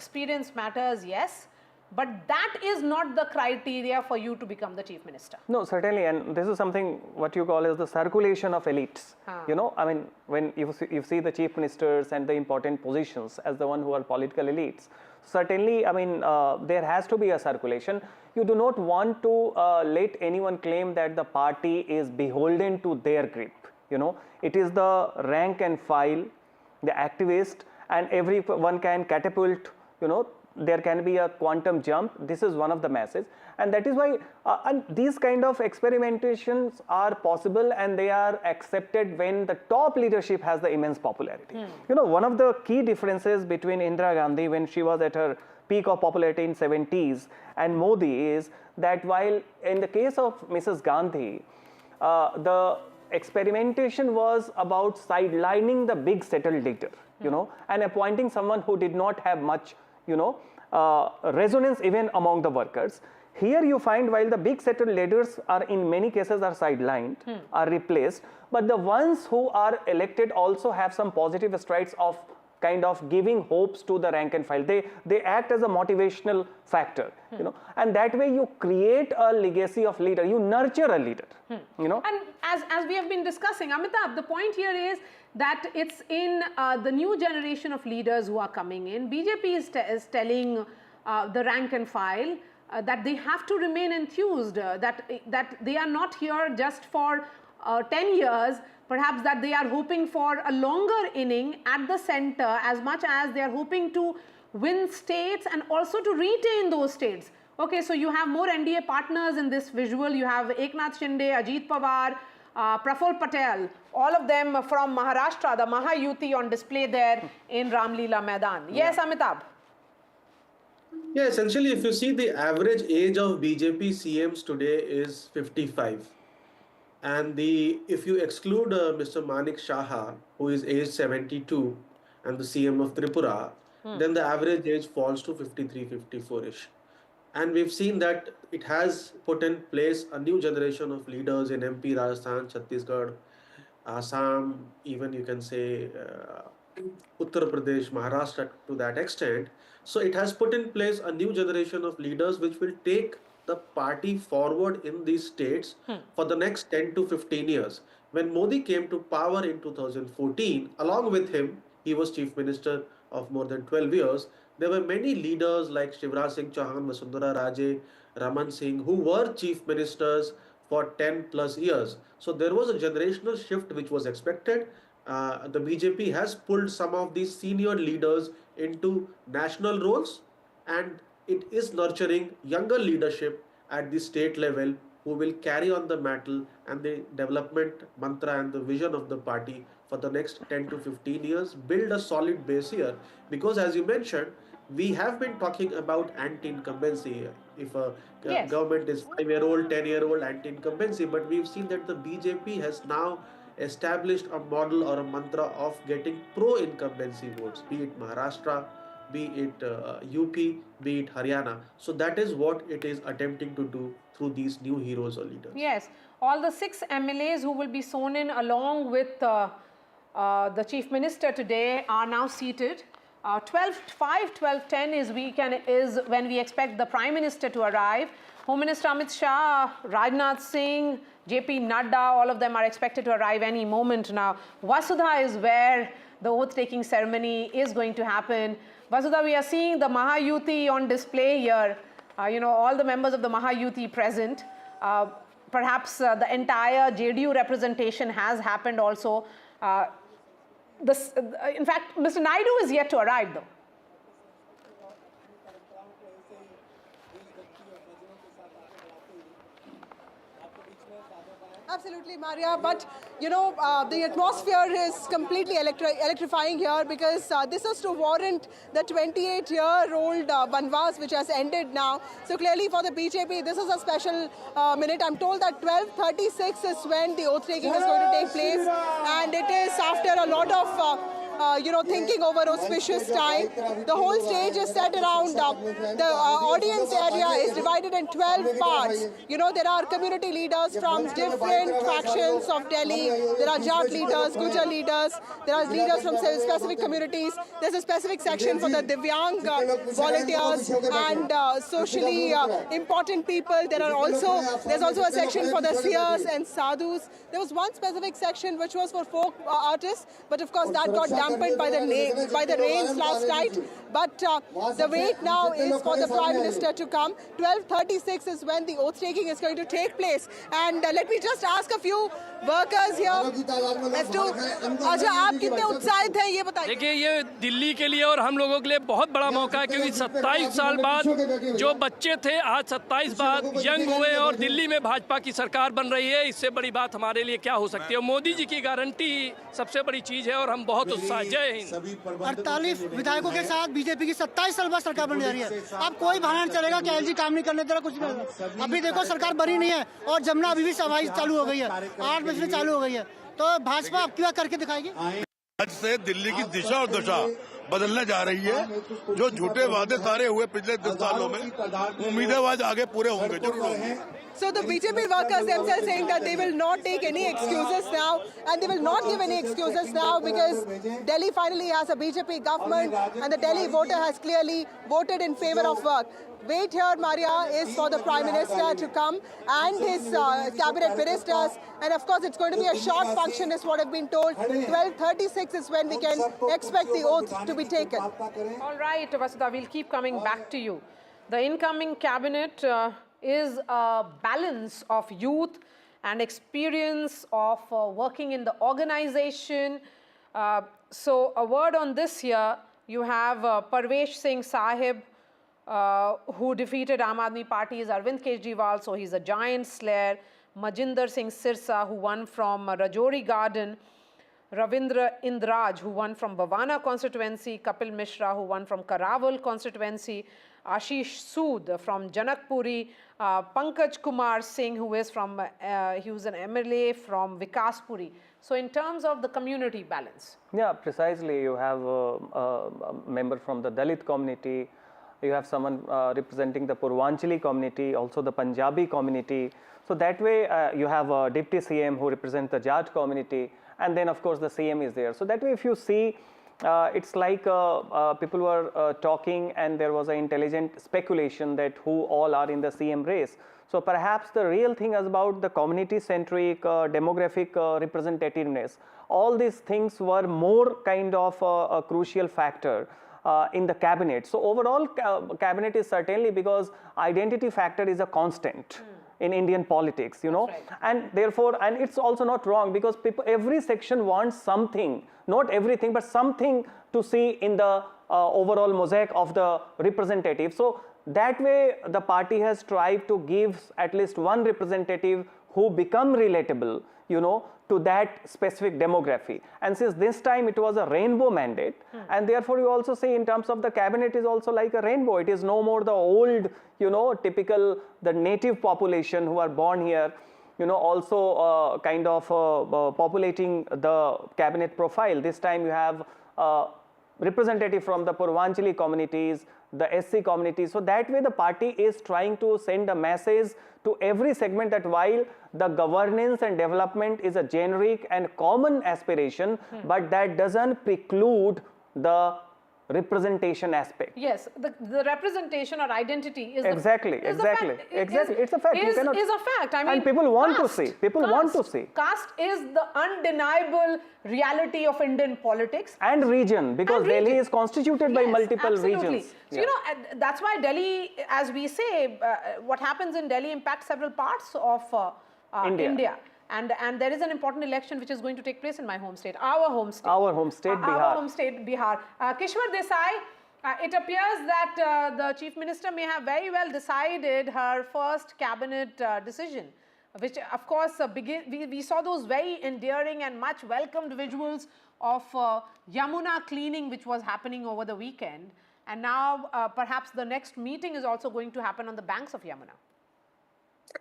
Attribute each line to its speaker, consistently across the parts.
Speaker 1: experience matters, yes, but that is not the criteria for you to become the chief minister.
Speaker 2: No, certainly, and this is something what you call as the circulation of elites. You know, I mean, when you see the chief ministers and the important positions as the one who are political elites, certainly, I mean, there has to be a circulation. You do not want to let anyone claim that the party is beholden to their grip. You know, it is the rank and file, the activist, and everyone can catapult, you know, there can be a quantum jump. This is one of the messages, and that is why and these kind of experimentations are possible and they are accepted when the top leadership has the immense popularity. You know, one of the key differences between Indira Gandhi when she was at her peak of popularity in 70s and Modi is that while in the case of Mrs. Gandhi, the experimentation was about sidelining the big settled leader, you know, and appointing someone who did not have much, you know, resonance even among the workers. Here you find while the big settled leaders are in many cases are sidelined, are replaced, but the ones who are elected also have some positive strides of kind of giving hopes to the rank and file. They act as a motivational factor, you know, and that way you create a legacy of leader, you nurture a leader, you know.
Speaker 1: And as we have been discussing, Amitabh, the point here is that it's in the new generation of leaders who are coming in. BJP is telling the rank and file that they have to remain enthused, that they are not here just for 10 years, perhaps that they are hoping for a longer inning at the center as much as they are hoping to win states and also to retain those states. Okay, so you have more NDA partners in this visual. You have Eknath Shinde, Ajit Pawar, Praful Patel, all of them from Maharashtra, the Mahayuti on display there in Ramleela Maidan. Yes, Amitabh?
Speaker 3: Yeah, essentially, if you see the average age of BJP CMs today is 55. And if you exclude Mr. Manik Shaha, who is aged 72 and the CM of Tripura, then the average age falls to 53, 54-ish. And we've seen that it has put in place a new generation of leaders in MP, Rajasthan, Chhattisgarh, Assam, even you can say Uttar Pradesh, Maharashtra to that extent. So it has put in place a new generation of leaders which will take the party forward in these states for the next 10 to 15 years. When Modi came to power in 2014, along with him, he was chief minister of more than 12 years. There were many leaders like Shivraj Singh Chauhan, Vasundhara Raje, Raman Singh, who were chief ministers for 10 plus years. So there was a generational shift which was expected. The BJP has pulled some of these senior leaders into national roles, and it is nurturing younger leadership at the state level who will carry on the mantle and the development mantra and the vision of the party for the next 10 to 15 years, build a solid base here. Because as you mentioned, we have been talking about anti-incumbency. If a government is 5-year-old, 10-year-old anti-incumbency, but we've seen that the BJP has now established a model or a mantra of getting pro-incumbency votes, be it Maharashtra, be it UP, be it Haryana. So that is what it is attempting to do through these new heroes or leaders.
Speaker 1: Yes, all the 6 MLAs who will be sworn in along with the Chief Minister today are now seated. 12:05, 12:10 is when we expect the Prime Minister to arrive. Home Minister Amit Shah, Rajnath Singh, JP Nadda, all of them are expected to arrive any moment now. Vasudha is where the oath-taking ceremony is going to happen. Vasudha, we are seeing the Mahayuti on display here. You know, all the members of the Mahayuti present. Perhaps the entire JDU representation has happened also. In fact, Mr. Naidu is yet to arrive though.
Speaker 4: Absolutely, Maria, but you know, the atmosphere is completely electrifying here because this is to warrant the 28-year-old Banvas which has ended now. So clearly for the BJP, this is a special minute. I'm told that 12:36 is when the oath taking is going to take place, and it is after a lot of thinking over auspicious time. The whole stage is set around, the audience area is divided in 12 parts. There are community leaders from different factions of Delhi. There are Jat leaders, Gujar leaders. There are leaders from specific communities. There's a specific section for the Divyang volunteers and socially important people. There's also a section for the seers and sadhus. There was one specific section which was for folk artists, but of course that got dampened by the rains last night. But the wait now is for the Prime Minister to come. 12:36 is when the oath taking is going to take place. And let me just ask a few workers here as to, अच्छा आप कितने उत्साहित हैं ये बताइए।
Speaker 5: देखिए ये दिल्ली के लिए और हम लोगों के लिए बहुत बड़ा मौका है, क्योंकि 27 साल बाद जो बच्चे थे आज 27 बाद यंग हुए और दिल्ली में भाजपा की सरकार बन रही है। इससे बड़ी बात हमारे लिए क्या हो सकती है। मोदी जी की गारंटी सबसे बड़ी चीज है और हम बहुत उत्साहित। जय हिंद।
Speaker 6: 48 विधायकों के साथ बीजेपी की 27 साल बाद सरकार बन जा रही है। अब कोई बहाना नहीं चलेगा कि एलजी काम नहीं करने दे रहा, कुछ नहीं। अभी देखो सरकार बनी नहीं है और जमुना अभी भी सफाई चालू हो गई है, 8 बजे से चालू हो गई है। तो भाजपा अब क्या करके दिखाएगी।
Speaker 7: आज से दिल्ली की दिशा और दशा बदलने जा रही है। जो झूठे वादे सारे हुए पिछले 10 सालों में, उम्मीदें आज आगे पूरे होंगे, जरूर होंगे।
Speaker 4: So the BJP workers themselves saying that they will not take any excuses now, and they will not give any excuses now, because Delhi finally has a BJP government and the Delhi voter has clearly voted in favor of work. Wait here, Maria, is for the Prime Minister to come and his cabinet ministers. And of course, it's going to be a short function is what I've been told. 12:36 is when we can expect the oath to be taken.
Speaker 1: All right, Vasudha, we'll keep coming back to you. The incoming cabinet is a balance of youth and experience of working in the organization. So a word on this here, you have Parvesh Singh Sahib, who defeated Aam Aadmi Party's Arvind Kejriwal, so he's a giant slayer. Majinder Singh Sirsa, who won from Rajouri Garden. Ravindra Indraj, who won from Bandana constituency. Kapil Mishra, who won from Karawal constituency. Ashish Sood from Janakpuri. Pankaj Kumar Singh, who is from, he was an MLA from Vikaspuri. So in terms of the community balance.
Speaker 2: Yeah, precisely. You have a member from the Dalit community. You have someone representing the Purvanchali community, also the Punjabi community. So that way you have a deputy CM who represents the Jat community, and then of course the CM is there. So that way if you see, it's like people were talking and there was an intelligent speculation that who all are in the CM race. So perhaps the real thing is about the community-centric, demographic representativeness. All these things were more kind of a crucial factor in the cabinet. So overall cabinet is certainly, because identity factor is a constant in Indian politics, you know,
Speaker 1: right.
Speaker 2: And therefore, and it's also not wrong, because people, every section wants something, not everything, but something to see in the overall mosaic of the representative. So that way the party has tried to give at least one representative who become relatable, you know, to that specific demography. And since this time it was a rainbow mandate, and therefore you also see in terms of the cabinet is also like a rainbow. It is no more the old, you know, typical, the native population who are born here, you know, also kind of populating the cabinet profile. This time you have representative from the Purvanchali communities, the SC communities. So that way the party is trying to send a message to every segment that while the governance and development is a generic and common aspiration, but that doesn't preclude the representation aspect.
Speaker 1: Yes, the representation or identity is
Speaker 2: exactly. It's a fact.
Speaker 1: Is a fact. I mean,
Speaker 2: and people want
Speaker 1: caste,
Speaker 2: to see. People want to see.
Speaker 1: Caste is the undeniable reality of Indian politics.
Speaker 2: And region, because
Speaker 1: And region.
Speaker 2: Delhi is constituted by multiple
Speaker 1: absolutely.
Speaker 2: regions.
Speaker 1: So, you know, that's why Delhi, as we say, what happens in Delhi impacts several parts of India. And there is an important election which is going to take place in my home state, our home state.
Speaker 2: Our home state, Bihar.
Speaker 1: Our home state, Bihar. Kishwar Desai, it appears that the Chief Minister may have very well decided her first cabinet decision, which of course we saw those very endearing and much welcomed visuals of Yamuna cleaning which was happening over the weekend. And now perhaps the next meeting is also going to happen on the banks of Yamuna.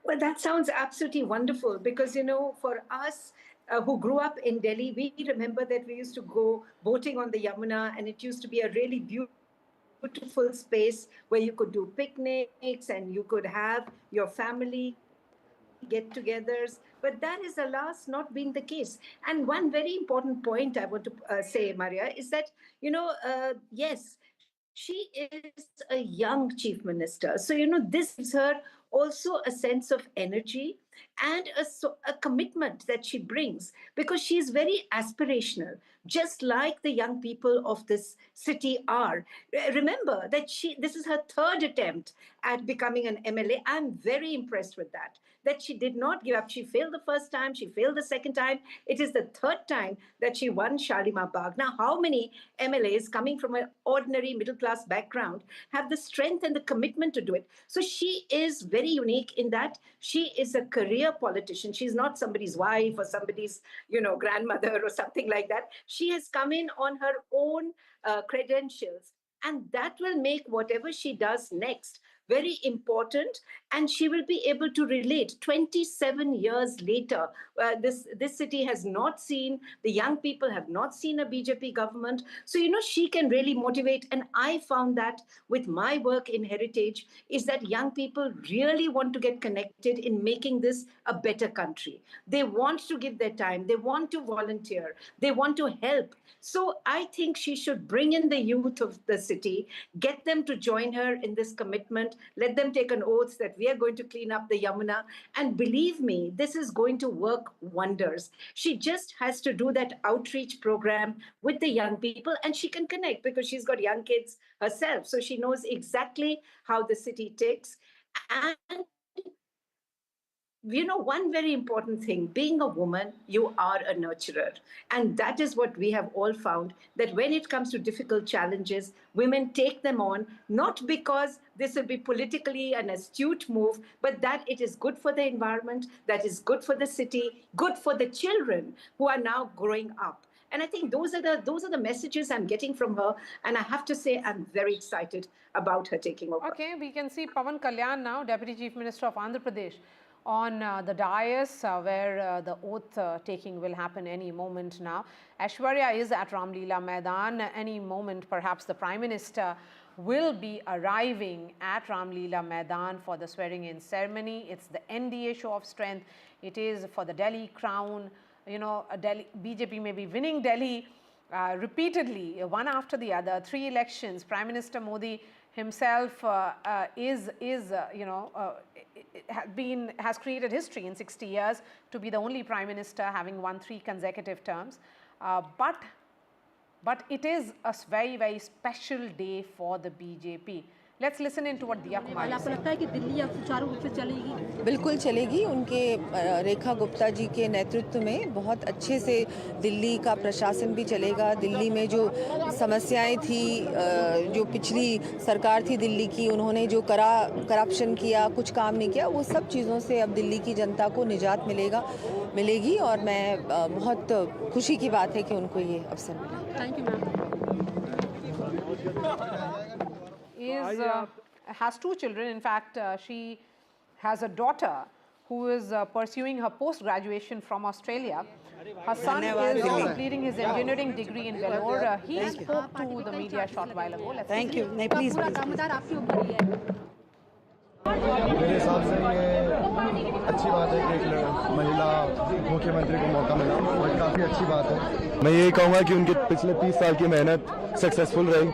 Speaker 8: Well, that sounds absolutely wonderful, because, you know, for us, who grew up in Delhi, we remember that we used to go boating on the Yamuna, and it used to be a really beautiful space where you could do picnics and you could have your family get-togethers, but that is alas not being the case. And one very important point I want to say, Maria, is that, yes, she is a young chief minister. So, this gives her also a sense of energy and a commitment that she brings, because she's very aspirational, just like the young people of this city are. Remember that this is her third attempt at becoming an MLA. I'm very impressed with that she did not give up. She failed the first time, she failed the second time. It is the third time that she won Shalimar Bagh. Now, how many MLAs coming from an ordinary middle-class background have the strength and the commitment to do it? So she is very unique in that she is a career politician. She's not somebody's wife or somebody's, grandmother or something like that. She has come in on her own credentials, and that will make whatever she does next very important, and she will be able to relate. 27 years later, this city has not seen, the young people have not seen a BJP government. So, she can really motivate. And I found that with my work in heritage, is that young people really want to get connected in making this a better country. They want to give their time, they want to volunteer, they want to help. So I think she should bring in the youth of the city, get them to join her in this commitment, let them take an oath that we are going to clean up the Yamuna. And believe me, this is going to work wonders. She just has to do that outreach program with the young people, and she can connect because she's got young kids herself. So she knows exactly how the city ticks. And one very important thing, being a woman, you are a nurturer. And that is what we have all found, that when it comes to difficult challenges, women take them on, not because this will be politically an astute move, but that it is good for the environment, that is good for the city, good for the children who are now growing up. And I think those are the messages I'm getting from her. And I have to say, I'm very excited about her taking over.
Speaker 1: Okay, we can see Pawan Kalyan now, Deputy Chief Minister of Andhra Pradesh, on the dais where the oath taking will happen any moment now. Aishwarya is at Ramleela Maidan. Any moment, perhaps the Prime Minister will be arriving at Ramleela Maidan for the swearing-in ceremony. It's the NDA show of strength. It is for the Delhi crown. BJP may be winning Delhi repeatedly, one after the other, 3 elections. Prime Minister Modi himself has created history in 60 years to be the only Prime Minister having won 3 consecutive terms. But it is a very, very special day for the BJP. Let's listen into what Diya Kumari
Speaker 9: आपको लगता है कि दिल्ली अब सुचारू रूप से चलेगी?
Speaker 10: बिल्कुल चलेगी। उनके रेखा गुप्ता जी के नेतृत्व में बहुत अच्छे से दिल्ली का प्रशासन भी चलेगा। दिल्ली में जो समस्याएं थी, जो पिछली सरकार थी दिल्ली की, उन्होंने जो करप्शन किया, कुछ काम नहीं किया, वो सब चीज़ों से अब दिल्ली की जनता को निजात मिलेगी और मैं बहुत खुशी की बात है कि उनको ये अवसर मिला।
Speaker 9: Thank you ma'am.
Speaker 1: Has 2 children. In fact, she has a daughter who is pursuing her post-graduation from Australia. Her son is completing his engineering degree in Vellore. He spoke to the media a short while ago.
Speaker 10: Thank you. Please.
Speaker 11: मेरे हिसाब से ये अच्छी बात है कि एक महिला मुख्यमंत्री को मौका मिला और काफ़ी अच्छी बात है। मैं यही कहूँगा कि उनके पिछले 30 साल की मेहनत सक्सेसफुल रही।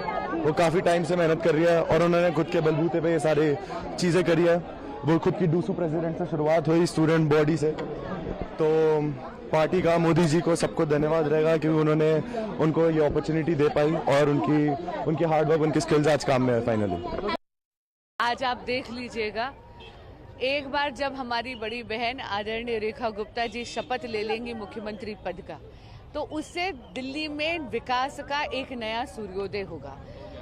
Speaker 11: वो काफ़ी टाइम से मेहनत कर रही है और उन्होंने खुद के बलबूते पे ये सारी चीज़ें करी है। वो खुद की डूसू प्रेसिडेंट से शुरुआत हुई, स्टूडेंट बॉडी से। तो पार्टी का, मोदी जी को सबको धन्यवाद रहेगा कि उन्होंने उनको ये अपॉर्चुनिटी दे पाई और उनकी हार्डवर्क, उनकी स्किल्स आज काम में है फाइनली।
Speaker 12: आज आप देख लीजिएगा, एक बार जब हमारी बड़ी बहन आदरणीय रेखा गुप्ता जी शपथ ले लेंगी मुख्यमंत्री पद का, तो उससे दिल्ली में विकास का एक नया सूर्योदय होगा।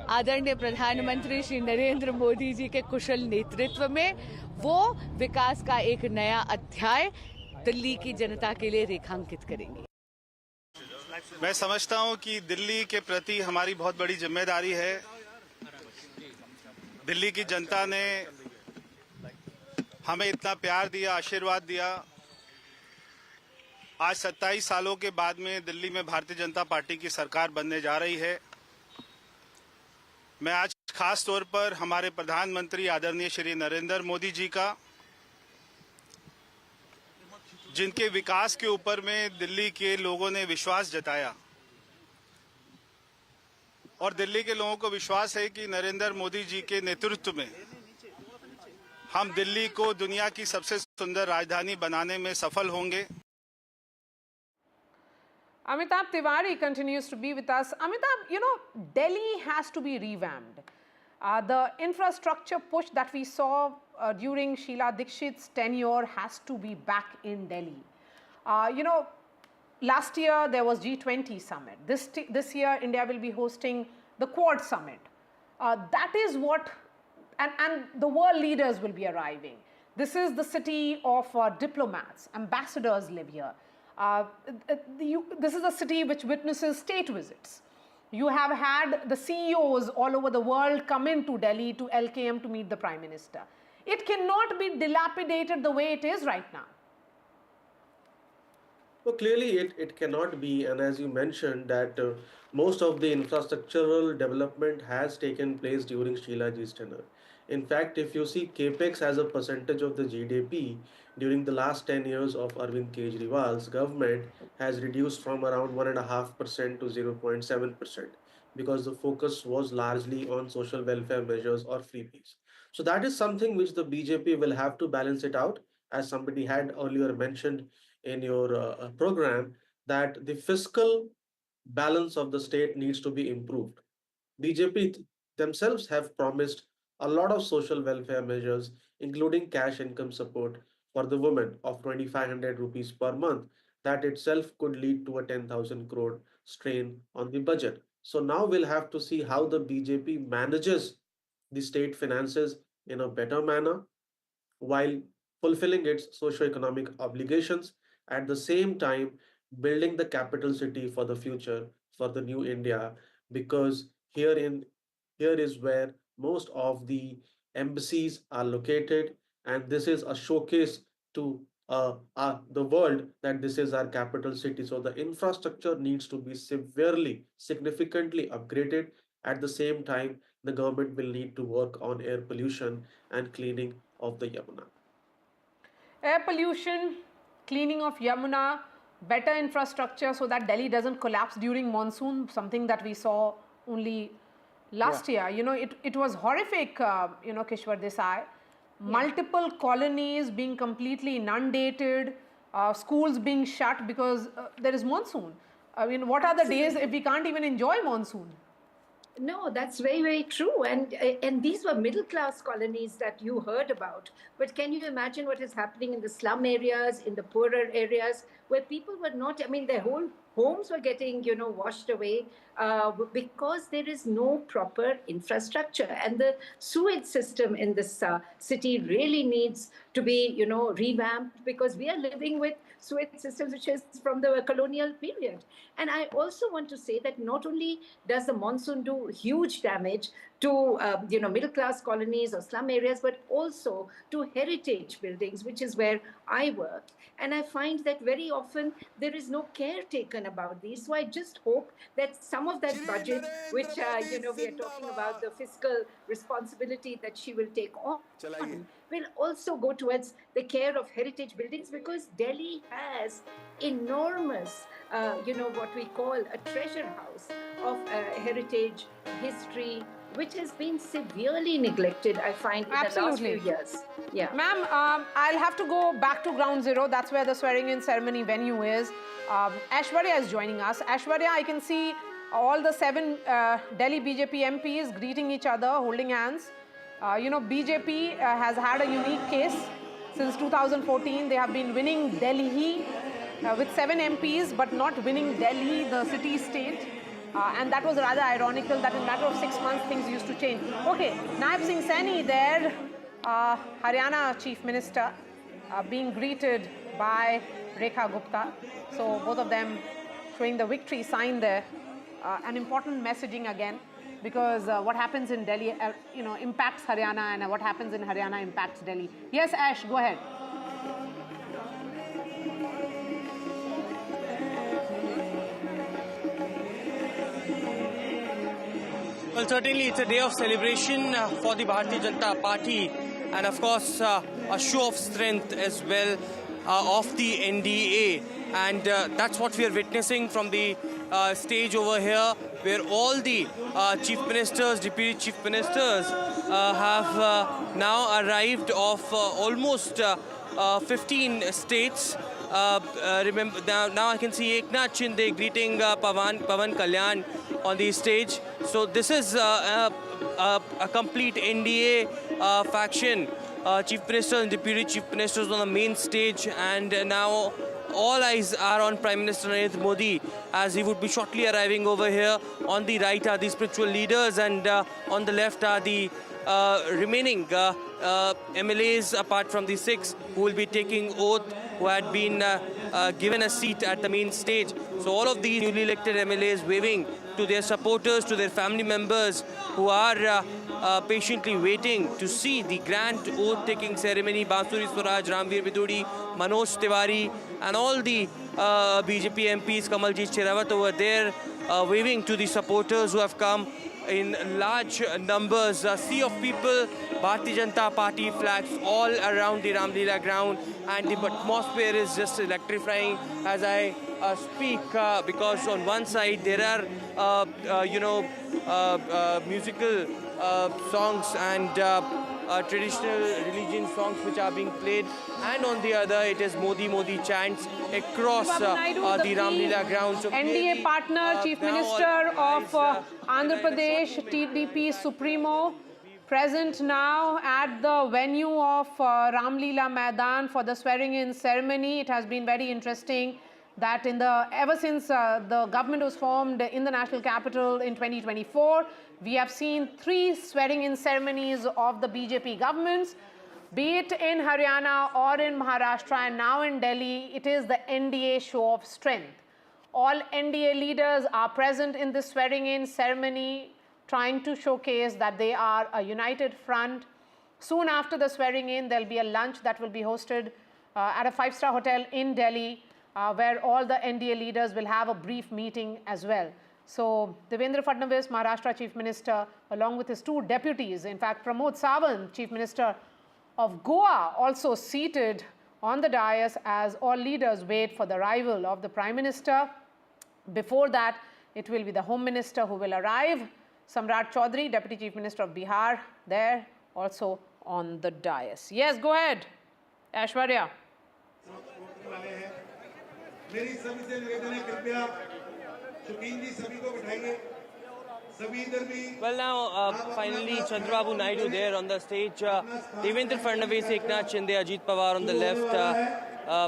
Speaker 12: आदरणीय प्रधानमंत्री श्री नरेंद्र मोदी जी के कुशल नेतृत्व में वो विकास का एक नया अध्याय दिल्ली की जनता के लिए रेखांकित करेंगे।
Speaker 13: मैं समझता हूं कि दिल्ली के प्रति हमारी बहुत बड़ी जिम्मेदारी है। दिल्ली की जनता ने हमें इतना प्यार दिया, आशीर्वाद दिया। आज 27 सालों के बाद में दिल्ली में भारतीय जनता पार्टी की सरकार बनने जा रही है। मैं आज खास तौर पर हमारे प्रधानमंत्री आदरणीय श्री नरेंद्र मोदी जी का, जिनके विकास के ऊपर में दिल्ली के लोगों ने विश्वास जताया और दिल्ली के लोगों को विश्वास है कि नरेंद्र मोदी जी के नेतृत्व में हम दिल्ली को दुनिया की सबसे सुंदर राजधानी बनाने में सफल होंगे।
Speaker 1: Amitabh Tiwari continues to be with us. Amitabh, you know, Delhi has to be revamped. The infrastructure push that we saw during Sheila Dikshit's tenure has to be back in Delhi. You know, last year there was G20 summit. This year India will be hosting the Quad summit. That is what, and the world leaders will be arriving. This is the city of diplomats, ambassadors live here. This is a city which witnesses state visits. You have had the CEOs all over the world come into Delhi to LKM to meet the Prime Minister. It cannot be dilapidated the way it is right now.
Speaker 3: Well, clearly it cannot be, and as you mentioned that most of the infrastructural development has taken place during Sheila Ji's tenure. In fact, if you see capex as a percentage of the GDP during the last 10 years of Arvind Kejriwal's government has reduced from around 1.5% to 0.7% because the focus was largely on social welfare measures or freebies. So that is something which the BJP will have to balance it out, as somebody had earlier mentioned in your program, that the fiscal balance of the state needs to be improved. BJP themselves have promised a lot of social welfare measures, including cash income support for the women of 2,500 rupees per month. That itself could lead to a 10,000 crore strain on the budget. So now we'll have to see how the BJP manages the state finances in a better manner while fulfilling its socio-economic obligations, at the same time building the capital city for the future, for the new India, because here is where most of the embassies are located, and this is a showcase to the world that this is our capital city. So the infrastructure needs to be severely, significantly upgraded. At the same time, the government will need to work on air pollution and cleaning of the Yamuna.
Speaker 1: Air pollution, cleaning of Yamuna, better infrastructure so that Delhi doesn't collapse during monsoon, something that we saw only last year. You know, it was horrific, you know, Kishwar Desai. Multiple colonies being completely inundated, schools being shut because there is monsoon. I mean, what are the days if we can't even enjoy monsoon?
Speaker 8: No, that's very, very true. And these were middle-class colonies that you heard about. But can you imagine what is happening in the slum areas, in the poorer areas, where people were not, I mean, their whole homes were getting, you know, washed away because there is no proper infrastructure. And the sewage system in this city really needs to be, you know, revamped, because we are living with sewage systems which is from the colonial period. And I also want to say that not only does the monsoon do huge damage to you know, middle-class colonies or slum areas, but also to heritage buildings, which is where I work. And I find that very often there is no care taken about these. So I just hope that some of that budget, which you know, we are talking about the fiscal responsibility that she will take on, will also go towards the care of heritage buildings, because Delhi has enormous, you know, what we call a treasure house of heritage, history, which has been severely neglected, I find, in the last few years. Yeah.
Speaker 1: Ma'am, I'll have to go back to ground zero. That's where the swearing-in ceremony venue is. Aishwarya is joining us. Aishwarya, I can see all the 7 Delhi BJP MPs greeting each other, holding hands. You know, BJP has had a unique case. Since 2014, they have been winning Delhi with 7 MPs, but not winning Delhi, the city-state. And that was rather ironical that in a matter of 6 months, things used to change. Okay, Naib Singh Saini there, Haryana Chief Minister, being greeted by Rekha Gupta. So both of them showing the victory sign there. An important messaging again, because what happens in Delhi, you know, impacts Haryana, and what happens in Haryana impacts Delhi. Yes, Ash, go ahead.
Speaker 14: Well, certainly it's a day of celebration for the Bharatiya Janata Party, and of course a show of strength as well of the NDA, and that's what we are witnessing from the stage over here, where all the chief ministers, deputy chief ministers have now arrived of almost 15 states. Remember now I can see Eknath Shinde greeting Pawan Kalyan on the stage. So this is a complete NDA faction. Chief ministers and deputy chief ministers on the main stage, and now all eyes are on Prime Minister Narendra Modi as he would be shortly arriving over here. On the right are the spiritual leaders, and on the left are the remaining MLAs apart from the 6 who will be taking oath, who had been given a seat at the main stage. So all of these newly elected MLAs waving to their supporters, to their family members who are patiently waiting to see the grand oath-taking ceremony. Bansuri Swaraj, Ramveer Vidudi, Manoj Tiwari and all the BJP MPs, Kamaljeet Sherawat over there waving to the supporters who have come in large numbers. A sea of people, Bharatiya Janata Party flags all around the Ramleela ground, and the atmosphere is just electrifying as I speak, because on one side there are musical songs and traditional religion songs which are being played, and on the other it is Modi Modi chants across the Ramleela ground. So
Speaker 1: NDA partner, Chief Minister of Andhra Pradesh, TDP Supremo, present now at the venue of Ramleela Maidan for the swearing-in ceremony. It has been very interesting that ever since the government was formed in the national capital in 2024, we have seen 3 swearing-in ceremonies of the BJP governments, be it in Haryana or in Maharashtra, and now in Delhi. It is the NDA show of strength. All NDA leaders are present in this swearing-in ceremony, trying to showcase that they are a united front. Soon after the swearing-in, there will be a lunch that will be hosted at a 5-star hotel in Delhi, where all the NDA leaders will have a brief meeting as well. So Devendra Fadnavis, Maharashtra Chief Minister, along with his 2 deputies, in fact Pramod Sawant, Chief Minister of Goa, also seated on the dais as all leaders wait for the arrival of the Prime Minister. Before that, it will be the Home Minister who will arrive. Samrat Chaudhary, Deputy Chief Minister of Bihar, there also on the dais. Yes, go ahead, Aishwarya.
Speaker 14: Well, now finally Chandrababu Naidu there on the stage. Devendra Fadnavis, Eknath Shinde, Ajit Pawar on the left,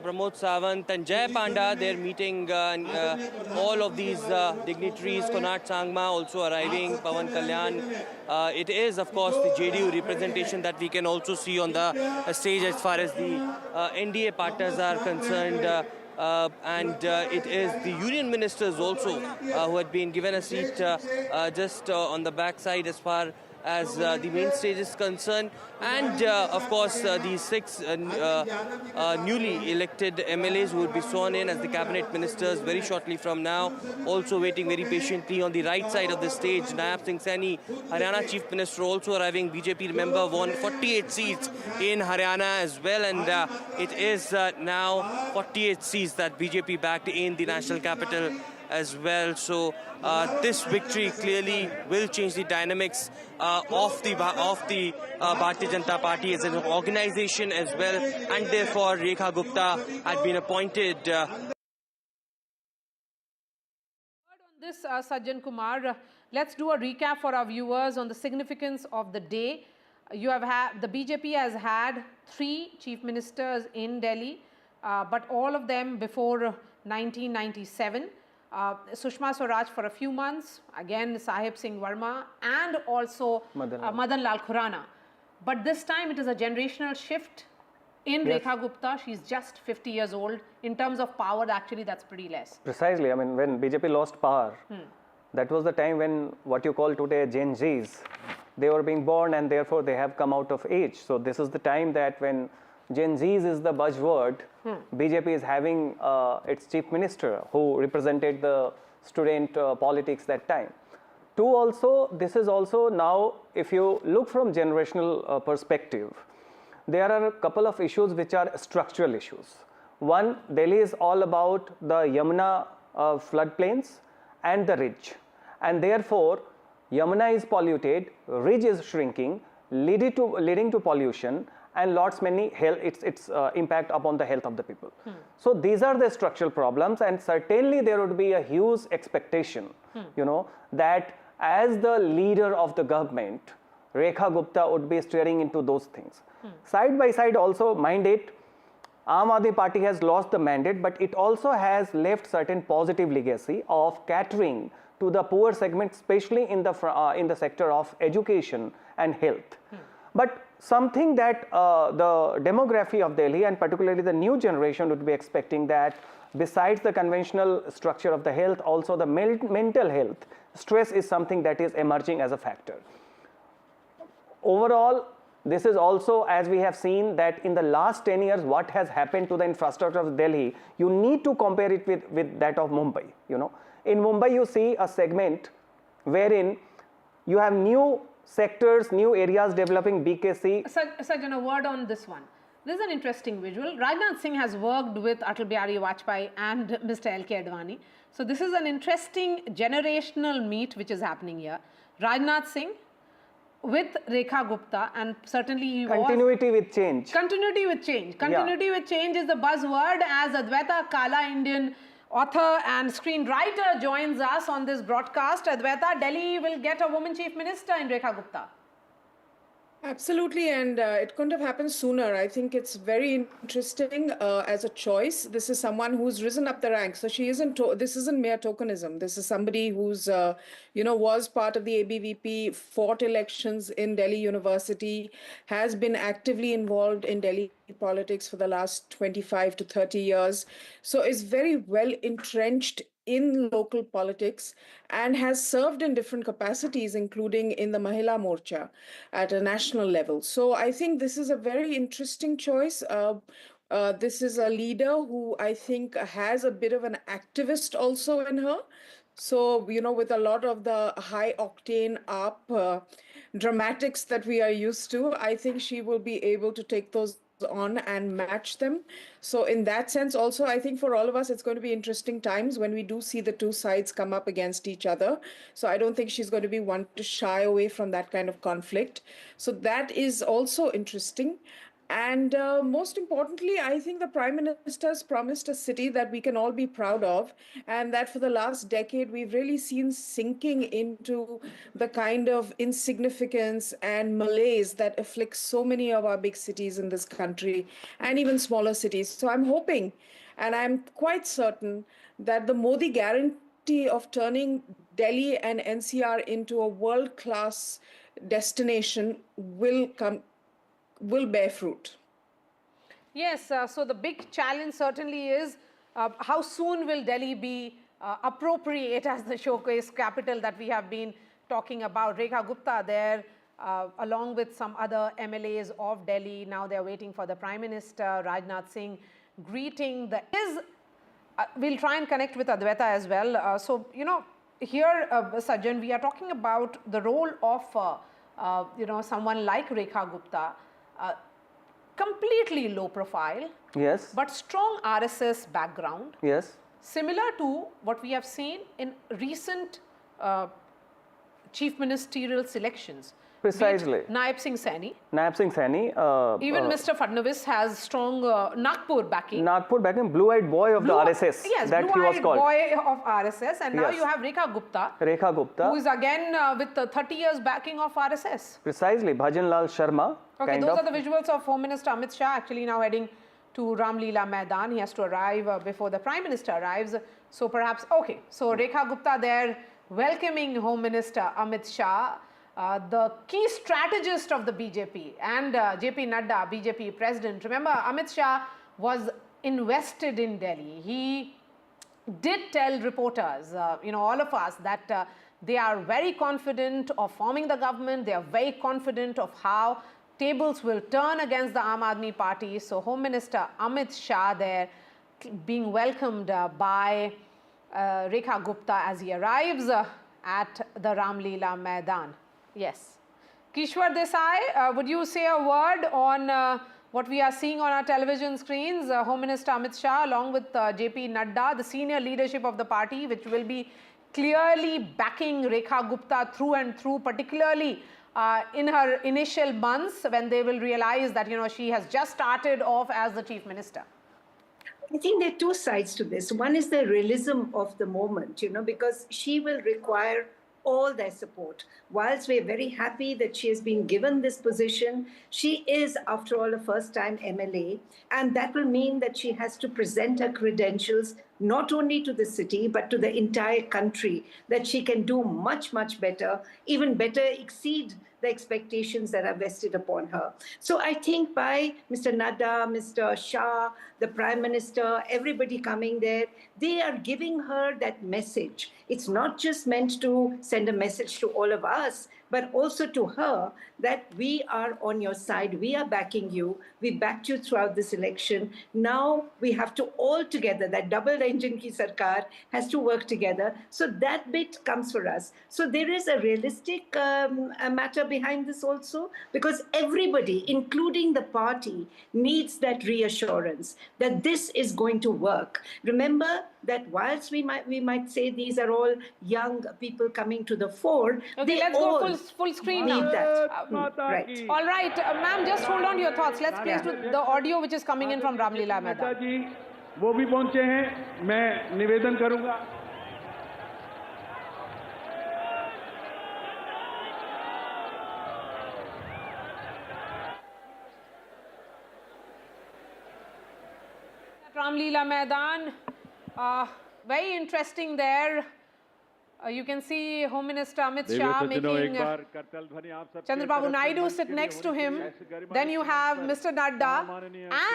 Speaker 14: Pramod Sawant and Jay Panda. They're meeting all of these dignitaries. Konark Sangma also arriving, Pawan Kalyan. It is, of course, the JDU representation that we can also see on the stage as far as the NDA partners are concerned. It is the union ministers also who had been given a seat just on the backside as far as the main stage is concerned, and of course the 6 newly elected MLAs who would be sworn in as the cabinet ministers very shortly from now, also waiting very patiently. On the right side of the stage, Nayab Singh Saini, Haryana Chief Minister, also arriving. BJP, remember, won 48 seats in Haryana as well, and it is now 48 seats that BJP backed in the national capital as well. So this victory clearly will change the dynamics of the Bharatiya Janata Party as an organization as well, and therefore Rekha Gupta had been appointed. On
Speaker 1: this, Sajjan Kumar, let's do a recap for our viewers on the significance of the day. The BJP has had 3 chief ministers in Delhi, but all of them before 1997. Sushma Swaraj for a few months, again Sahib Singh Verma, and also Madan Lal Khurana. But this time it is a generational shift in Rekha Gupta. She's just 50 years old. In terms of power, actually that's pretty less.
Speaker 2: Precisely. I mean, when BJP lost power, that was the time when what you call today Gen Zs, they were being born and therefore they have come out of age. So this is the time that when Gen Zs is the buzzword, BJP is having its chief minister who represented the student politics that time. Two, also, this is also now, if you look from generational perspective, there are a couple of issues which are structural issues. One, Delhi is all about the Yamuna floodplains and the ridge, and therefore Yamuna is polluted, ridge is shrinking, leading to pollution and lots many health, its impact upon the health of the people. So these are the structural problems, and certainly there would be a huge expectation, you know, that as the leader of the government, Rekha Gupta would be steering into those things. Side by side also, mind it, Aam Aadmi Party has lost the mandate, but it also has left certain positive legacy of catering to the poor segment, especially in the sector of education and health. But something that the demography of Delhi and particularly the new generation would be expecting, that besides the conventional structure of the health, also the mental health, stress is something that is emerging as a factor. Overall, this is also, as we have seen, that in the last 10 years, what has happened to the infrastructure of Delhi, you need to compare it with that of Mumbai, you know. In Mumbai, you see a segment wherein you have new sectors, new areas developing BKC.
Speaker 1: Sajjan, a word on this one. This is an interesting visual. Rajnath Singh has worked with Atal Bihari Vajpayee and Mr. L.K. Advani. So this is an interesting generational meet which is happening here. Rajnath Singh with Rekha Gupta, and certainly he
Speaker 2: Continuity with change.
Speaker 1: Continuity with change. Continuity with change is the buzzword, as Adwaita Kala, Indian author and screenwriter, joins us on this broadcast. Adwaita, Delhi will get a woman chief minister in Rekha Gupta.
Speaker 15: Absolutely, and it couldn't have happened sooner. I think it's very interesting as a choice. This is someone who's risen up the ranks. So she isn't, this isn't mere tokenism. This is somebody who's, you know, was part of the ABVP, fought elections in Delhi University, has been actively involved in Delhi politics for the last 25 to 30 years. So is very well entrenched in local politics and has served in different capacities, including in the Mahila Morcha at a national level. So I think this is a very interesting choice. This is a leader who I think has a bit of an activist also in her. So, you know, with a lot of the high octane up dramatics that we are used to, I think she will be able to take those on and match them. So in that sense also, I think for all of us, it's going to be interesting times when we do see the two sides come up against each other. So I don't think she's going to be one to shy away from that kind of conflict. So that is also interesting. And most importantly, I think the Prime Minister has promised a city that we can all be proud of, and that for the last decade, we've really seen sinking into the kind of insignificance and malaise that afflicts so many of our big cities in this country and even smaller cities. So I'm hoping, and I'm quite certain, that the Modi guarantee of turning Delhi and NCR into a world-class destination will bear fruit.
Speaker 1: Yes, so the big challenge certainly is how soon will Delhi be appropriate as the showcase capital that we have been talking about. Rekha Gupta there, along with some other MLAs of Delhi. Now they're waiting for the Prime Minister. Rajnath Singh greeting the... we'll try and connect with Adwaita as well. So, you know, here, Sajjan, we are talking about the role of, you know, someone like Rekha Gupta, completely low profile,
Speaker 2: yes,
Speaker 1: but strong RSS background,
Speaker 2: yes,
Speaker 1: similar to what we have seen in recent chief ministerial selections.
Speaker 2: Precisely.
Speaker 1: Naib Singh Saini.
Speaker 2: Naib Singh Saini.
Speaker 1: Even Mr. Fadnavis has strong Nagpur backing.
Speaker 2: Nagpur backing, blue-eyed boy of the RSS.
Speaker 1: Yes,
Speaker 2: that he was called.
Speaker 1: Boy of RSS. And now you have Rekha Gupta.
Speaker 2: Rekha Gupta.
Speaker 1: Who is again with 30 years backing of RSS.
Speaker 2: Precisely. Bhajan Lal Sharma.
Speaker 1: Okay, those are the visuals of Home Minister Amit Shah actually now heading to Ram Leela Maidan. He has to arrive before the Prime Minister arrives. So perhaps, okay, so Rekha Gupta there welcoming Home Minister Amit Shah. The key strategist of the BJP and JP Nadda, BJP president. Remember, Amit Shah was invested in Delhi. He did tell reporters, you know, all of us that they are very confident of forming the government. They are very confident of how tables will turn against the Aam Aadmi Party. So Home Minister Amit Shah there being welcomed by Rekha Gupta as he arrives. at the Ramleela Maidan. Yes. Kishwar Desai, would you say a word on what we are seeing on our television screens? Home Minister Amit Shah along with JP Nadda, the senior leadership of the party, which will be clearly backing Rekha Gupta through and through, particularly in her initial months when they will realize that, you know, she has just started off as the Chief Minister.
Speaker 8: I think there are two sides to this. One is the realism of the moment, you know, because she will require all their support. Whilst we're very happy that she has been given this position, she is, after all, a first-time MLA, and that will mean that she has to present her credentials not only to the city, but to the entire country, that she can do much, much better, even better exceed the expectations that are vested upon her. So I think by Mr. Nadda, Mr. Shah, the Prime Minister, everybody coming there, they are giving her that message. It's not just meant to send a message to all of us, but also to her that we are on your side, we are backing you, we backed you throughout this election. Now we have to all together, that double engine ki sarkar has to work together. So that bit comes for us. So there is a realistic matter behind this also, because everybody, including the party, needs that reassurance that this is going to work. Remember that whilst we might say these are all young people coming to the fore,
Speaker 1: okay, let's go full screen now.
Speaker 8: Need that. Right.
Speaker 1: All right, ma'am, just hold on to your thoughts. Let's play the audio which is coming in from Ramleela Maidan.
Speaker 16: वो भी पहुंचे हैं, मैं निवेदन करूंगा।
Speaker 1: Ramleela Maidan, very interesting there. You can see Home Minister Amit Shah making Chandrababu Naidu sit next to him. Then you have Mr. Nadda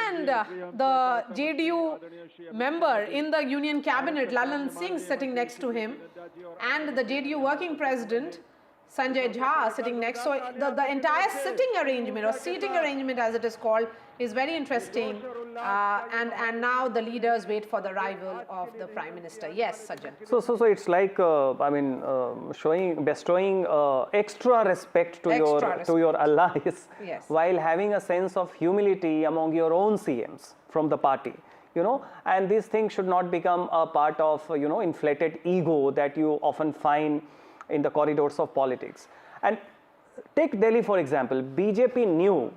Speaker 1: and the JDU member in the Union Cabinet, Lalan Singh, sitting next to him, and the JDU working president, Sanjay Jha, sitting next. So the entire sitting arrangement, or seating arrangement as it is called, is very interesting. And now the leaders wait for the arrival of the Prime Minister. Yes, Sajjan.
Speaker 2: So it's like, bestowing extra respect to your allies,
Speaker 1: yes,
Speaker 2: while having a sense of humility among your own CMs from the party. You know, and these things should not become a part of, you know, inflated ego that you often find in the corridors of politics. And take Delhi for example. BJP knew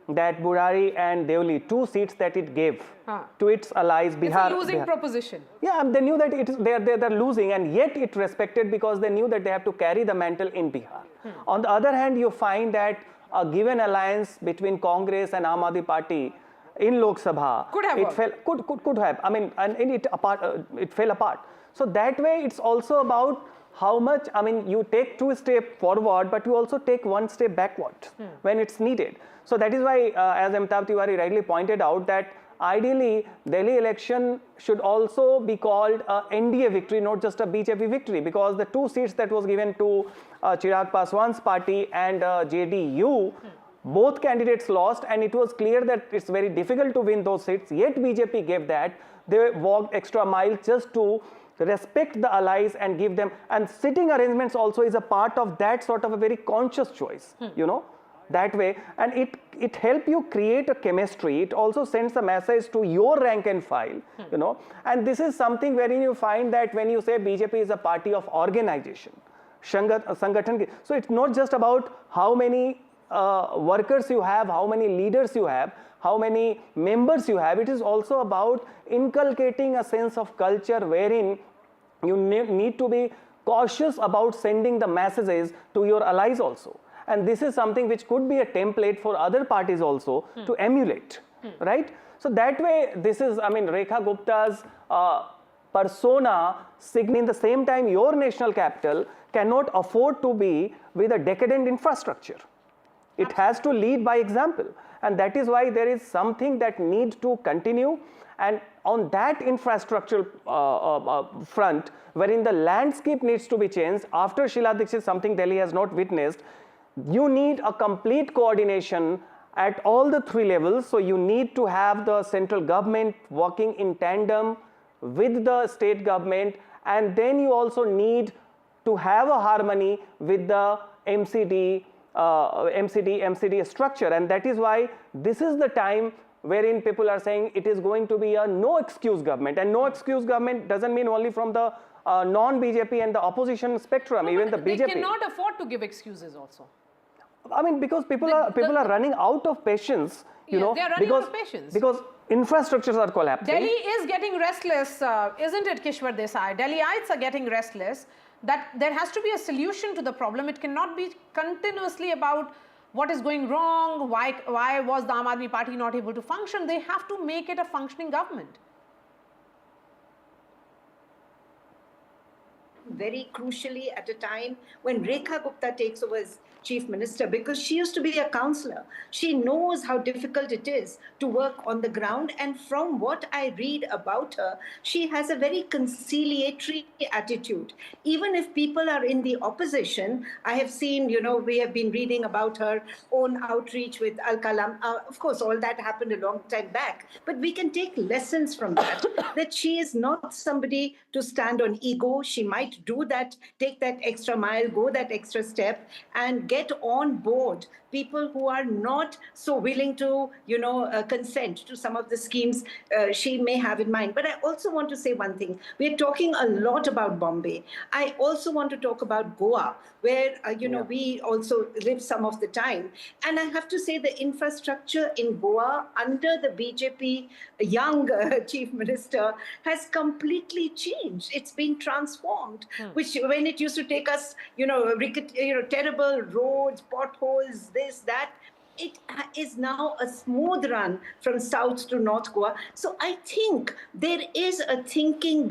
Speaker 2: that Burari and Deoli, 2 seats that it gave to its allies, Bihar.
Speaker 1: It's a losing proposition.
Speaker 2: Yeah, they knew that they're losing, and yet it respected because they knew that they have to carry the mantle in Bihar. On the other hand, you find that a given alliance between Congress and Aam Aadmi Party in Lok Sabha,
Speaker 1: could have.
Speaker 2: I mean, and it fell apart. So that way, it's also about how much, I mean, you take 2 steps forward, but you also take 1 step backward when it's needed. So that is why, as Amitabh Tiwari rightly pointed out, that ideally Delhi election should also be called a NDA victory, not just a BJP victory, because the 2 seats that was given to Chirag Paswan's party and JDU, both candidates lost, and it was clear that it's very difficult to win those seats, yet BJP gave that. They walked extra mile just to respect the allies and give them, and sitting arrangements also is a part of that sort of a very conscious choice, you know, that way, and it helps you create a chemistry. It also sends a message to your rank and file, you know, and this is something wherein you find that when you say BJP is a party of organization, Sangathan, so it's not just about how many workers you have, how many leaders you have, how many members you have. It is also about inculcating a sense of culture wherein you need to be cautious about sending the messages to your allies also. And this is something which could be a template for other parties also to emulate, right? So that way, this is, I mean, Rekha Gupta's persona, in the same time your national capital cannot afford to be with a decadent infrastructure. It has to lead by example, and that is why there is something that needs to continue. And on that infrastructural front, wherein the landscape needs to be changed, after Sheila Dikshit, something Delhi has not witnessed, you need a complete coordination at all the 3 levels. So you need to have the central government working in tandem with the state government, and then you also need to have a harmony with the MCD structure, and that is why this is the time wherein people are saying it is going to be a no excuse government. And no excuse government doesn't mean only from the non-BJP and the opposition spectrum. No, even the BJP.
Speaker 1: They cannot afford to give excuses also.
Speaker 2: I mean, because people are running out of patience, you know,
Speaker 1: they are running out of patience.
Speaker 2: Because infrastructures are collapsing.
Speaker 1: Delhi is getting restless, isn't it, Kishwar Desai? Delhiites are getting restless. That there has to be a solution to the problem. It cannot be continuously about what is going wrong, why was the Aam Aadmi Party not able to function. They have to make it a functioning government.
Speaker 8: Very crucially at a time when Rekha Gupta takes over as Chief Minister, because she used to be a councillor. She knows how difficult it is to work on the ground, and from what I read about her, she has a very conciliatory attitude. Even if people are in the opposition, I have seen, you know, we have been reading about her own outreach with Al-Kalam. Of course, all that happened a long time back, but we can take lessons from that, that she is not somebody to stand on ego. She might do that, take that extra mile, go that extra step, and get on board people who are not so willing to, you know, consent to some of the schemes she may have in mind. But I also want to say one thing. We are talking a lot about Bombay. I also want to talk about Goa, where, you know, we also live some of the time. And I have to say the infrastructure in Goa under the BJP young chief minister has completely changed. It's been transformed, which when it used to take us, you know, terrible roads, potholes, this, that, it is now a smooth run from south to North Goa. So I think there is a thinking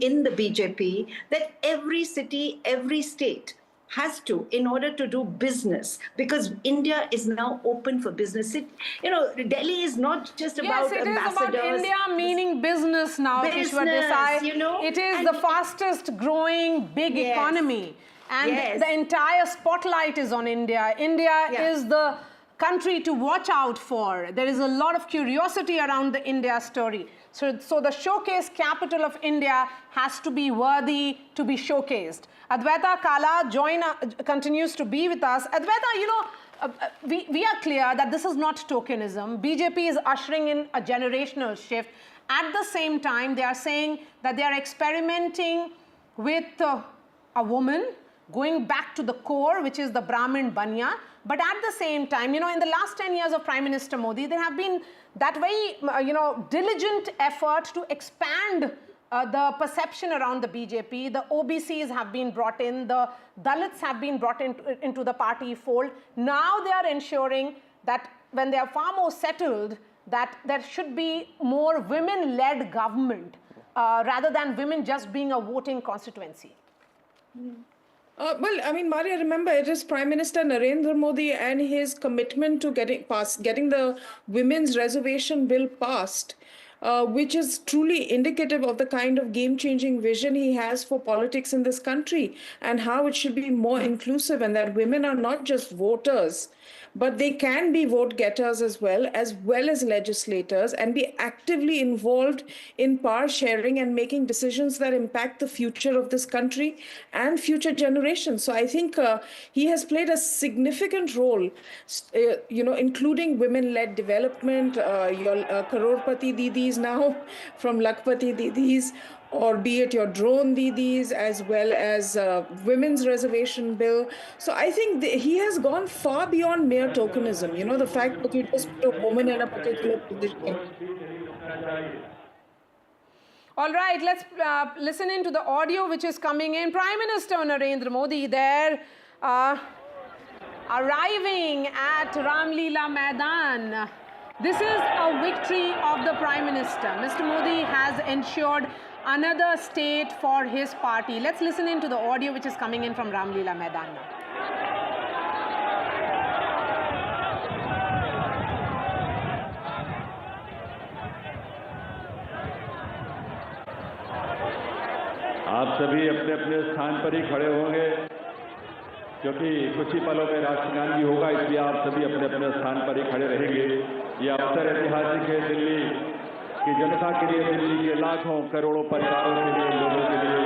Speaker 8: in the BJP that every city, every state has to, in order to do business, because India is now open for business. You know, Delhi is not just about ambassadors.
Speaker 1: Yes, it is about India meaning business now, Kishwar Desai.
Speaker 8: You know,
Speaker 1: it is the fastest growing big economy. And the entire spotlight is on India. India is the country to watch out for. There is a lot of curiosity around the India story. So the showcase capital of India has to be worthy to be showcased. Advaita Kala continues to be with us. Advaita, you know, we are clear that this is not tokenism. BJP is ushering in a generational shift. At the same time, they are saying that they are experimenting with a woman, going back to the core, which is the Brahmin Banya. But at the same time, you know, in the last 10 years of Prime Minister Modi, there have been that very, you know, diligent effort to expand the perception around the BJP. The OBCs have been brought in, the Dalits have been brought into the party fold. Now they are ensuring that when they are far more settled, that there should be more women-led government rather than women just being a voting constituency.
Speaker 15: Well, I mean, Maria, remember, it is Prime Minister Narendra Modi and his commitment to getting the women's reservation bill passed, which is truly indicative of the kind of game-changing vision he has for politics in this country and how it should be more inclusive, and that women are not just voters, but they can be vote getters as well as legislators, and be actively involved in power sharing and making decisions that impact the future of this country and future generations. So I think he has played a significant role, you know, including women-led development, your Crorepati Didis now from Lakhpati Didis, or be it your drone Didis, as well as women's reservation bill. So I think he has gone far beyond mere tokenism. You know, the fact that you just put a woman in a particular position.
Speaker 1: All right, let's listen into the audio which is coming in. Prime Minister Narendra Modi there arriving at Ramleela Maidan. This is a victory of the Prime Minister. Mr. Modi has ensured another state for his party. Let's listen into the audio which is coming in from Ramleela Maidan now.
Speaker 17: आप सभी अपने अपने स्थान पर ही खड़े होंगे, क्योंकि कुछ ही पलों में राष्ट्रगान भी होगा, इसलिए आप सभी अपने अपने स्थान पर ही खड़े रहेंगे। ये अवसर ऐतिहासिक है दिल्ली की जनता के लिए, दिल्ली के लाखों करोड़ों परिवारों के लिए, लोगों के लिए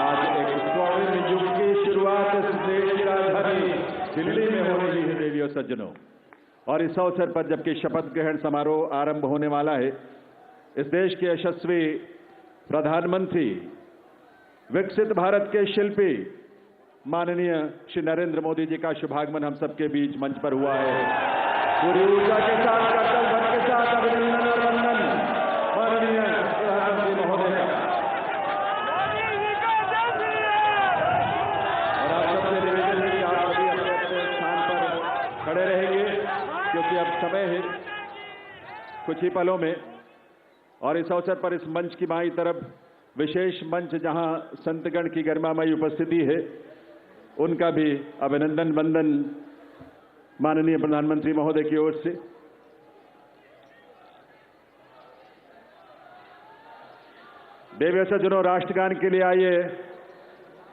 Speaker 17: आज एक स्वर्णिम युग की शुरुआत इस देश की राजधानी दिल्ली में हो रही है देवी और सज्जनों। और इस अवसर पर जबकि शपथ ग्रहण समारोह आरंभ होने वाला है, इस देश के यशस्वी प्रधानमंत्री, विकसित भारत के शिल्पी माननीय श्री नरेंद्र मोदी जी का शुभागमन हम सबके बीच मंच पर हुआ है। पूरी ऊर्जा के साथ, कर्तव्य भर के साथ अभिनंदन और वंदन माननीय प्रधानमंत्री महोदय का। और आप सबसे निवेदन है कि आप सभी अपने अपने स्थान पर खड़े रहेंगे, क्योंकि अब समय है कुछ ही पलों में। और इस अवसर पर इस मंच की बाईं तरफ विशेष मंच जहां संतगण की गरिमामयी उपस्थिति है, उनका भी अभिनंदन वंदन माननीय प्रधानमंत्री महोदय की ओर से। देवी सज्जनों, राष्ट्रगान के लिए आइए,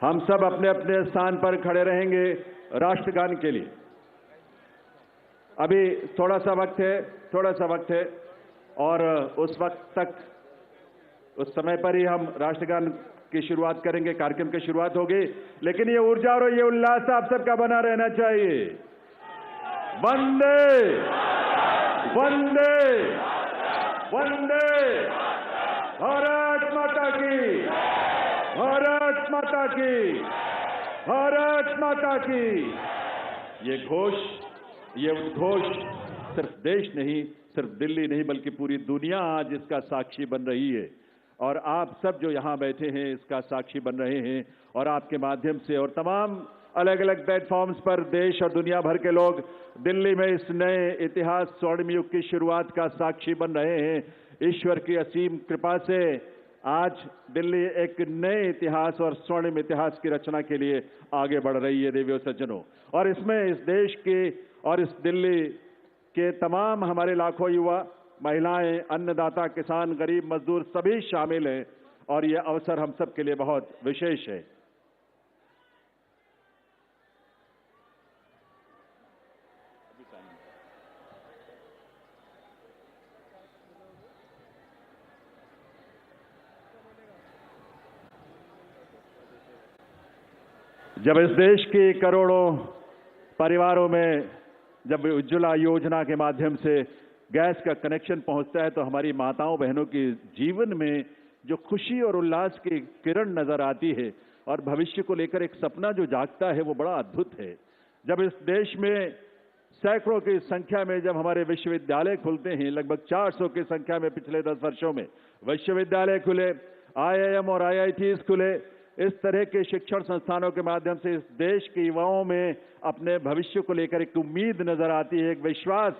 Speaker 17: हम सब अपने अपने स्थान पर खड़े रहेंगे राष्ट्रगान के लिए। अभी थोड़ा सा वक्त है और उस वक्त तक, उस समय पर ही हम राष्ट्रगान की शुरुआत करेंगे, कार्यक्रम की शुरुआत होगी। लेकिन ये ऊर्जा और ये उल्लास आप सबका बना रहना चाहिए। वंदे वंदे वंदे भारत माता की, भारत माता की, भारत माता की। ये घोष, ये उद्घोष सिर्फ देश नहीं, सिर्फ दिल्ली नहीं, बल्कि पूरी दुनिया आज इसका साक्षी बन रही है। और आप सब जो यहाँ बैठे हैं इसका साक्षी बन रहे हैं। और आपके माध्यम से और तमाम अलग अलग प्लेटफॉर्म्स पर देश और दुनिया भर के लोग दिल्ली में इस नए इतिहास स्वर्णिम युग की शुरुआत का साक्षी बन रहे हैं। ईश्वर की असीम कृपा से आज दिल्ली एक नए इतिहास और स्वर्णिम इतिहास की रचना के लिए आगे बढ़ रही है देवी और सज्जनों। और इसमें इस देश के और इस दिल्ली के तमाम हमारे लाखों युवा, महिलाएं, अन्नदाता, किसान, गरीब, मजदूर सभी शामिल हैं। और ये अवसर हम सब के लिए बहुत विशेष है। जब इस देश के करोड़ों परिवारों में जब उज्ज्वला योजना के माध्यम से गैस का कनेक्शन पहुंचता है, तो हमारी माताओं बहनों के जीवन में जो खुशी और उल्लास की किरण नजर आती है और भविष्य को लेकर एक सपना जो जागता है, वो बड़ा अद्भुत है। जब इस देश में सैकड़ों की संख्या में जब हमारे विश्वविद्यालय खुलते हैं, लगभग 400 की संख्या में पिछले 10 वर्षों में विश्वविद्यालय खुले, IIM और IITs खुले, इस तरह के शिक्षण संस्थानों के माध्यम से इस देश के युवाओं में अपने भविष्य को लेकर एक उम्मीद नजर आती है, एक विश्वास,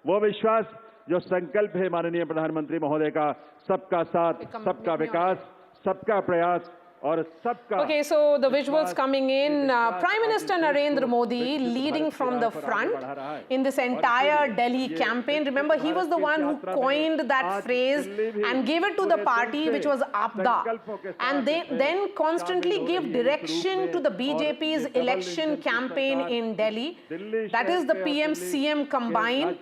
Speaker 17: वो विश्वास जो संकल्प है माननीय प्रधानमंत्री महोदय का, सबका साथ, सबका विकास, सबका प्रयास और सबका।
Speaker 1: Okay, so the visuals coming in, Prime Minister Narendra Modi leading from the front in this entire Delhi campaign. Remember, he was the one who coined that phrase and gave it to the party, which was Apda, and they then constantly give direction to the BJP's election campaign in Delhi. That is the PM CM combined,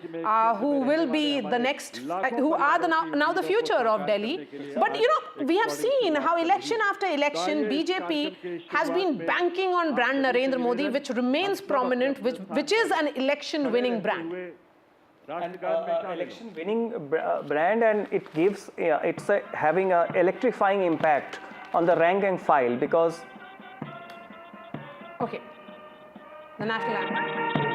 Speaker 1: who will be the next, who are the now the future of Delhi. But you know, we have seen how election after election BJP has been banking on brand Narendra Modi, which remains prominent, which is an election winning brand.
Speaker 2: And election winning brand, and it gives, it's having a electrifying impact on the rank and file, because
Speaker 1: okay, the national anthem.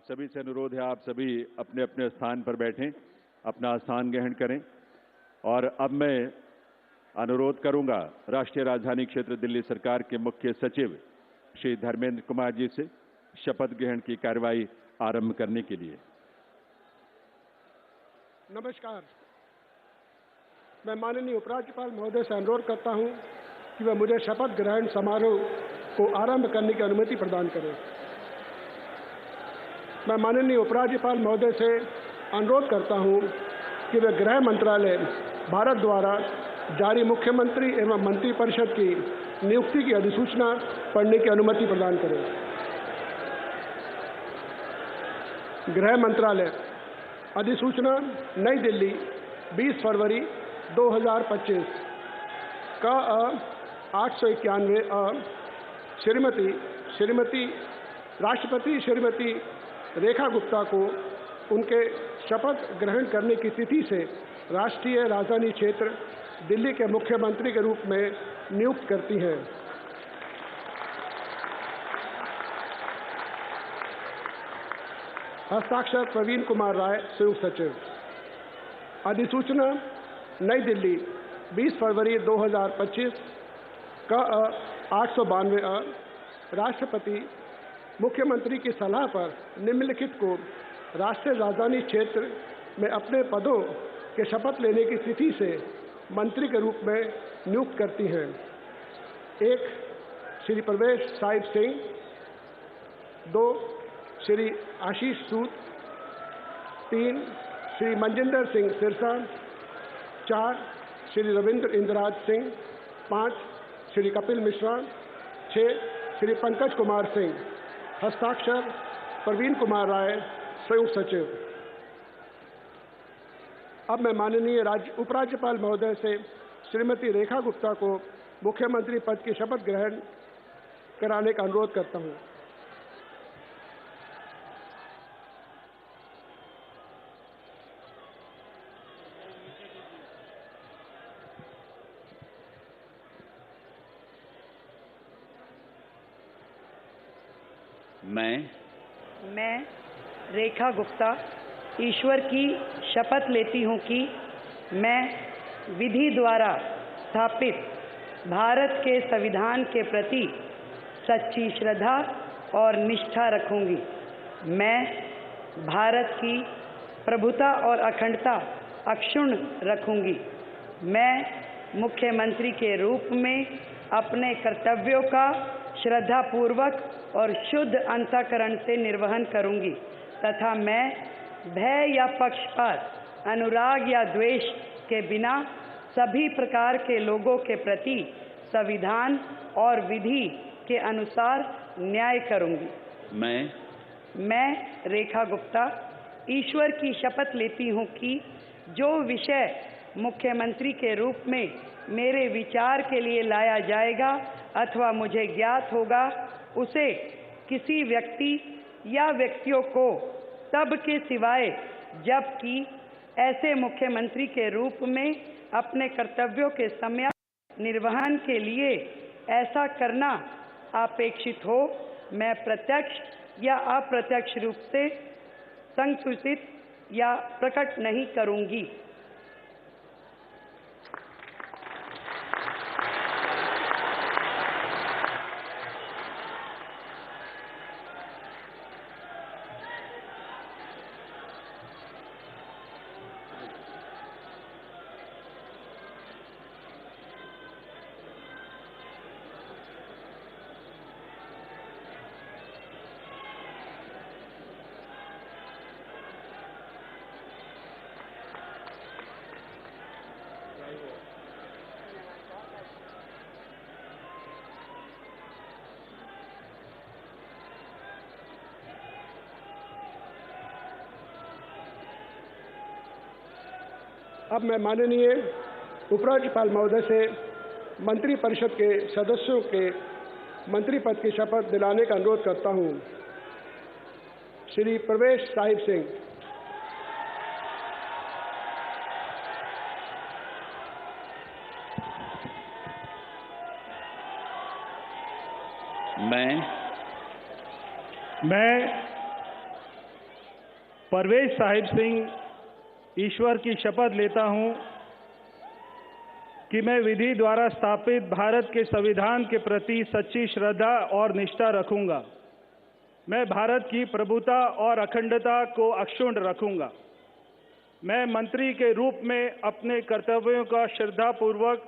Speaker 17: सभी से अनुरोध है, आप सभी अपने अपने स्थान पर बैठें, अपना स्थान ग्रहण करें। और अब मैं अनुरोध करूंगा राष्ट्रीय राजधानी क्षेत्र दिल्ली सरकार के मुख्य सचिव श्री धर्मेंद्र कुमार जी से शपथ ग्रहण की कार्रवाई आरंभ करने के लिए।
Speaker 16: नमस्कार, मैं माननीय उपराज्यपाल महोदय से अनुरोध करता हूं कि वह मुझे शपथ ग्रहण समारोह को आरंभ करने की अनुमति प्रदान करें। मैं माननीय उपराज्यपाल महोदय से अनुरोध करता हूं कि वह गृह मंत्रालय भारत द्वारा जारी मुख्यमंत्री एवं मंत्रिपरिषद की नियुक्ति की अधिसूचना पढ़ने की अनुमति प्रदान करें। गृह मंत्रालय अधिसूचना नई दिल्ली 20 फरवरी 2025 का 891 श्रीमती राष्ट्रपति श्रीमती रेखा गुप्ता को उनके शपथ ग्रहण करने की तिथि से राष्ट्रीय राजधानी क्षेत्र दिल्ली के मुख्यमंत्री के रूप में नियुक्त करती है। हस्ताक्षर प्रवीण कुमार राय, संयुक्त सचिव। अधिसूचना नई दिल्ली 20 फरवरी 2025 का 892 राष्ट्रपति मुख्यमंत्री की सलाह पर निम्नलिखित को राष्ट्रीय राजधानी क्षेत्र में अपने पदों के शपथ लेने की तिथि से मंत्री के रूप में नियुक्त करती हैं। 1 श्री परवेश साहिब सिंह, 2 श्री आशीष सूद, 3 श्री मनजिंदर सिंह सिरसा, 4 श्री रविंद्र इंद्राज सिंह, 5 श्री कपिल मिश्रा, 6 श्री पंकज कुमार सिंह। हस्ताक्षर प्रवीण कुमार राय, संयुक्त सचिव। अब मैं माननीय उपराज्यपाल महोदय से श्रीमती रेखा गुप्ता को मुख्यमंत्री पद की शपथ ग्रहण कराने का अनुरोध करता हूं।
Speaker 18: मैं रेखा गुप्ता ईश्वर की शपथ लेती हूँ कि मैं विधि द्वारा स्थापित भारत के संविधान के प्रति सच्ची श्रद्धा और निष्ठा रखूँगी। मैं भारत की प्रभुता और अखंडता अक्षुण्ण रखूँगी। मैं मुख्यमंत्री के रूप में अपने कर्तव्यों का श्रद्धापूर्वक और शुद्ध अंतःकरण से निर्वहन करूँगी तथा मैं भय या पक्षपात, अनुराग या द्वेष के बिना सभी प्रकार के लोगों के प्रति संविधान और विधि के अनुसार न्याय करूँगी। मैं रेखा गुप्ता ईश्वर की शपथ लेती हूँ कि जो विषय मुख्यमंत्री के रूप में मेरे विचार के लिए लाया जाएगा अथवा मुझे ज्ञात होगा, उसे किसी व्यक्ति या व्यक्तियों को तब के सिवाय जबकि ऐसे मुख्यमंत्री के रूप में अपने कर्तव्यों के समय निर्वहन के लिए ऐसा करना अपेक्षित हो, मैं प्रत्यक्ष या अप्रत्यक्ष रूप से संसूचित या प्रकट नहीं करूँगी।
Speaker 16: अब मैं माननीय उपराज्यपाल महोदय से मंत्रिपरिषद के सदस्यों के मंत्री पद की शपथ दिलाने का अनुरोध करता हूं। श्री परवेश साहिब सिंह, मैं परवेश साहिब सिंह ईश्वर की शपथ लेता हूं
Speaker 19: कि मैं विधि द्वारा स्थापित भारत के संविधान के प्रति सच्ची श्रद्धा और निष्ठा रखूंगा। मैं भारत की प्रभुता और अखंडता को अक्षुण्ण रखूंगा। मैं मंत्री के रूप में अपने कर्तव्यों का श्रद्धापूर्वक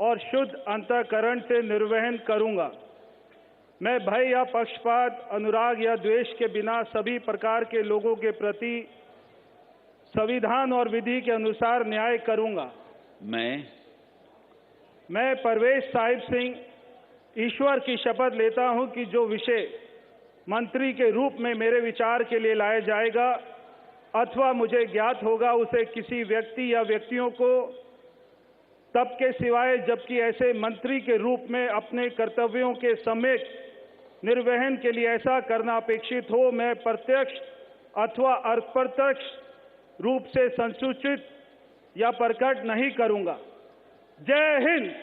Speaker 19: और शुद्ध अंतःकरण से निर्वहन करूंगा। मैं भय या पक्षपात, अनुराग या द्वेष के बिना सभी प्रकार के लोगों के प्रति संविधान और विधि के अनुसार न्याय करूंगा। मैं परवेश साहिब सिंह ईश्वर की शपथ लेता हूं कि जो विषय मंत्री के रूप में मेरे विचार के लिए लाया जाएगा अथवा मुझे ज्ञात होगा, उसे किसी व्यक्ति या व्यक्तियों को तब के सिवाय जबकि ऐसे मंत्री के रूप में अपने कर्तव्यों के सम्यक निर्वहन के लिए ऐसा करना अपेक्षित हो, मैं प्रत्यक्ष अथवा अप्रत्यक्ष रूप से संसूचित या प्रकट नहीं करूंगा। जय हिंद।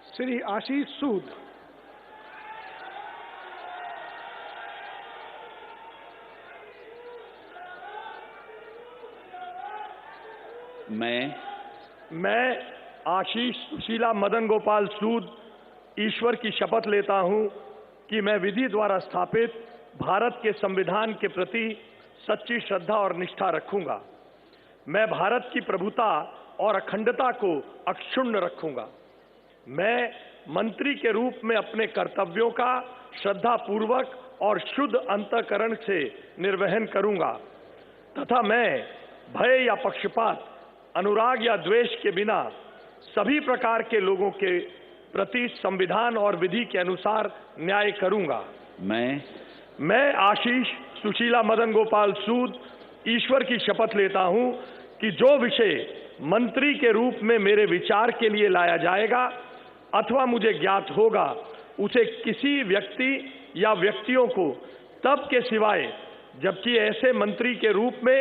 Speaker 16: श्री आशीष सूद।
Speaker 20: मैं आशीष सुशीला मदन गोपाल सूद ईश्वर की शपथ लेता हूं कि मैं विधि द्वारा स्थापित भारत के संविधान के प्रति सच्ची श्रद्धा और निष्ठा रखूंगा। मैं भारत की प्रभुता और अखंडता को अक्षुण्ण रखूंगा। मैं मंत्री के रूप में अपने कर्तव्यों का श्रद्धापूर्वक और शुद्ध अंतःकरण से निर्वहन करूंगा तथा मैं भय या पक्षपात, अनुराग या द्वेष के बिना सभी प्रकार के लोगों के प्रति संविधान और विधि के अनुसार न्याय करूंगा। मैं आशीष सुशीला मदन गोपाल सूद ईश्वर की शपथ लेता हूं कि जो विषय मंत्री के रूप में मेरे विचार के लिए लाया जाएगा अथवा मुझे ज्ञात होगा, उसे किसी व्यक्ति या व्यक्तियों को तब के सिवाय जबकि ऐसे मंत्री के रूप में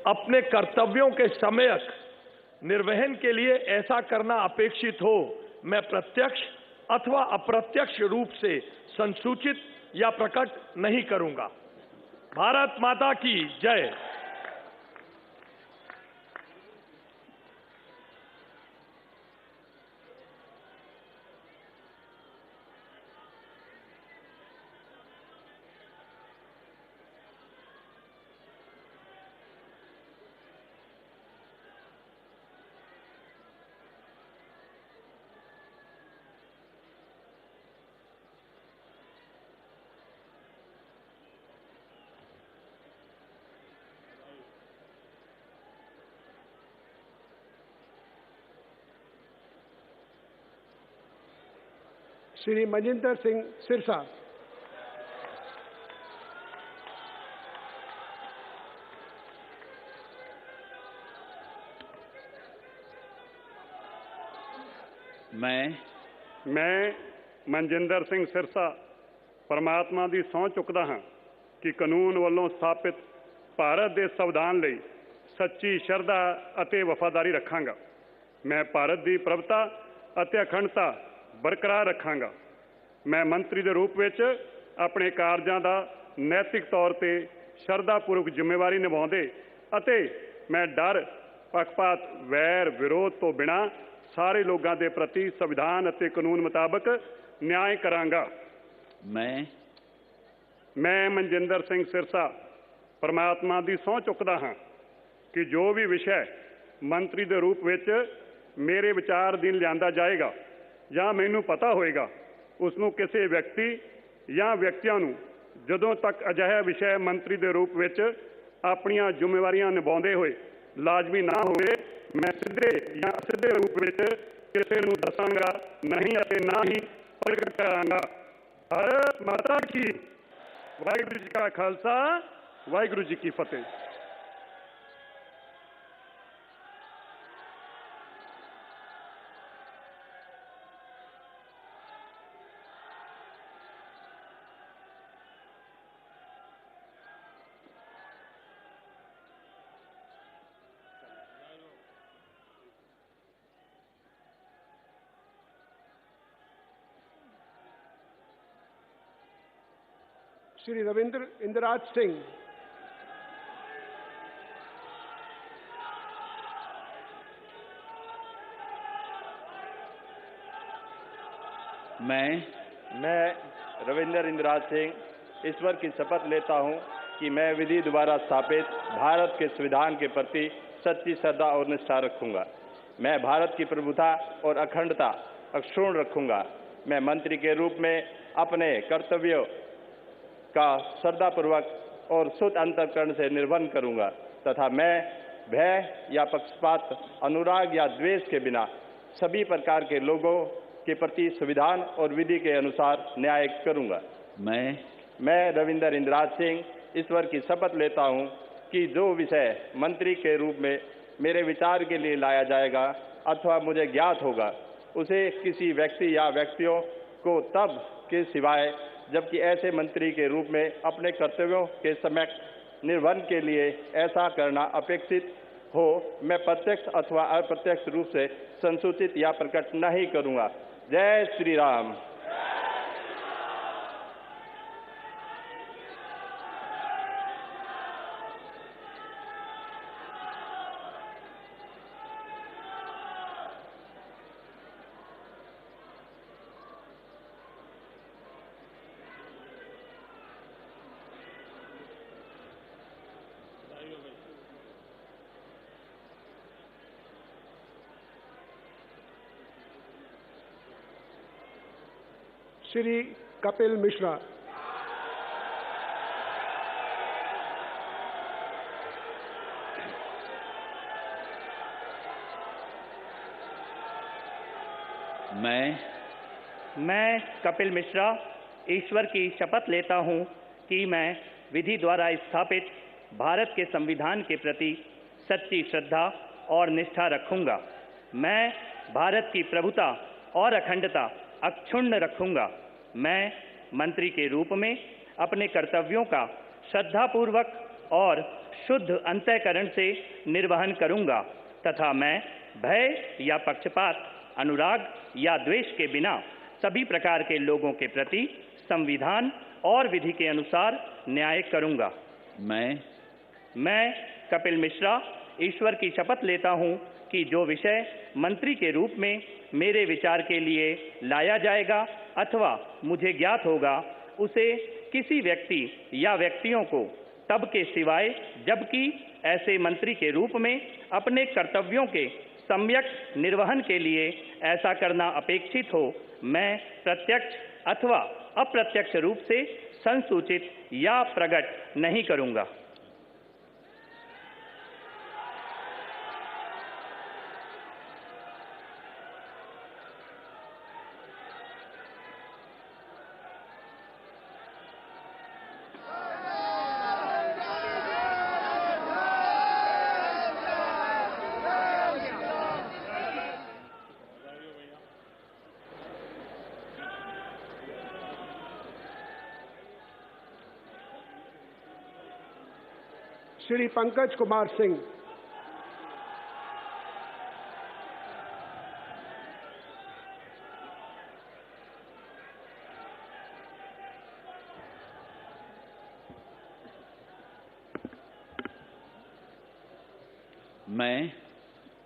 Speaker 20: अपने कर्तव्यों के सम्यक निर्वहन के लिए ऐसा करना अपेक्षित हो, मैं प्रत्यक्ष अथवा अप्रत्यक्ष रूप से संसूचित या प्रकट नहीं करूंगा। भारत माता की जय।
Speaker 16: श्री मजिंदर सिंह सिरसा।
Speaker 21: मैं मनजिंदर सिंह सिरसा परमात्मा ਦੀ ਸਹੁੰ ਚੁੱਕਦਾ ਹਾਂ ਕਿ ਕਾਨੂੰਨ ਵੱਲੋਂ ਸਥਾਪਿਤ ਭਾਰਤ ਦੇ ਸੰਵਿਧਾਨ ਲਈ ਸੱਚੀ ਸ਼ਰਧਾ ਅਤੇ ਵਫਾਦਾਰੀ ਰੱਖਾਂਗਾ। ਮੈਂ ਭਾਰਤ ਦੀ ਪ੍ਰਭੁਤਾ ਅਤੇ ਅਖੰਡਤਾ ਬਰਕਰਾਰ ਰੱਖਾਂਗਾ। ਮੈਂ ਮੰਤਰੀ ਦੇ ਰੂਪ ਵਿੱਚ ਆਪਣੇ ਕਾਰਜਾਂ ਦਾ ਨੈਤਿਕ ਤੌਰ ਤੇ ਸ਼ਰਧਾਪੂਰਵਕ ਜ਼ਿੰਮੇਵਾਰੀ ਨਿਭਾਉਂਦੇ ਅਤੇ ਮੈਂ ਡਰ, ਪੱਖਪਾਤ, ਵੈਰ, ਵਿਰੋਧ ਤੋਂ ਬਿਨਾਂ ਸਾਰੇ ਲੋਕਾਂ ਦੇ ਪ੍ਰਤੀ ਸੰਵਿਧਾਨ ਅਤੇ ਕਾਨੂੰਨ ਮੁਤਾਬਕ ਨਿਆਂ ਕਰਾਂਗਾ। ਮੈਂ ਮਨਜਿੰਦਰ ਸਿੰਘ ਸਿਰਸਾ ਪਰਮਾਤਮਾ ਦੀ ਸਹੁੰ ਚੁੱਕਦਾ ਹਾਂ ਕਿ ਜੋ ਵੀ ਵਿਸ਼ਾ ਮੰਤਰੀ ਦੇ ਰੂਪ ਵਿੱਚ ਮੇਰੇ ਵਿਚਾਰ ਅਧੀਨ ਲਿਆਂਦਾ ਜਾਏਗਾ ਜਾਂ ਮੈਨੂੰ ਪਤਾ ਹੋਏਗਾ, ਉਸ ਨੂੰ ਕਿਸੇ ਵਿਅਕਤੀ ਜਾਂ ਵਿਅਕਤੀਆਂ ਨੂੰ ਜਦੋਂ ਤੱਕ ਅਜਿਹਾ ਵਿਸ਼ਾ ਮੰਤਰੀ ਦੇ ਰੂਪ ਵਿੱਚ ਆਪਣੀਆਂ ਜ਼ਿੰਮੇਵਾਰੀਆਂ ਨਿਭਾਉਂਦੇ ਹੋਏ ਲਾਜ਼ਮੀ ਨਾ ਹੋਵੇ, ਮੈਂ ਸਿੱਧੇ ਜਾਂ ਅਸਿੱਧੇ ਰੂਪ ਵਿੱਚ ਕਿਸੇ ਨੂੰ ਦੱਸਾਂਗਾ ਨਹੀਂ ਅਤੇ ਨਾ ਹੀ ਪ੍ਰਗਟ ਕਰਾਂਗਾ। ਭਾਰਤ ਮਾਤਾ ਕੀ। ਵਾਹਿਗੁਰੂ ਜੀ ਕਾ ਖਾਲਸਾ, ਵਾਹਿਗੁਰੂ ਜੀ ਕੀ ਫਤਿਹ।
Speaker 16: श्री रविंद्र इंद्राज सिंह,
Speaker 17: मैं रविंद्र इंद्राज सिंह ईश्वर की शपथ लेता हूं कि मैं विधि द्वारा स्थापित भारत के संविधान के प्रति सच्ची श्रद्धा और निष्ठा रखूंगा। मैं भारत की प्रभुता और अखंडता अक्षुण्ण रखूंगा। मैं मंत्री के रूप में अपने कर्तव्यों का श्रद्धापूर्वक और शुद्ध अंतःकरण से निर्वहन करूंगा तथा मैं भय या पक्षपात, अनुराग या द्वेष के बिना सभी प्रकार के लोगों के प्रति संविधान और विधि के अनुसार न्याय करूंगा। मैं रविंद्र इंद्राज सिंह ईश्वर की शपथ लेता हूं कि जो विषय मंत्री के रूप में मेरे विचार के लिए लाया जाएगा अथवा मुझे ज्ञात होगा, उसे किसी व्यक्ति या व्यक्तियों को तब के सिवाय जबकि ऐसे मंत्री के रूप में अपने कर्तव्यों के सम्यक निर्वहन के लिए ऐसा करना अपेक्षित हो, मैं प्रत्यक्ष अथवा अप्रत्यक्ष रूप से संसूचित या प्रकट नहीं करूंगा। जय श्री राम।
Speaker 16: श्री कपिल मिश्रा,
Speaker 5: मैं कपिल मिश्रा ईश्वर की शपथ लेता हूं कि मैं विधि द्वारा स्थापित भारत के संविधान के प्रति सच्ची श्रद्धा और निष्ठा रखूंगा। मैं भारत की प्रभुता और अखंडता अक्षुण्ण रखूंगा। मैं मंत्री के रूप में अपने कर्तव्यों का श्रद्धापूर्वक और शुद्ध अंतःकरण से निर्वहन करूंगा तथा मैं भय या पक्षपात, अनुराग या द्वेष के बिना सभी प्रकार के लोगों के प्रति संविधान और विधि के अनुसार न्याय करूंगा। मैं कपिल मिश्रा ईश्वर की शपथ लेता हूं कि जो विषय मंत्री के रूप में मेरे विचार के लिए लाया जाएगा अथवा मुझे ज्ञात होगा, उसे किसी व्यक्ति या व्यक्तियों को तब के सिवाय जबकि ऐसे मंत्री के रूप में अपने कर्तव्यों के सम्यक निर्वहन के लिए ऐसा करना अपेक्षित हो, मैं प्रत्यक्ष अथवा अप्रत्यक्ष रूप से संसूचित या प्रकट नहीं करूंगा।
Speaker 16: श्री पंकज कुमार सिंह,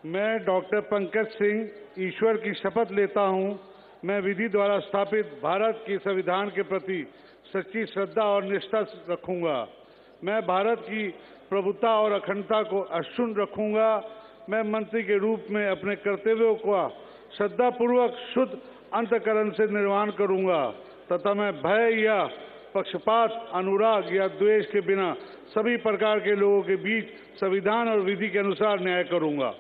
Speaker 19: मैं डॉक्टर पंकज सिंह ईश्वर की शपथ लेता हूं, मैं विधि द्वारा स्थापित भारत के संविधान के प्रति सच्ची श्रद्धा और निष्ठा रखूंगा। मैं भारत की प्रभुता और अखंडता को अक्षुण्ण रखूंगा। मैं मंत्री के रूप में अपने कर्तव्यों का श्रद्धापूर्वक शुद्ध अंतःकरण से निर्वहन करूंगा तथा मैं भय या पक्षपात, अनुराग या द्वेष के बिना सभी प्रकार के लोगों के बीच संविधान और विधि के अनुसार न्याय करूंगा।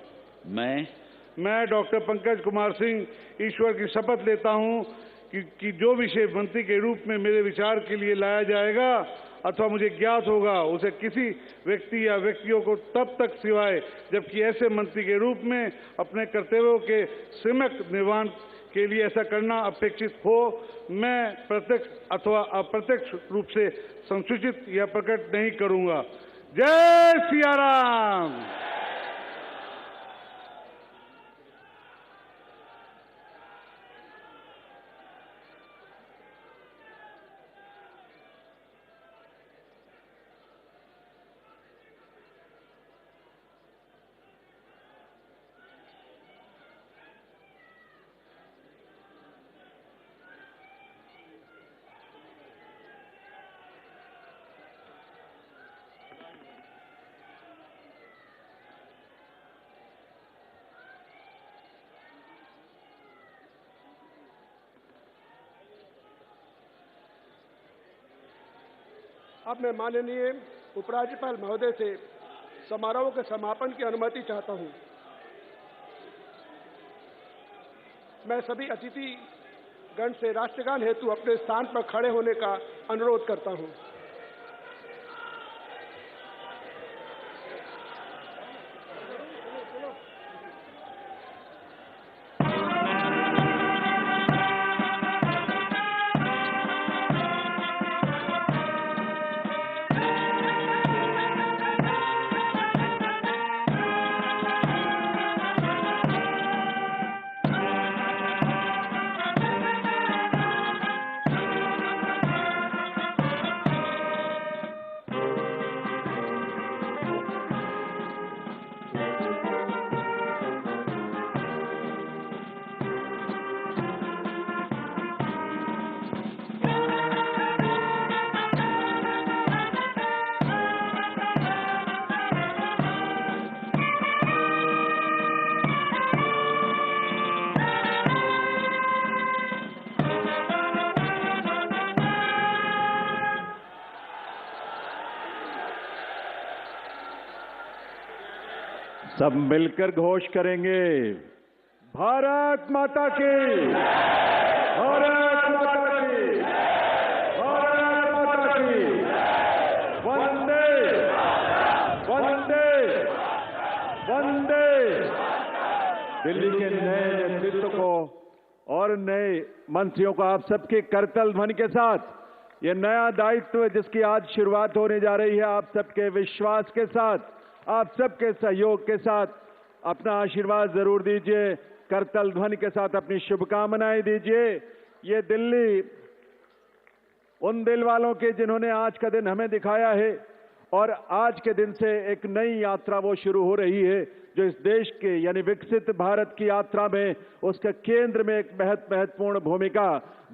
Speaker 19: मैं डॉक्टर पंकज कुमार सिंह ईश्वर की शपथ लेता हूं कि जो विषय मंत्री के रूप में मेरे विचार के लिए लाया जाएगा अथवा मुझे ज्ञात होगा, उसे किसी व्यक्ति या व्यक्तियों को तब तक सिवाय जबकि ऐसे मंत्री के रूप में अपने कर्तव्यों के सम्यक निर्वहन के लिए ऐसा करना अपेक्षित हो, मैं प्रत्यक्ष अथवा अप्रत्यक्ष रूप से संसूचित या प्रकट नहीं करूंगा। जय सिया राम।
Speaker 16: अब मैं माननीय उपराज्यपाल महोदय से समारोह के समापन की अनुमति चाहता हूं। मैं सभी अतिथिगण से राष्ट्रगान हेतु अपने स्थान पर खड़े होने का अनुरोध करता हूं।
Speaker 17: सब मिलकर घोष करेंगे, भारत माता की, भारत माता की, भारत माता की, वंदे वंदे वंदे। दिल्ली के नए नेतृत्व को और नए मंत्रियों को आप सबके करतल ध्वनि के साथ ये नया दायित्व जिसकी आज शुरुआत होने जा रही है, आप सबके विश्वास के साथ, आप सबके सहयोग के साथ अपना आशीर्वाद जरूर दीजिए, करतल ध्वनि के साथ अपनी शुभकामनाएं दीजिए। ये दिल्ली उन दिल वालों के जिन्होंने आज का दिन हमें दिखाया है और आज के दिन से एक नई यात्रा वो शुरू हो रही है जो इस देश के यानी विकसित भारत की यात्रा में उसके केंद्र में एक महत्वपूर्ण भूमिका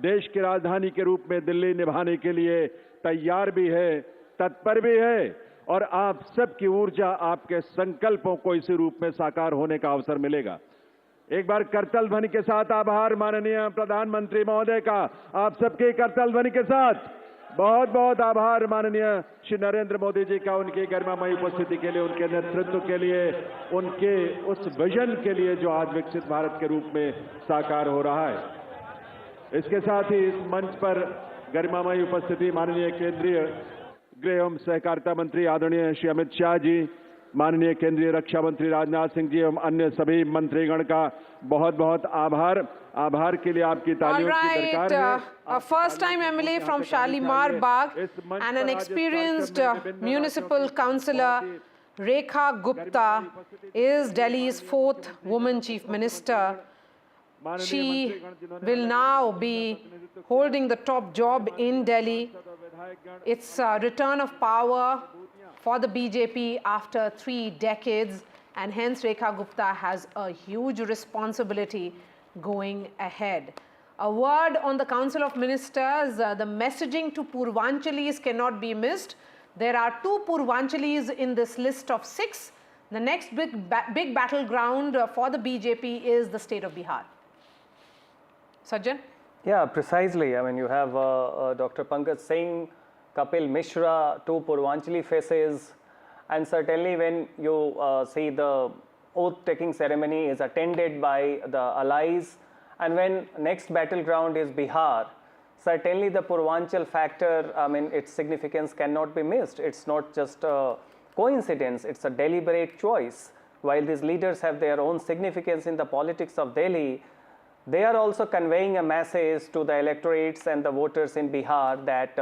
Speaker 17: देश की राजधानी के रूप में दिल्ली निभाने के लिए तैयार भी है, तत्पर भी है और आप सबकी ऊर्जा, आपके संकल्पों को इसी रूप में साकार होने का अवसर मिलेगा। एक बार करतल ध्वनि के साथ आभार माननीय प्रधानमंत्री महोदय का, आप सबके करतल ध्वनि के साथ बहुत बहुत आभार माननीय श्री नरेंद्र मोदी जी का, उनकी गरिमामयी उपस्थिति के लिए, उनके नेतृत्व के लिए, उनके उस विजन के लिए जो आज विकसित भारत के रूप में साकार हो रहा है। इसके साथ ही इस मंच पर गरिमामयी उपस्थिति माननीय केंद्रीय गृह एवं सहकारिता मंत्री आदरणीय श्री अमित शाह जी, माननीय केंद्रीय रक्षा मंत्री राजनाथ सिंह जी एवं अन्य सभी मंत्रीगण का बहुत बहुत आभार। आभार के लिए आपकी तालियों की दरकार है।
Speaker 1: A first-time MLA from Shalimar Bagh and an experienced municipal councillor, Rekha Gupta, is Delhi's 4th woman chief minister. She will now be holding the top job in Delhi. It's a return of power for the BJP after 3 decades, and hence Rekha Gupta has a huge responsibility going ahead. A word on the Council of Ministers, the messaging to Purvanchalis cannot be missed. There are 2 Purvanchalis in this list of 6. The next big battleground for the BJP is the state of Bihar. Sajjan?
Speaker 2: Yeah, precisely. I mean, you have Dr. Pankaj Singh, Kapil Mishra, 2 Purvanchali faces, and certainly when you see the oath-taking ceremony is attended by the allies, and when next battleground is Bihar, certainly the Purvanchal factor, I mean, its significance cannot be missed. It's not just a coincidence, it's a deliberate choice. While these leaders have their own significance in the politics of Delhi, they are also conveying a message to the electorates and the voters in Bihar that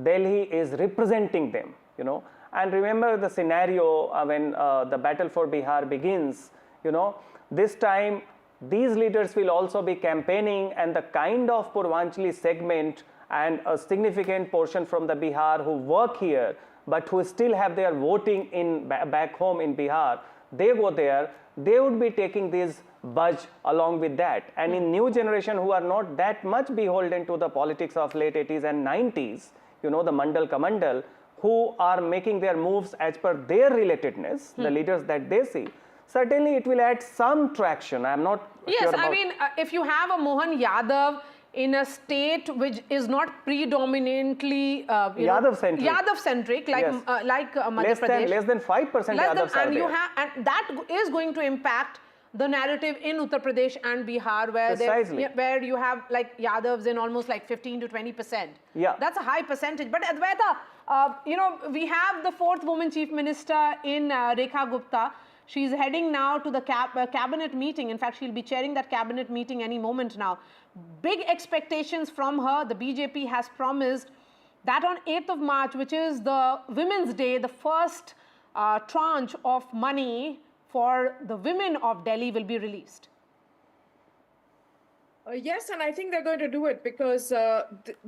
Speaker 2: Delhi is representing them, you know. And remember the scenario when the battle for Bihar begins, you know, this time these leaders will also be campaigning, and the kind of Purvanchali segment and a significant portion from the Bihar who work here but who still have their voting in back home in Bihar, they go there, they would be taking this budge along with that. And in new generation who are not that much beholden to the politics of late 80s and 90s, you know, the Mandal Kamandal, who are making their moves as per their relatedness, the leaders that they see, certainly it will add some traction. I am not
Speaker 1: Yes,
Speaker 2: sure about
Speaker 1: I mean, if you have a Mohan Yadav in a state which is not predominantly Yadav-centric, like
Speaker 2: Yes.
Speaker 1: Madhya Pradesh.
Speaker 2: Less than 5% Yadavs are
Speaker 1: and
Speaker 2: there.
Speaker 1: and that is going to impact the narrative in Uttar Pradesh and Bihar, where you have like Yadavs in almost like 15 to 20%.
Speaker 2: Yeah.
Speaker 1: That's a high percentage. But Advaita, you know, we have the fourth woman chief minister in Rekha Gupta. She's heading now to the cabinet meeting. In fact, she'll be chairing that cabinet meeting any moment now. Big expectations from her. The BJP has promised that on 8th of March, which is the Women's Day, the first tranche of money for the women of Delhi will be released.
Speaker 15: Yes, and I think they're going to do it because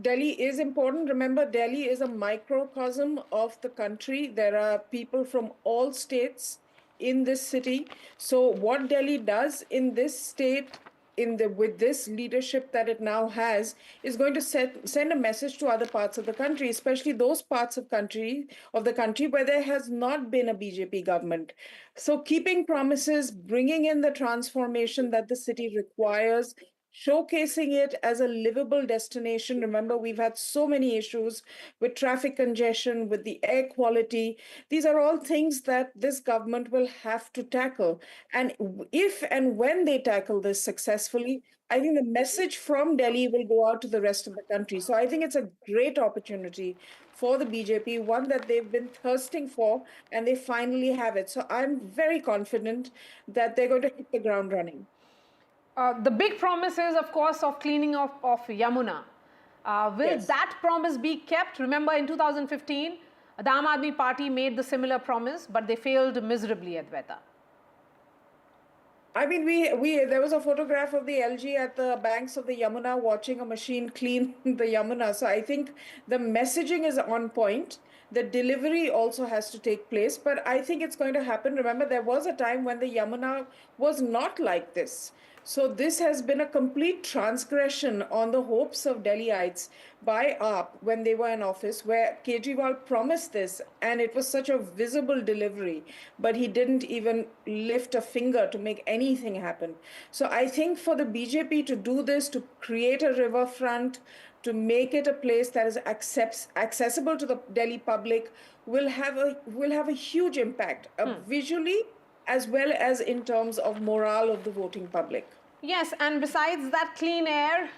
Speaker 15: Delhi is important. Remember, Delhi is a microcosm of the country. There are people from all states in this city. So what Delhi does in this state, with this leadership that it now has, is going to send a message to other parts of the country, especially those parts of the country where there has not been a BJP government. So keeping promises, bringing in the transformation that the city requires, showcasing it as a livable destination. Remember, we've had so many issues with traffic congestion, with the air quality. These are all things that this government will have to tackle. And if and when they tackle this successfully, I think the message from Delhi will go out to the rest of the country. So I think it's a great opportunity for the BJP, one that they've been thirsting for, and they finally have it. So I'm very confident that they're going to hit the ground running.
Speaker 1: The big promise is, of course, of cleaning of Yamuna. Will that promise be kept? Remember, in 2015, the Aadmi party made the similar promise, but they failed miserably, Advaita.
Speaker 15: I mean, there was a photograph of the LG at the banks of the Yamuna watching a machine clean the Yamuna. So I think the messaging is on point. The delivery also has to take place, but I think it's going to happen. Remember, there was a time when the Yamuna was not like this. So this has been a complete transgression on the hopes of Delhiites by AAP when they were in office, where Kejriwal promised this, and it was such a visible delivery, but he didn't even lift a finger to make anything happen. So I think for the BJP to do this, to create a riverfront, to make it a place that is accessible to the Delhi public, will have a huge impact, visually as well as in terms of morale of the voting public.
Speaker 1: Yes, and besides that, clean air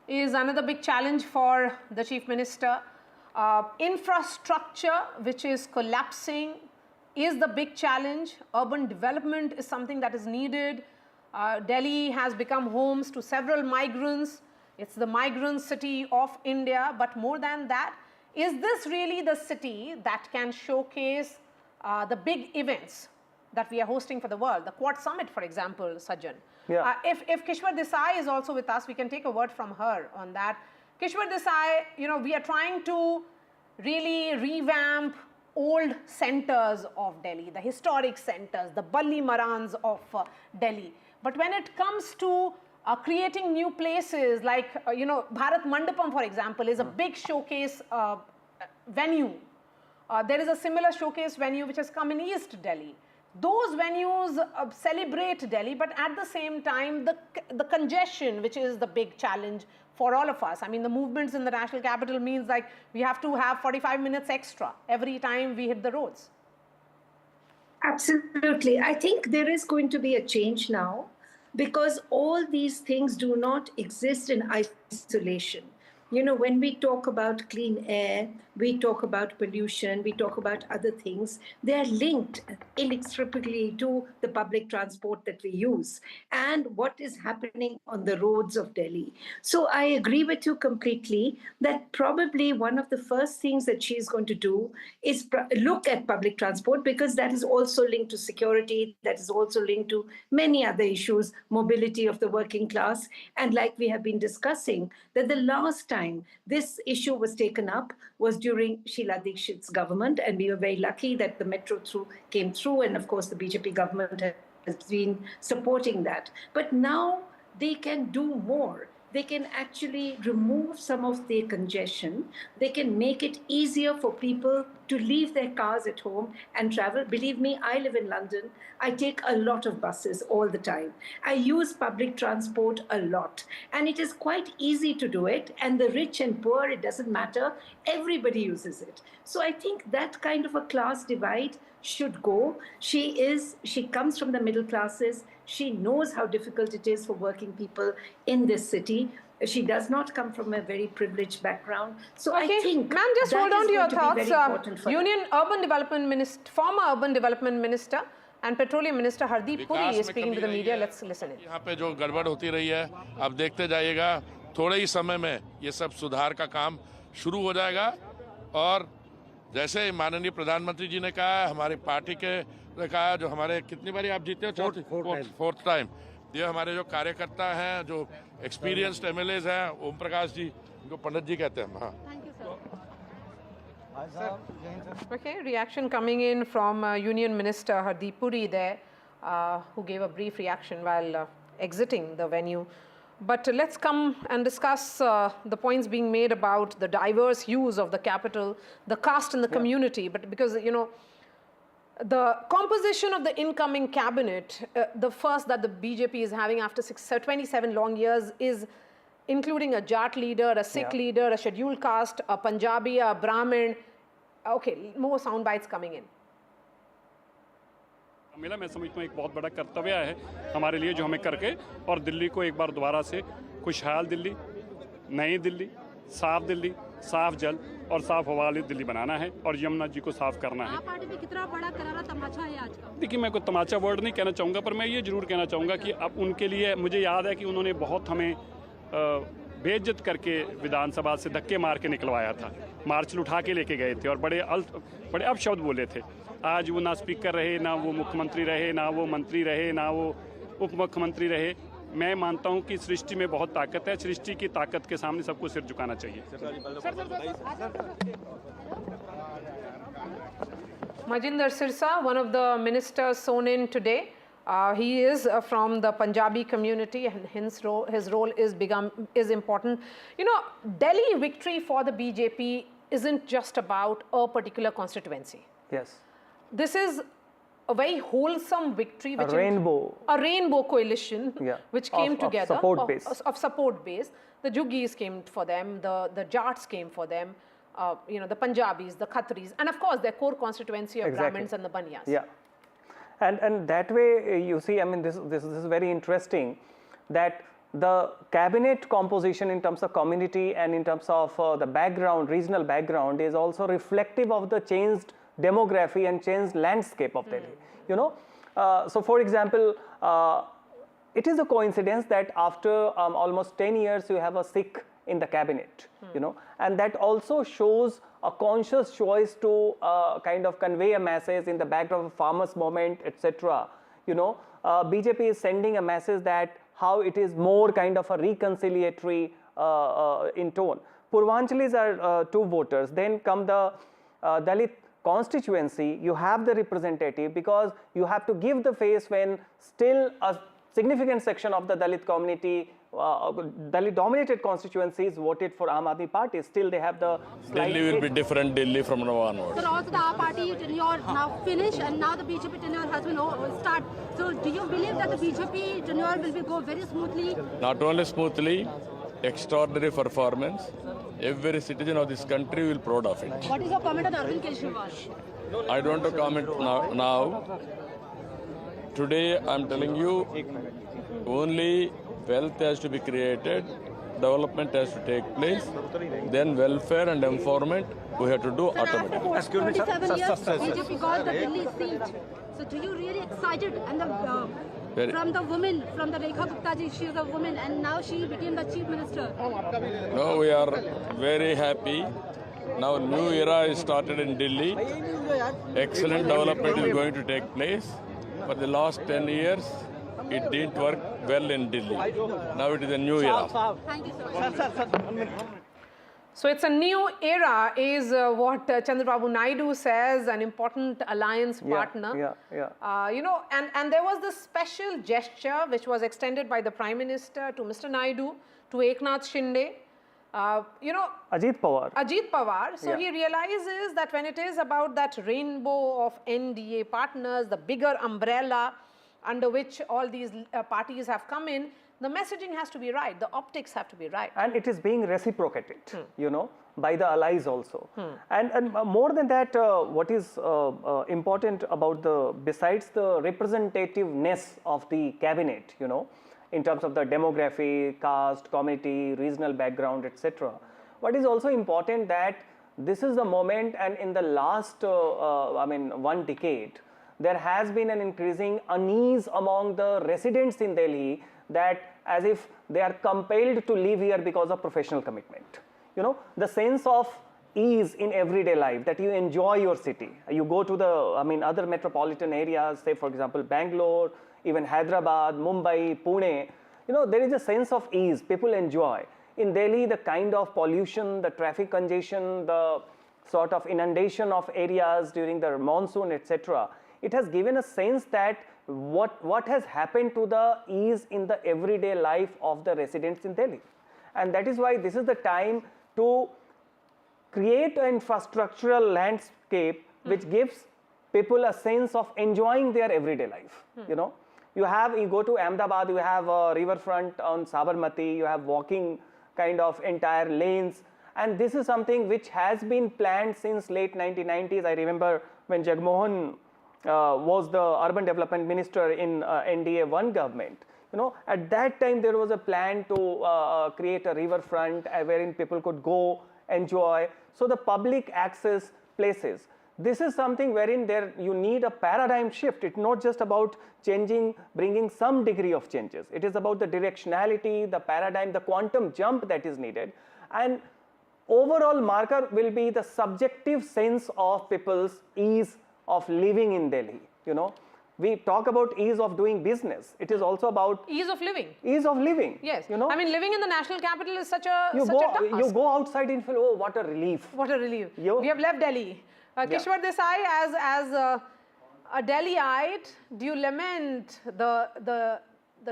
Speaker 1: is another big challenge for the Chief Minister. Infrastructure, which is collapsing, is the big challenge. Urban development is something that is needed. Delhi has become homes to several migrants. It's the migrant city of India, but more than that, is this really the city that can showcase the big events that we are hosting for the world? The Quad Summit, for example, Sajjan.
Speaker 2: Yeah.
Speaker 1: If Kishwar Desai is also with us, we can take a word from her on that. Kishwar Desai, you know, we are trying to really revamp old centers of Delhi, the historic centers, the Balli Marans of Delhi. But when it comes to creating new places like, you know, Bharat Mandapam, for example, is a big showcase venue. There is a similar showcase venue which has come in East Delhi. Those venues celebrate Delhi, but at the same time, the congestion, which is the big challenge for all of us. I mean, the movements in the national capital means like we have to have 45 minutes extra every time we hit the roads.
Speaker 8: Absolutely. I think there is going to be a change now because all these things do not exist in isolation. You know, when we talk about clean air, we talk about pollution, we talk about other things, they are linked inextricably to the public transport that we use and what is happening on the roads of Delhi. So I agree with you completely that probably one of the first things that she is going to do is look at public transport, because that is also linked to security, that is also linked to many other issues, mobility of the working class. And like we have been discussing, that the last time this issue was taken up was during Sheila Dikshit's government, and we were very lucky that the metro came through, and of course the BJP government has been supporting that. But now they can do more. they can actually remove some of the congestion. They can make it easier for people to leave their cars at home and travel. Believe me, I live in London. I take a lot of buses all the time. I use public transport a lot. And it is quite easy to do it. And the rich and poor, it doesn't matter. Everybody uses it. So I think that kind of a class divide should go. She comes from the middle classes. She knows how difficult it is for working people in this city. She does not come from a very privileged background. So I think
Speaker 1: ma'am, just hold on to your thoughts. Urban Development Minister, former Urban Development Minister and Petroleum Minister Hardeep Puri is speaking to the media. Let's listen in.
Speaker 6: यहाँ पे जो गड़बड़ होती रही है, अब देखते जाइएगा, थोड़े ही समय में ये सब सुधार का काम शुरू हो जाएगा और जैसे माननीय प्रधानमंत्री जी ने कहा, हमारी पार्टी के ने कहा, जो हमारे कितनी बारी आप जीते हो? Fourth time. ये हमारे जो कार्यकर्ता हैं, जो एक्सपीरियंस्ड एमएलएज हैं, ओम प्रकाश जी, इनको पंडित जी कहते हैं। हाँ।
Speaker 1: Okay, reaction coming in from Union Minister Hardeep Puri there, who gave a brief reaction while exiting the venue. But let's come and discuss the points being made about the diverse hues of the capital, the caste in the community. But because, you know, the composition of the incoming cabinet, the first that the BJP is having after 27 long years, is including a Jat leader, a Sikh leader, a scheduled caste, a Punjabi, a Brahmin. Okay, more sound bites coming in.
Speaker 21: मेरा मैं समझता हूँ एक बहुत बड़ा कर्तव्य है हमारे लिए जो हमें करके और दिल्ली को एक बार दोबारा से खुशहाल दिल्ली, नई दिल्ली, साफ जल और साफ हवा वाली दिल्ली बनाना है और यमुना जी को साफ करना है।
Speaker 9: पार्टी में कितना बड़ा करारा तमाचा है आज का?
Speaker 21: देखिए, मैं कोई तमाचा वर्ड नहीं कहना चाहूँगा, पर मैं ये जरूर कहना चाहूँगा कि अब उनके लिए मुझे याद है कि उन्होंने बहुत हमें बेइज्जत करके विधानसभा से धक्के मार के निकलवाया था, मार्च उठा के लेके गए थे और बड़े अपशब्द बोले थे। आज वो ना स्पीकर रहे, ना वो मुख्यमंत्री रहे, ना वो मंत्री रहे, ना वो उप मुख्यमंत्री रहे। मैं मानता हूं कि सृष्टि में बहुत ताकत है, सृष्टि की ताकत के सामने सबको सिर झुकाना चाहिए।
Speaker 1: Majinder Sirsa, one of the ministers sworn in today, he is from the Punjabi community, and his role is important. You know, Delhi victory for the BJP isn't just about a particular constituency.
Speaker 2: Yes.
Speaker 1: This is a very wholesome victory, which
Speaker 2: a rainbow
Speaker 1: coalition, which came together of support base. The Juggis came for them, the Jats came for them, you know, the Punjabis, the Khatris, and of course their core constituency of Brahmins and the Banyas.
Speaker 2: Yeah, and that way you see, I mean, this is very interesting, that the cabinet composition in terms of community and in terms of the background, regional background, is also reflective of the changed demography and changed landscape of Delhi. You know, so for example, it is a coincidence that after almost 10 years you have a Sikh in the cabinet, you know, and that also shows a conscious choice to kind of convey a message in the backdrop of farmers movement, etc. You know, BJP is sending a message that how it is more kind of a reconciliatory in tone. Purvanchalis are 2 voters, then come the Dalit constituency, you have the representative, because you have to give the face when still a significant section of the Dalit community, Dalit dominated constituencies voted for Aam Aadmi Party. Still they have the
Speaker 6: Delhi will be different Delhi from now onwards.
Speaker 9: So also the AAP party tenure now finished and now the BJP tenure has been start. So do you believe that the BJP tenure will go very smoothly?
Speaker 6: Not only smoothly, extraordinary performance. Every citizen of this country will be proud of it.
Speaker 9: What is your comment on Arvind Kejriwal?
Speaker 6: I don't want to comment now. Today I am telling you, only wealth has to be created, development has to take place, then welfare and empowerment we have to do automatically.
Speaker 9: 27 years, BJP got the Delhi seat. So do you really excited? And from the woman, from the Rekha Gupta ji, she is a woman and now she became the chief minister.
Speaker 6: No, we are very happy. Now new era is started in Delhi. Excellent development is going to take place. For the last 10 years, it didn't work well in Delhi. Now it is a new era.
Speaker 9: Thank you so much.
Speaker 1: So it's a new era is what Chandrababu Naidu says, an important alliance partner. You know, and there was this special gesture which was extended by the Prime Minister to Mr. Naidu to Eknath Shinde,
Speaker 2: Ajit Pawar.
Speaker 1: So he realizes that when it is about that rainbow of NDA partners, the bigger umbrella under which all these parties have come in, the messaging has to be right, the optics have to be right.
Speaker 2: And it is being reciprocated, by the allies also. And more than that, what is important about besides the representativeness of the cabinet, in terms of the demography, caste, community, regional background, etc. What is also important that this is the moment, and in the last, 1 decade, there has been an increasing unease among the residents in Delhi, that as if they are compelled to live here because of professional commitment. The sense of ease in everyday life, that you enjoy your city. You go to the, other metropolitan areas, say for example, Bangalore, even Hyderabad, Mumbai, Pune, there is a sense of ease, people enjoy. In Delhi, the kind of pollution, the traffic congestion, the sort of inundation of areas during the monsoon, etc., it has given a sense that what has happened to the ease in the everyday life of the residents in Delhi. And that is why this is the time to create an infrastructural landscape which gives people a sense of enjoying their everyday life. You go to Ahmedabad, you have a riverfront on Sabarmati, you have walking kind of entire lanes, and this is something which has been planned since late 1990s. I remember when Jagmohan was the urban development minister in NDA 1 government. At that time there was a plan to create a riverfront wherein people could go, enjoy. So the public access places. This is something wherein you need a paradigm shift. It's not just about changing, bringing some degree of changes. It is about the directionality, the paradigm, the quantum jump that is needed. And overall marker will be the subjective sense of people's ease of living in Delhi. We talk about ease of doing business. It is also about
Speaker 1: ease of living.
Speaker 2: Ease of living.
Speaker 1: Yes. Living in the national capital is such a task.
Speaker 2: You go outside and feel, oh, what a relief.
Speaker 1: What a relief. We have left Delhi. Kishwar Desai, as a Delhiite, do you lament the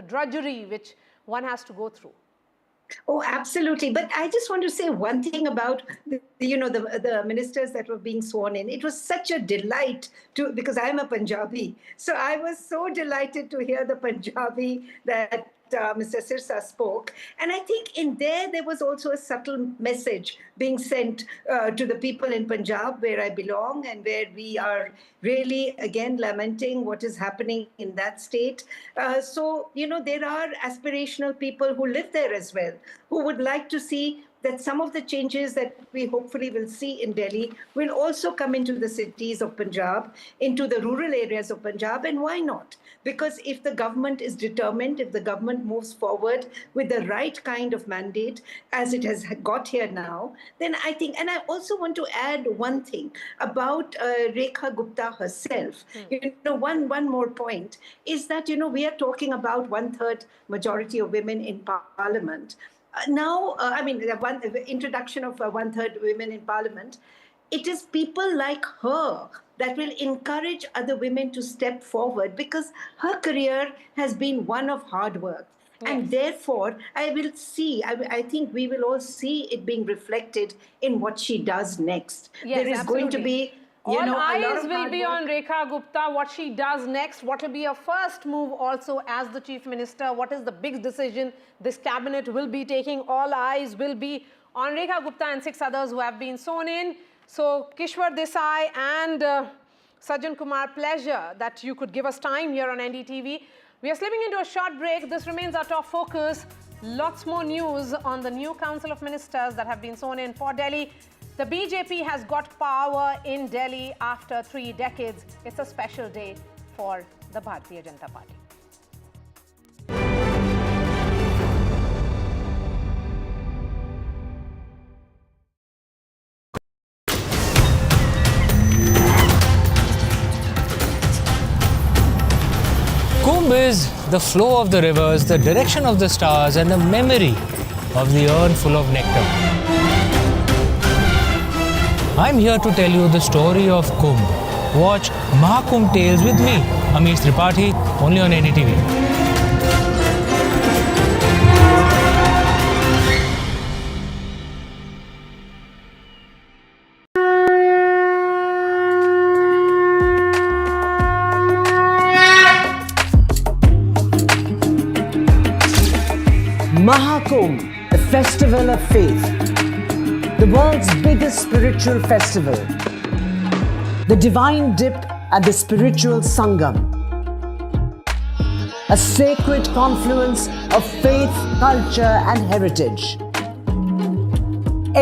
Speaker 1: drudgery which one has to go through?
Speaker 8: Oh, absolutely. But I just want to say one thing about the ministers that were being sworn in. It was such a delight because I'm a Punjabi. So I was so delighted to hear the Punjabi that Mr. Sirsa spoke. And I think in there was also a subtle message being sent to the people in Punjab, where I belong, and where we are really, again, lamenting what is happening in that state. So, there are aspirational people who live there as well, who would like to see that some of the changes that we hopefully will see in Delhi will also come into the cities of Punjab, into the rural areas of Punjab, and why not? Because if the government is determined, if the government moves forward with the right kind of mandate, as it has got here now, then I think, and I also want to add one thing about Rekha Gupta herself. One more point is that, we are talking about 1/3 majority of women in parliament. The introduction of 1/3 women in parliament, it is people like her that will encourage other women to step forward, because her career has been one of hard work. Yes. And therefore, I think we will all see it being reflected in what she does next.
Speaker 1: Yes,
Speaker 8: there is
Speaker 1: absolutely.
Speaker 8: going to be
Speaker 1: all eyes will be on Rekha Gupta, what she does next, what will be her first move also as the Chief Minister, what is the big decision this cabinet will be taking. All eyes will be on Rekha Gupta and 6 others who have been sworn in. So Kishwar Desai and Sajjan Kumar, pleasure that you could give us time here on NDTV. We are slipping into a short break. This remains our top focus. Lots more news on the new Council of Ministers that have been sworn in for Delhi. The BJP has got power in Delhi after 3 decades. It's a special day for the Bharatiya Janata Party.
Speaker 7: Kumbh is the flow of the rivers, the direction of the stars, and the memory of the urn full of nectar. I'm here to tell you the story of Kumbh. Watch Mahakumbh Tales with me, Amish Tripathi, only on NDTV.
Speaker 4: Mahakumbh, the festival of faith, the world's biggest spiritual festival, the divine dip at the spiritual Sangam, a sacred confluence of faith, culture and heritage.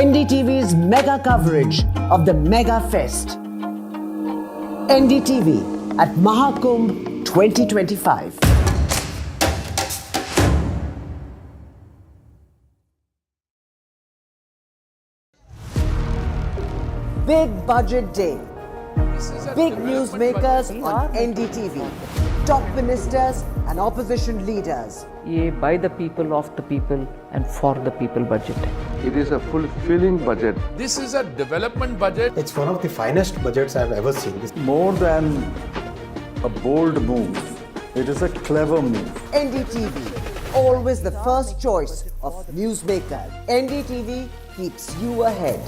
Speaker 4: NDTV's mega coverage of the Mega Fest. NDTV at Mahakumbh 2025. Big Budget Day. Big newsmakers on NDTV. Top ministers and opposition leaders.
Speaker 22: ये by the people, of the people and for the people budget.
Speaker 23: It is a fulfilling budget.
Speaker 6: This is a development budget.
Speaker 24: It's one of the finest budgets I've ever seen.
Speaker 23: More than a bold move, it is a clever move.
Speaker 4: NDTV, always the first choice of newsmaker. NDTV keeps you ahead.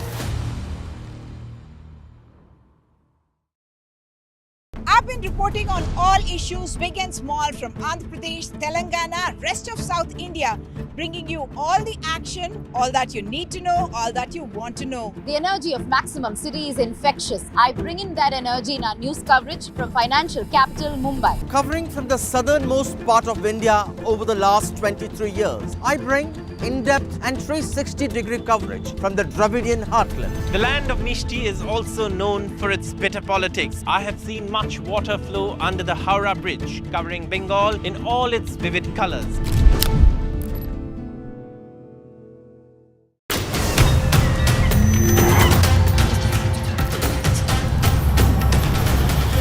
Speaker 25: I've been reporting on all issues, big and small, from Andhra Pradesh, Telangana, rest of South India, bringing you all the action, all that you need to know, all that you want to know.
Speaker 26: The energy of Maximum City is infectious. I bring in that energy in our news coverage from financial capital Mumbai.
Speaker 27: Covering from the southernmost part of India over the last 23 years, I bring in-depth and 360-degree coverage from the Dravidian heartland.
Speaker 28: The land of Mishti is also known for its bitter politics. I have seen much water flow under the Howrah Bridge, covering Bengal in all its vivid colors.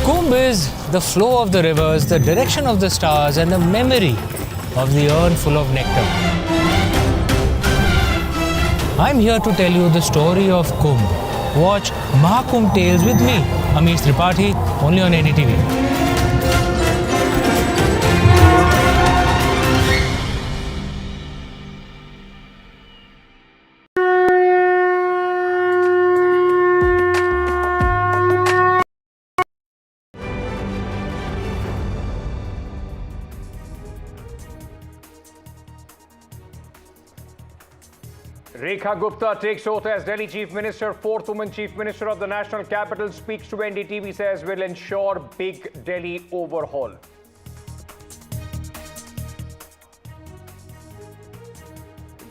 Speaker 7: Kumbh is the flow of the rivers, the direction of the stars, and the memory of the urn full of nectar. I'm here to tell you the story of Kumbh. Watch Mahakumbh Tales with me, Amish Tripathi, only on NDTV.
Speaker 29: Rekha Gupta takes oath as Delhi Chief Minister. Fourth woman Chief Minister of the National Capital speaks to NDTV, says will ensure big Delhi overhaul.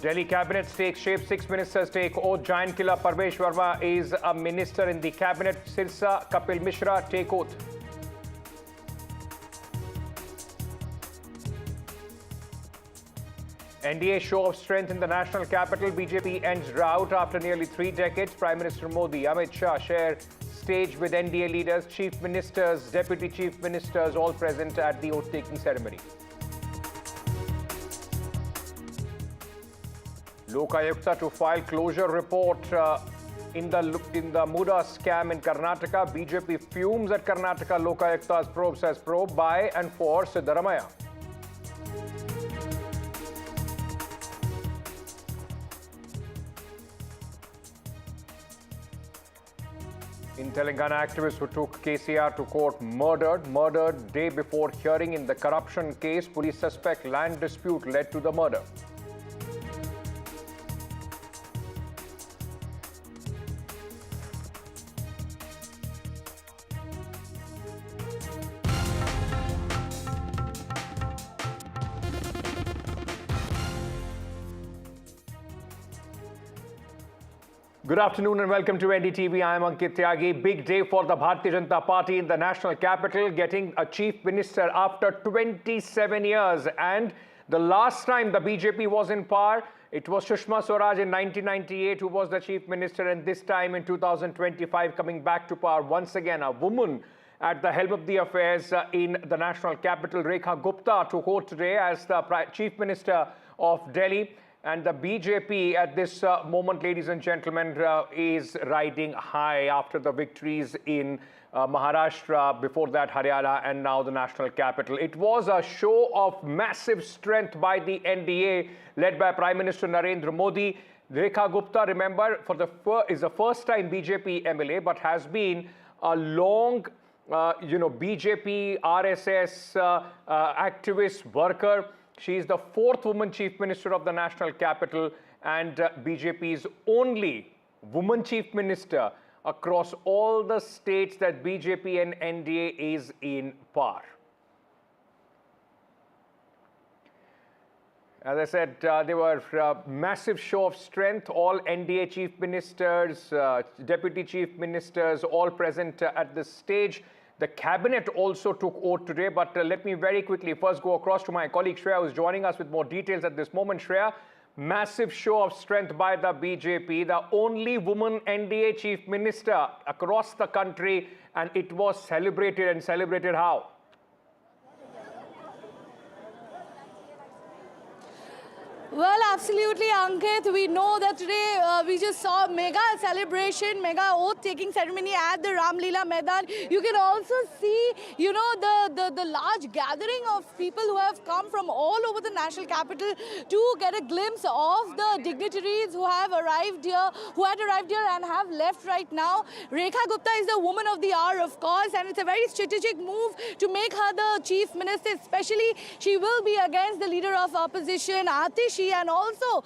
Speaker 29: Delhi Cabinet takes shape. 6 ministers take oath. Giant killer Parvesh Verma is a minister in the Cabinet. Sirsa, Kapil Mishra take oath. NDA show of strength in the national capital. BJP ends rout after nearly 3 decades. Prime Minister Modi, Amit Shah share stage with NDA leaders, chief ministers, deputy chief ministers, all present at the oath-taking ceremony. Lokayukta to file closure report in the Muda scam in Karnataka. BJP fumes at Karnataka Lokayukta's probe, says probe by and for Siddaramaiah. In Telangana, activists who took KCR to court murdered day before hearing in the corruption case. Police suspect land dispute led to the murder. Good afternoon and welcome to NDTV. I am Ankit Tyagi. Big day for the Bharatiya Janata Party in the national capital, getting a chief minister after 27 years. And the last time the BJP was in power, it was Sushma Swaraj in 1998 who was the chief minister, and this time in 2025 coming back to power once again, a woman at the helm of the affairs in the national capital. Rekha Gupta took oath today as the chief minister of Delhi. And the BJP at this moment, ladies and gentlemen, is riding high after the victories in Maharashtra, before that Haryana, and now the national capital. It was a show of massive strength by the NDA, led by Prime Minister Narendra Modi. Rekha Gupta, remember, is the first time BJP MLA, but has been a long, BJP, RSS activist, worker. She is the 4th woman chief minister of the national capital and BJP's only woman chief minister across all the states that BJP and NDA is in power. As I said, there were massive show of strength. All NDA chief ministers, deputy chief ministers, all present at this stage. The cabinet also took oath today, but let me very quickly first go across to my colleague Shreya, who is joining us with more details at this moment. Shreya, massive show of strength by the BJP, the only woman NDA chief minister across the country, and it was celebrated, and celebrated how?
Speaker 3: Well, absolutely, Ankit. We know that today we just saw mega celebration, mega oath-taking ceremony at the Ramlila Maidan. You can also see, you know, the large gathering of people who have come from all over the national capital to get a glimpse of the dignitaries who have arrived here, and have left right now. Rekha Gupta is the woman of the hour, of course, and it's a very strategic move to make her the chief minister. Especially, she will be against the leader of opposition, Atishi. And also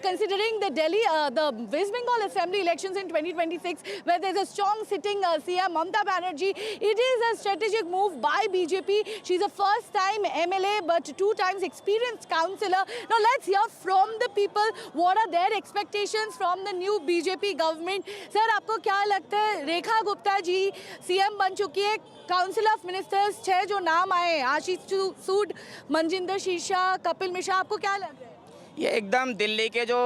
Speaker 3: considering the Delhi, the West Bengal Assembly elections in 2026, where there's a strong sitting CM Mamata Banerjee, it is a strategic move by BJP. She's a first-time MLA, but 2 times experienced councillor. Now let's hear from the people what are their expectations from the new BJP government. Sir, आपको क्या लगता है? Rekha Gupta ji CM बन चुकी है. Council of ministers 6 जो नाम आए, आशीष सूद, मनजिंदर शीशा, कपिल मिश्रा, आपको क्या लग रहा है?
Speaker 5: ये एकदम दिल्ली के जो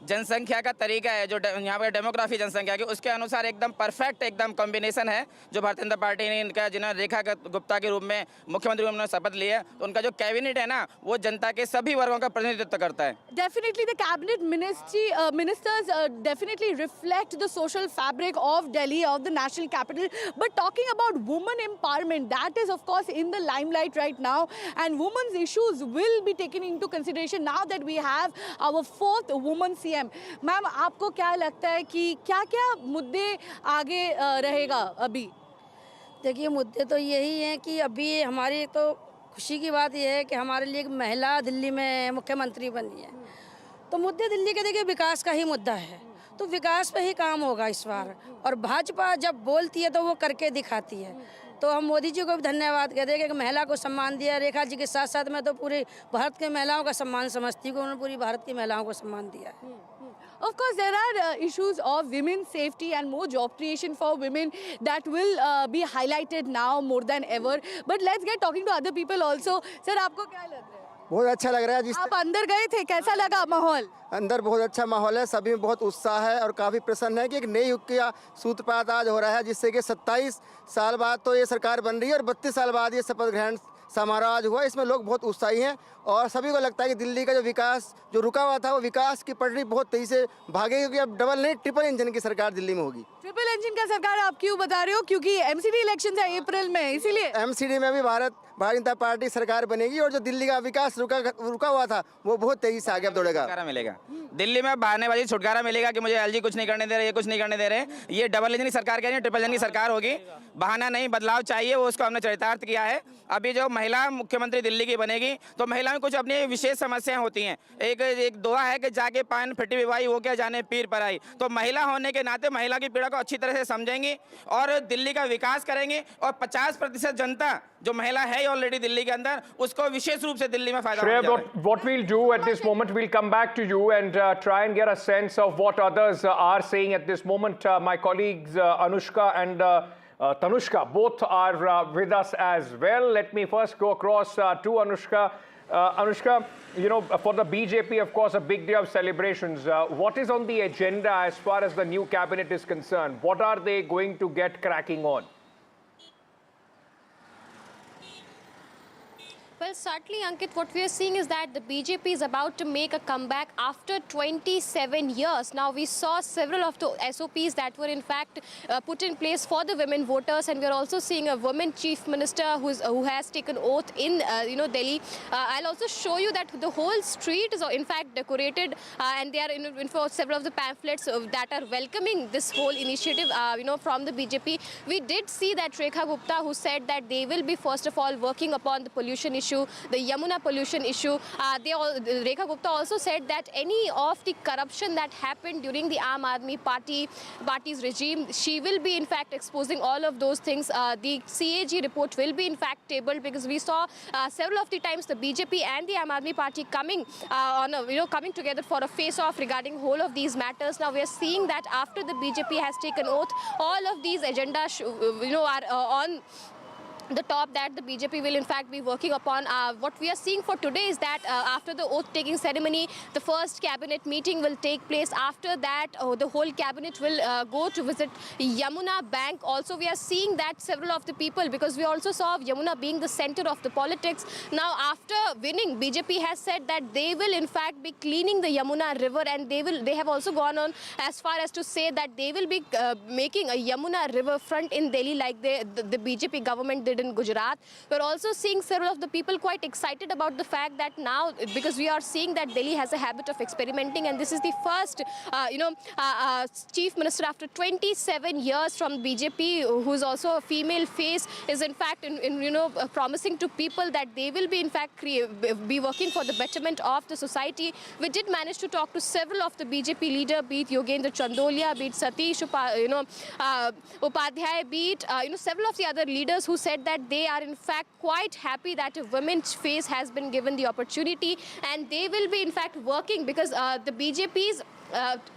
Speaker 5: जनसंख्या का तरीका है, जो यहाँ पर डेमोग्राफी जनसंख्या की, उसके अनुसार एकदम परफेक्ट एकदम कॉम्बिनेशन है जो भारतीय जनता पार्टी ने इनका, जिन्होंने रेखा गुप्ता के रूप में मुख्यमंत्री रूप में शपथ ली है, तो उनका जो कैबिनेट है ना, वो जनता के सभी वर्गों का प्रतिनिधित्व करता है.
Speaker 3: Definitely the cabinet ministers definitely reflect the social fabric of Delhi, of the national capital. But talking about women empowerment, that is of course in the limelight right now, and women's issues will be taken into consideration now that we have our 4th woman CM. Ma'am, आपको क्या लगता है कि क्या-क्या मुद्दे आगे रहेगा अभी?
Speaker 10: देखिए, मुद्दे तो यही हैं कि अभी हमारी तो खुशी की बात यह है कि हमारे लिए एक महिला दिल्ली में मुख्यमंत्री बनी है. तो मुद्दे दिल्ली के, देखिए, विकास का ही मुद्दा है, तो विकास पे ही काम होगा इस बार. और भाजपा जब बोलती है तो वो करके दिखाती है. तो हम मोदी जी को भी धन्यवाद कहते हैं कि महिला को सम्मान दिया. रेखा जी के साथ साथ मैं तो पूरी भारत के महिलाओं का सम्मान समझती हूँ, उन्होंने पूरी भारत की महिलाओं को सम्मान दिया है.
Speaker 3: Of course, there are issues of women's safety and more job creation for women that will be highlighted now more than ever. But let's get talking to other people also. Sir, आपको क्या लग रहा है?
Speaker 11: बहुत अच्छा लग रहा है.
Speaker 3: आप अंदर गए थे, कैसा लगा माहौल?
Speaker 11: अंदर बहुत अच्छा माहौल है, सभी में बहुत उत्साह है और काफ़ी प्रसन्न है कि एक नए युग का सूत्रपात आज हो रहा है, जिससे कि 27 साल बाद तो ये सरकार बन रही है और 32 साल बाद ये शपथ ग्रहण समारोह आज हुआ. इसमें लोग बहुत उत्साही हैं और सभी को लगता है कि दिल्ली का जो विकास जो रुका हुआ था, वो विकास की पटरी बहुत तेजी से भागेगी, क्योंकि अब डबल नहीं ट्रिपल इंजन की सरकार दिल्ली में होगी.
Speaker 3: ट्रिपल इंजन का सरकार आप क्यों बता रहे हो? क्योंकि एमसीडी इलेक्शन है अप्रैल में, इसीलिए
Speaker 11: एमसीडी में भी भारतीय जनता पार्टी सरकार बनेगी और जो दिल्ली का विकास रुका हुआ था वो बहुत तेजी से आगे दौड़ेगा.
Speaker 5: छुटकारा मिलेगा दिल्ली में, बहानेबाजी छुटकारा मिलेगा कि मुझे एलजी कुछ नहीं करने दे रहे, ये कुछ नहीं करने दे रहे. ये डबल इंजन की सरकार कह रही है, ट्रिपल इंजन की सरकार होगी. बहाना नहीं, बदलाव चाहिए, वो उसको हमने चरितार्थ किया है. अभी जो महिला मुख्यमंत्री दिल्ली की बनेगी तो महिलाओं में कुछ अपनी विशेष समस्याएं होती हैं. एक दुआ है कि जाके पान फटी विवाही हो क्या जाने पीर पर आई. तो महिला होने के नाते महिला की पीड़ा को अच्छी तरह से समझेंगी और दिल्ली का विकास करेंगे. और 50% जनता जो महिला है ऑलरेडी दिल्ली के अंदर, उसको विशेष रूप से दिल्ली में फायदा होगा.
Speaker 29: What we'll do at this moment, we'll come back to you and try and get a sense of what others are saying at this moment. My colleagues Anushka and Tanushka both are with us as well. Let me first go across to Anushka. Anushka, you know, for the BJP, of course, a big day of celebrations. What is on the agenda as far as the new cabinet is concerned? What are they going to get cracking on?
Speaker 12: Well, certainly, Ankit, what we are seeing is that the BJP is about to make a comeback after 27 years. Now, we saw several of the SOPs that were in fact put in place for the women voters, and we are also seeing a woman chief minister who has taken oath in Delhi. I'll also show you that the whole street is in fact decorated, and they are in for several of the pamphlets that are welcoming this whole initiative, from the BJP. We did see that Rekha Gupta, who said that they will be first of all working upon the pollution issue. issue, the Yamuna pollution issue. Rekha Gupta also said that any of the corruption that happened during the Aam Aadmi party's regime, she will be in fact exposing all of those things. The CAG report will be in fact tabled, because we saw several of the times the BJP and the Aam Aadmi party coming coming together for a face-off regarding whole of these matters. Now we are seeing that after the BJP has taken oath, all of these agendas are on the top that the BJP will in fact be working upon. What we are seeing for today is that after the oath-taking ceremony, the first cabinet meeting will take place. After that, the whole cabinet will go to visit Yamuna Bank. Also, we are seeing that several of the people, because we also saw Yamuna being the center of the politics. Now, after winning, BJP has said that they will in fact be cleaning the Yamuna river, and they have also gone on as far as to say that they will be making a Yamuna river front in Delhi, like the BJP government did in Gujarat. We're also seeing several of the people quite excited about the fact that now, because we are seeing that Delhi has a habit of experimenting, and this is the first chief minister after 27 years from BJP, who is also a female face, is in fact promising to people that they will be in fact be working for the betterment of the society. We did manage to talk to several of the BJP leader, be it Yogendra Chandolia, be it Satish Upadhyay, be it several of the other leaders who said that they are in fact quite happy that a women's face has been given the opportunity, and they will be in fact working, because the BJP's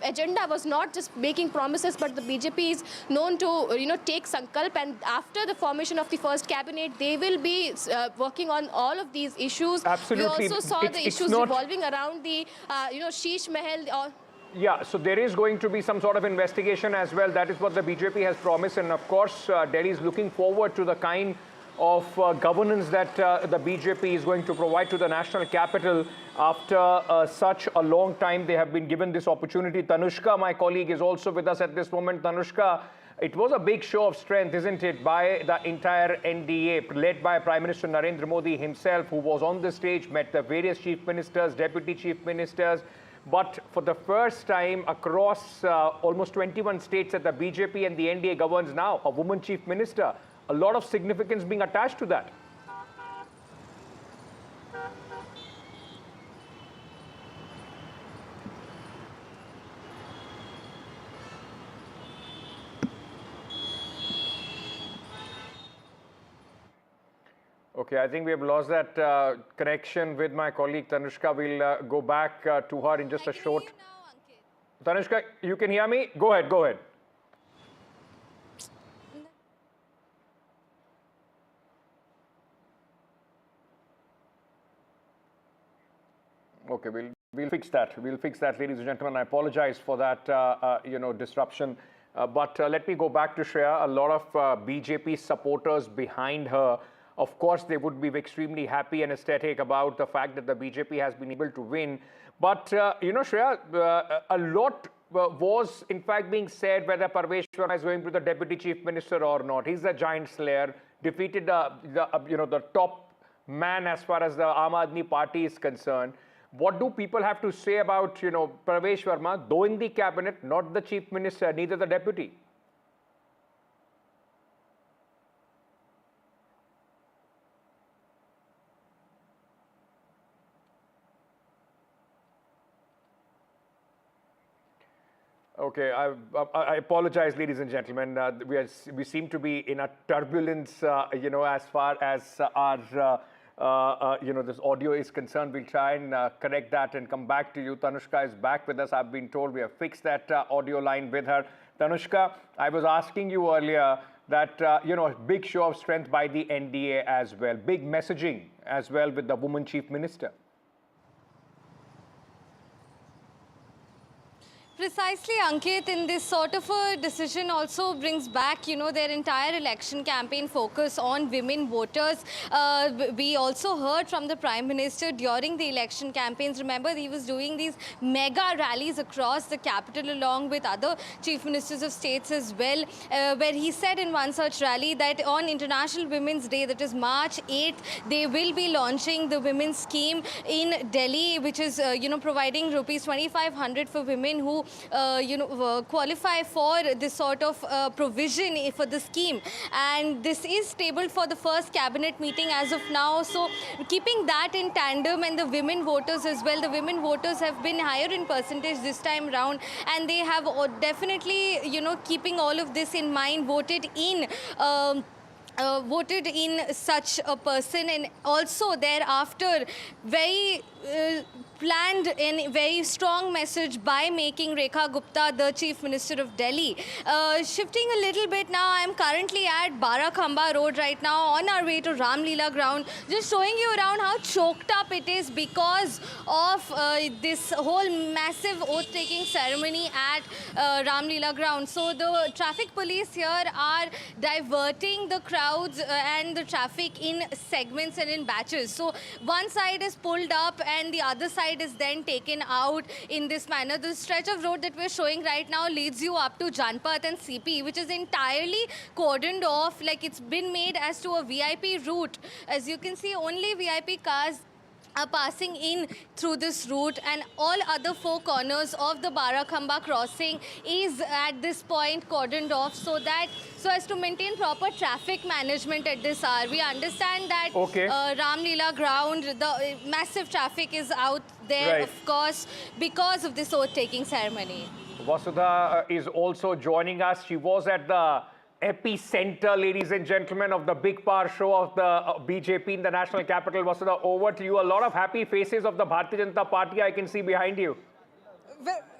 Speaker 12: agenda was not just making promises, but the BJP is known to take sankalp, and after the formation of the first cabinet, they will be working on all of these issues.
Speaker 29: Absolutely.
Speaker 12: We also saw the issues revolving around the Sheesh Mahal.
Speaker 29: Yeah, so there is going to be some sort of investigation as well. That is what the BJP has promised, and of course Delhi is looking forward to the kind of governance that the BJP is going to provide to the national capital. After such a long time, they have been given this opportunity. Tanushka, my colleague, is also with us at this moment. Tanushka, it was a big show of strength, isn't it, by the entire NDA, led by Prime Minister Narendra Modi himself, who was on the stage, met the various chief ministers, deputy chief ministers. But for the first time across almost 21 states that the BJP and the NDA governs now, a woman chief minister, a lot of significance being attached to that. Okay, I think we have lost that connection with my colleague Tanushka. We'll go back to her in just a short... Tanushka, you can hear me? Go ahead, go ahead. Okay, we'll fix that. We'll fix that, ladies and gentlemen. I apologize for that, disruption. But let me go back to Shreya. A lot of BJP supporters behind her. Of course, they would be extremely happy and ecstatic about the fact that the BJP has been able to win. But, Shreya, a lot was in fact being said whether Parvesh is going to the deputy chief minister or not. He's a giant slayer, defeated the top man as far as the Aam Aadmi party is concerned. What do people have to say about, Parvesh Verma, though in the cabinet, not the chief minister, neither the deputy? Okay, I apologize, ladies and gentlemen. We seem to be in a turbulence, as far as our this audio is concerned. We'll try and correct that and come back to you. Tanushka is back with us. I've been told we have fixed that audio line with her. Tanushka, I was asking you earlier that, a big show of strength by the NDA as well. Big messaging as well with the woman chief minister.
Speaker 3: Precisely, Ankit, in this sort of a decision also brings back, their entire election campaign focus on women voters. We also heard from the Prime Minister during the election campaigns. Remember, he was doing these mega rallies across the capital along with other chief ministers of states as well, where he said in one such rally that on International Women's Day, that is March 8th, they will be launching the women's scheme in Delhi, which is, providing rupees 2,500 for women who qualify for this sort of provision for the scheme, and this is tabled for the first cabinet meeting as of now. So keeping that in tandem, and the women voters as well, the women voters have been higher in percentage this time round, and they have definitely, keeping all of this in mind, voted in such a person, and also thereafter very planned and very strong message by making Rekha Gupta the Chief Minister of Delhi. Shifting a little bit now, I am currently at Barakhamba Road right now on our way to Ramlila ground, just showing you around how choked up it is because of this whole massive oath-taking ceremony at Ramlila ground. So the traffic police here are diverting the crowds and the traffic in segments and in batches. So one side is pulled up and the other side is then taken out in this manner. The stretch of road that we're showing right now leads you up to Janpat and CP, which is entirely cordoned off, like it's been made as to a VIP route. As you can see, only VIP cars are passing in through this route, and all other four corners of the Barakhamba crossing is at this point cordoned off so as to maintain proper traffic management at this hour. We understand that Ramlila ground, the massive traffic is out there, of course, because of this oath-taking ceremony.
Speaker 29: Vasudha is also joining us. She was at the epicenter, ladies and gentlemen, of the big power show of the BJP in the national capital. Vasudha, over to you. A lot of happy faces of the Bharatiya Janata Party I can see behind you.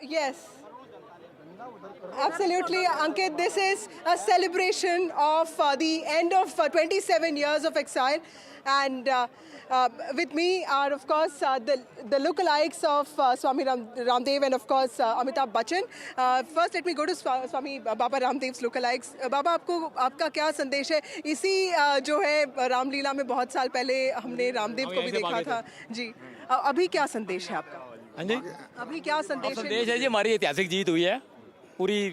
Speaker 13: Yes. Absolutely, Ankit. This is a celebration of the end of 27 years of exile. And with me are, of course, the lookalikes of Swami Ramdev and, of course, Amitabh Bachchan. First, let me go to Swami Baba Ramdev's lookalikes. Baba, आपका क्या संदेश है? इसी जो है रामलीला में बहुत साल पहले हमने रामदेव को भी देखा था जी. अभी क्या संदेश है आपका?
Speaker 14: हाँ जी.
Speaker 13: अभी क्या संदेश है?
Speaker 14: संदेश है जी, हमारी ऐतिहासिक जीत हुई है. पूरी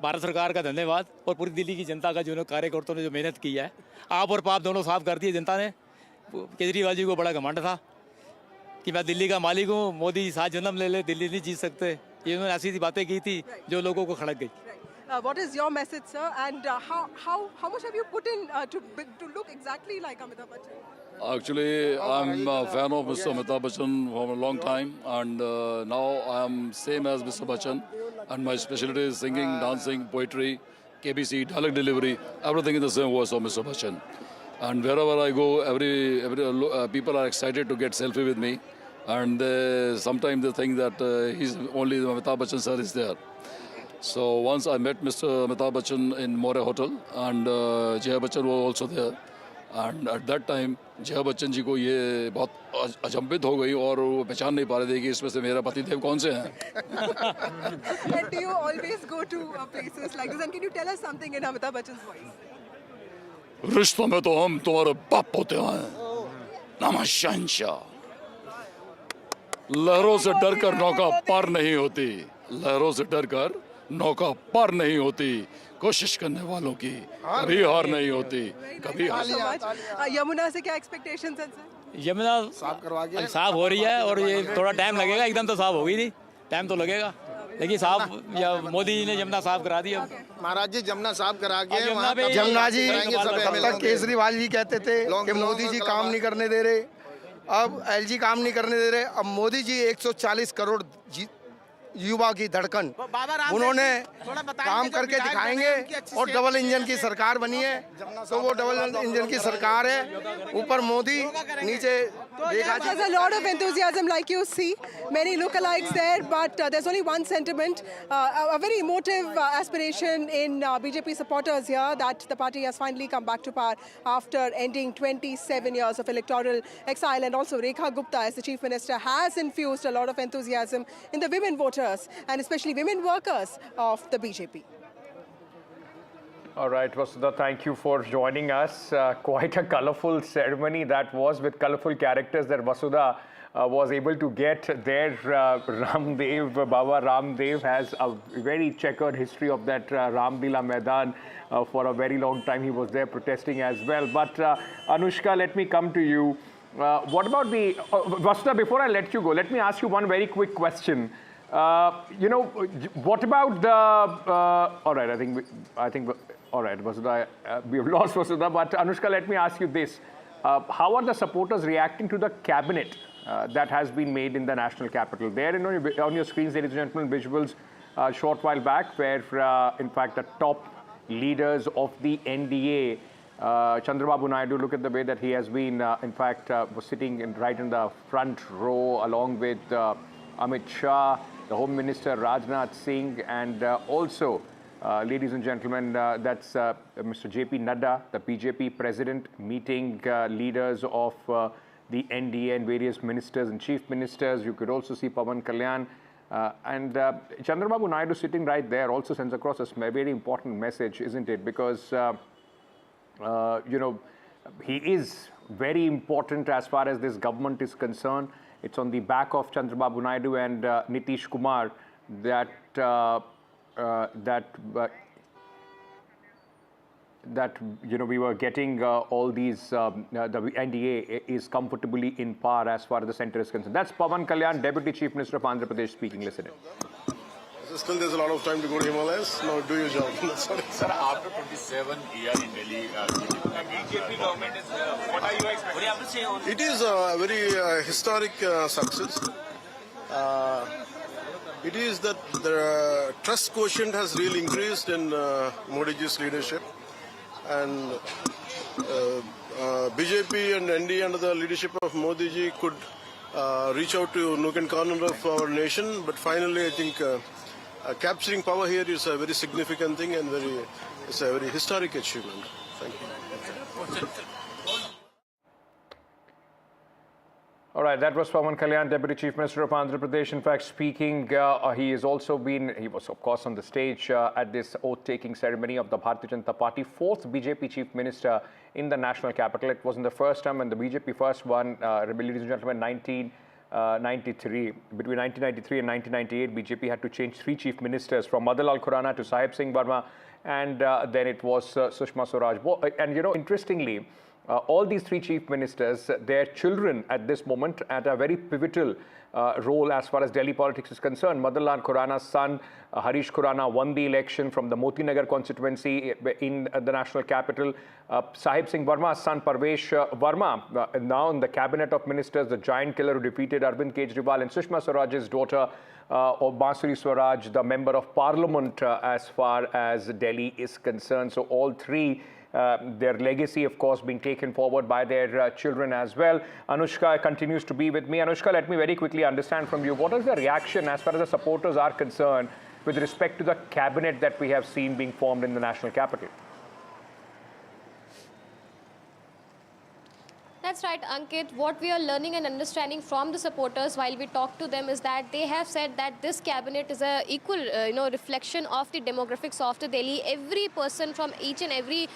Speaker 14: भारत सरकार का धन्यवाद और पूरी दिल्ली की जनता का जो कार्यकर्ताओं ने जो मेहनत की है, आप और पाप दोनों साफ कर दिए जनता ने. केजरीवाल जी को बड़ा घमंड था कि मैं दिल्ली का मालिक हूँ, मोदी 7 जन्म ले ले, दिल्ली नहीं जीत सकते. ये उन्होंने ऐसी बातें की थी जो लोगों को खड़क गई.
Speaker 13: What is your message, sir? And how much have you put in to look exactly like Amitabh Bachchan?
Speaker 23: Actually, I'm a fan of Mr. Amitabh Bachchan for a long time, and now I am same as Mr. Bachchan, and my specialty is singing, dancing, poetry, KBC, dialogue delivery, everything in the same voice of Mr. Bachchan. And wherever I go, every people are excited to get selfie with me, and sometimes they think that he's only Amitabh Bachchan sir is there. So once I met Mr. Amitabh Bachchan in More Hotel, and Jaya Bachchan was also there. And at that time, Jaya Bachchan ji को ये बहुत अचंभित हो गई और वो पहचान नहीं पा रहे थे कि इसमें से मेरा पतिदेव कौन से हैं.
Speaker 13: And do you always go to places like this? And can you tell us something in Amitabh Bachchan's voice?
Speaker 23: रिश्तों में तो हम तुम्हारे बाप होते हैं. नमस्कार. लहरों से डरकर नौका पार नहीं होती. लहरों से डरकर नौका पार नहीं होती. कोशिश करने वालों की कभी हार नहीं होती. कभी हार.
Speaker 13: यमुना से क्या एक्सपेक्टेशंस हैं सर?
Speaker 14: यमुना साफ हो रही है और ये थोड़ा टाइम लगेगा. एकदम तो साफ होगी नहीं, टाइम तो लगेगा, लेकिन साफ मोदी जी ने यमुना साफ करा दी.
Speaker 11: महाराज जी यमुना साफ करा के यमुना जी तब तक केजरीवाल जी कहते थे कि मोदी जी काम नहीं करने दे रहे, अब एलजी काम नहीं करने दे रहे. अब मोदी जी 140 करोड़ युवा की धड़कन उन्होंने काम करके दिखाएंगे और डबल इंजन की सरकार बनी है. तो वो डबल इंजन की सरकार है, ऊपर मोदी, नीचे देखा जाए.
Speaker 13: There's a lot of enthusiasm, like you see, many lookalikes there, but there's only one sentiment, a very emotive aspiration in BJP supporters here, that the party has finally come back to power after ending 27 years of electoral exile. And also Rekha Gupta, as the Chief Minister, has infused a lot of enthusiasm in the women voters and especially women workers of the BJP.
Speaker 29: All right, Vasudha, thank you for joining us. Quite a colorful ceremony that was, with colorful characters that Vasudha was able to get there. Ramdev, Baba Ramdev has a very checkered history of that Ramlila Maidan. For a very long time he was there protesting as well. But Anushka, let me come to you. What about the... Vasudha, before I let you go, let me ask you one very quick question. You know, what about the? All right, I think. All right, Vasudha, we have lost Vasudha. But Anushka, let me ask you this: how are the supporters reacting to the cabinet that has been made in the national capital? There, on your screens, ladies and gentlemen, visuals a short while back, where in fact the top leaders of the NDA. Chandrababu Naidu, look at the way that he has been, in fact, was sitting right in the front row along with Amit Shah, the Home Minister Rajnath Singh, and also, ladies and gentlemen, that's Mr. JP Nadda, the BJP president, meeting leaders of the NDA and various ministers and chief ministers. You could also see Pawan Kalyan. And Chandrababu Naidu sitting right there also sends across a very important message, isn't it? Because you know, he is very important as far as this government is concerned. It's on the back of Chandrababu Naidu and Nitish Kumar that you know, we were getting all these, the NDA is comfortably in power as far as the centre is concerned. That's Pawan Kalyan, Deputy Chief Minister of Andhra Pradesh, speaking. Listen in.
Speaker 2: Still, there's a lot of time to go to Himalayas. Now, do your job.
Speaker 9: Sir, after 27 years in Delhi, BJP government is what are you expecting? What do you have to say on
Speaker 2: it? Is a very historic success. It is that the trust quotient has really increased in Modi ji's leadership, and BJP and NDA under the leadership of Modi ji could reach out to nook and corner of our nation. But finally, I think capturing power here is a very significant thing and it's a very historic achievement. Thank you.
Speaker 29: All right, that was Pawan Kalyan, Deputy Chief Minister of Andhra Pradesh. In fact, speaking, he was of course on the stage at this oath-taking ceremony of the Bharatiya Janata Party, fourth BJP Chief Minister in the national capital. It wasn't the first time when the BJP first won, ladies and gentlemen, 1993. Between 1993 and 1998, BJP had to change 3 chief ministers, from Madhalal Khurana to Sahib Singh Verma, and then it was Sushma Swaraj. And you know, interestingly, all these 3 chief ministers, their children at this moment at a very pivotal role as far as Delhi politics is concerned. Madhalal Khurana's son, Harish Khurana, won the election from the Moti Nagar constituency in the national capital. Sahib Singh Verma's son, Parvesh Verma, now in the cabinet of ministers, the giant killer who defeated Arvind Kejriwal, and Sushma Swaraj's daughter, Bansuri Swaraj, the member of parliament as far as Delhi is concerned. So all 3, their legacy, of course, being taken forward by their children as well. Anushka continues to be with me. Anushka, let me very quickly understand from you, what is the reaction as far as the supporters are concerned with respect to the cabinet that we have seen being formed in the national capital?
Speaker 12: That's right, Ankit. What we are learning and understanding from the supporters while we talk to them is that they have said that this cabinet is a equal, reflection of the demographics of the Delhi. Every person from each and every,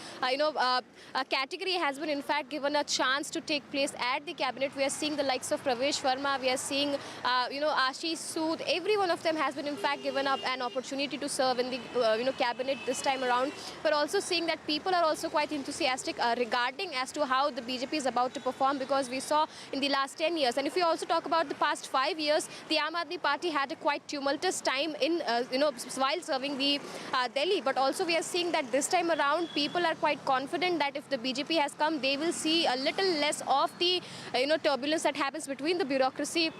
Speaker 12: category has been in fact given a chance to take place at the cabinet. We are seeing the likes of Parvesh Verma. We are seeing, Ashish Sood. Every one of them has been in fact given up an opportunity to serve in the, cabinet this time around. We're also seeing that people are also quite enthusiastic regarding as to how the BJP is about to perform, because we saw in the last 10 years. And if we also talk about the past 5 years, the Aam Aadmi Party had a quite tumultuous time in, while serving the Delhi. But also we are seeing that this time around, people are quite confident that if the BJP has come, they will see a little less of the, turbulence that happens between the bureaucracy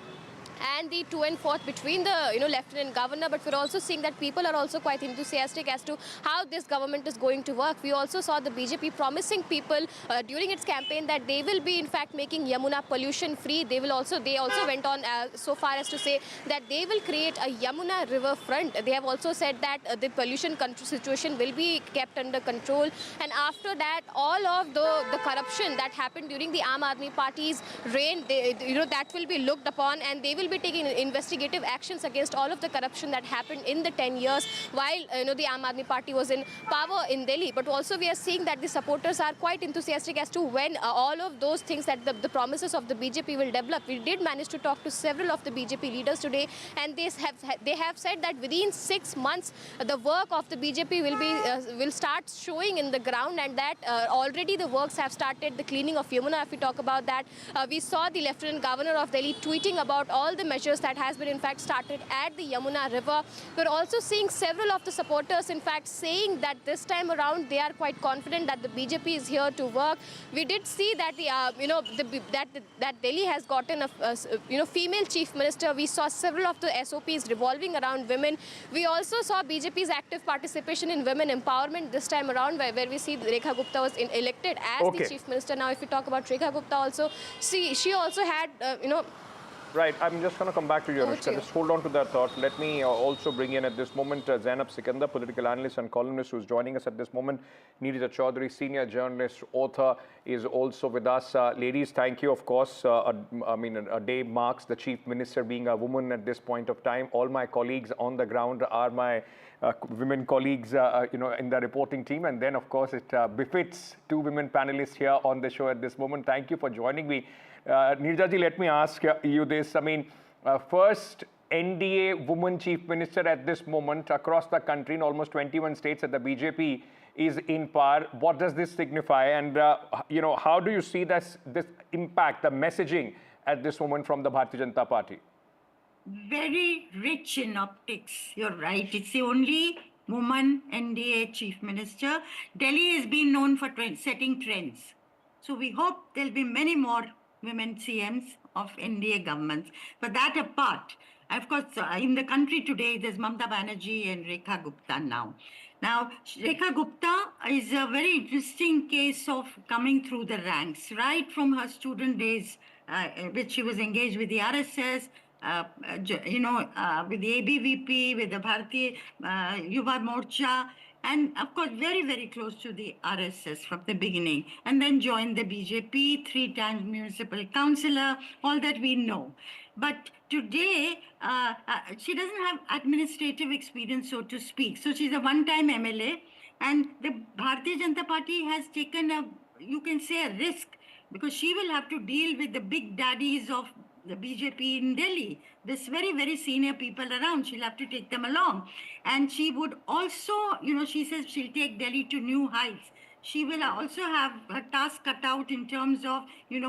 Speaker 12: and the to and forth between the lieutenant governor. But we're also seeing that people are also quite enthusiastic as to how this government is going to work. We also saw the BJP promising people during its campaign that they will be in fact making Yamuna pollution free. They also went on so far as to say that they will create a Yamuna river front. They have also said that the pollution situation will be kept under control, and after that all of the corruption that happened during the Aam Aadmi Party's reign, that will be looked upon, and they will be taking investigative actions against all of the corruption that happened in the 10 years while the Aam Aadmi Party was in power in Delhi. But also we are seeing that the supporters are quite enthusiastic as to when all of those things that the promises of the BJP will develop. We did manage to talk to several of the BJP leaders today, and they have said that within 6 months the work of the BJP will start showing in the ground, and that already the works have started. The cleaning of Yamuna, if we talk about that, we saw the Lieutenant Governor of Delhi tweeting about all all the measures that has been in fact started at the Yamuna River. We're also seeing several of the supporters in fact saying that this time around they are quite confident that the BJP is here to work. We did see that that Delhi has gotten a female chief minister. We saw several of the SOPs revolving around women. We also saw BJP's active participation in women empowerment this time around, where we see Rekha Gupta was elected as the chief minister. Now, if we talk about Rekha Gupta also, she also had,
Speaker 29: Right, I'm just going to come back to you, Anushka. Just hold on to that thought. Let me also bring in at this moment Zainab Sikandar, political analyst and columnist, who's joining us at this moment. Neerja Chaudhary, senior journalist, author, is also with us. Ladies, thank you, of course. A day marks the chief minister being a woman at this point of time. All my colleagues on the ground are my women colleagues, in the reporting team. And then, of course, it befits two women panelists here on the show at this moment. Thank you for joining me. Neerja ji, let me ask you this. I mean, first NDA woman chief minister at this moment across the country in almost 21 states that the BJP is in power. What does this signify? And, how do you see this impact, the messaging at this moment from the Bharatiya Janata Party?
Speaker 1: Very rich in optics. You're right. It's the only woman NDA chief minister. Delhi has been known for setting trends. So we hope there'll be many more women CMs of NDA governments. But that apart, of course, in the country today, there's Mamata Banerjee and Rekha Gupta now. Now, Rekha Gupta is a very interesting case of coming through the ranks, right from her student days, which she was engaged with the RSS, with the ABVP, with the Bharatiya Yuva Morcha, and of course, very, very close to the RSS from the beginning, and then joined the BJP, 3 times municipal councillor, all that we know. But today, she doesn't have administrative experience, so to speak. So she's a one-time MLA, and the Bharatiya Janata Party has taken you can say, a risk, because she will have to deal with the big daddies of the BJP in Delhi. There's very, very senior people around. She'll have to take them along. And she would also, she says she'll take Delhi to new heights. She will also have her task cut out in terms of,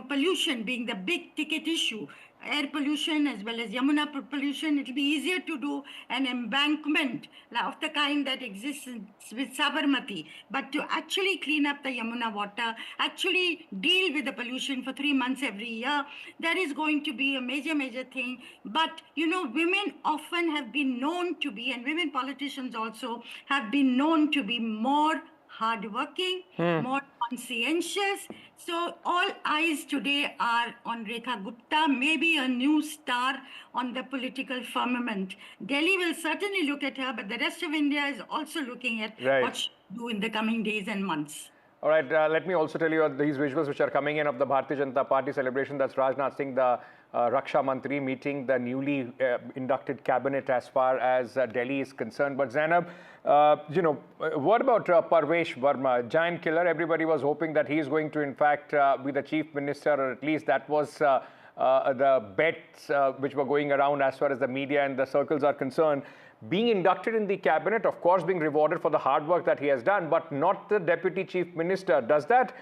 Speaker 1: pollution being the big ticket issue. Air pollution as well as Yamuna pollution. It'll be easier to do an embankment of the kind that exists with Sabarmati. But to actually clean up the Yamuna water, actually deal with the pollution for 3 months every year, that is going to be a major, major thing. But, women often have been known to be, and women politicians also have been known to be more hardworking, more conscientious. So all eyes today are on Rekha Gupta, maybe a new star on the political firmament. Delhi will certainly look at her, but the rest of India is also looking at what she will do in the coming days and months.
Speaker 29: All right, let me also tell you these visuals which are coming in of the Bharatiya Janata Party celebration. That's Rajnath Singh, the Raksha Mantri, meeting the newly inducted cabinet as far as Delhi is concerned. But Zainab, what about Parvesh Verma, giant killer? Everybody was hoping that he is going to, in fact, be the chief minister, or at least that was the bets which were going around as far as the media and the circles are concerned. Being inducted in the cabinet, of course, being rewarded for the hard work that he has done, but not the deputy chief minister. Does that,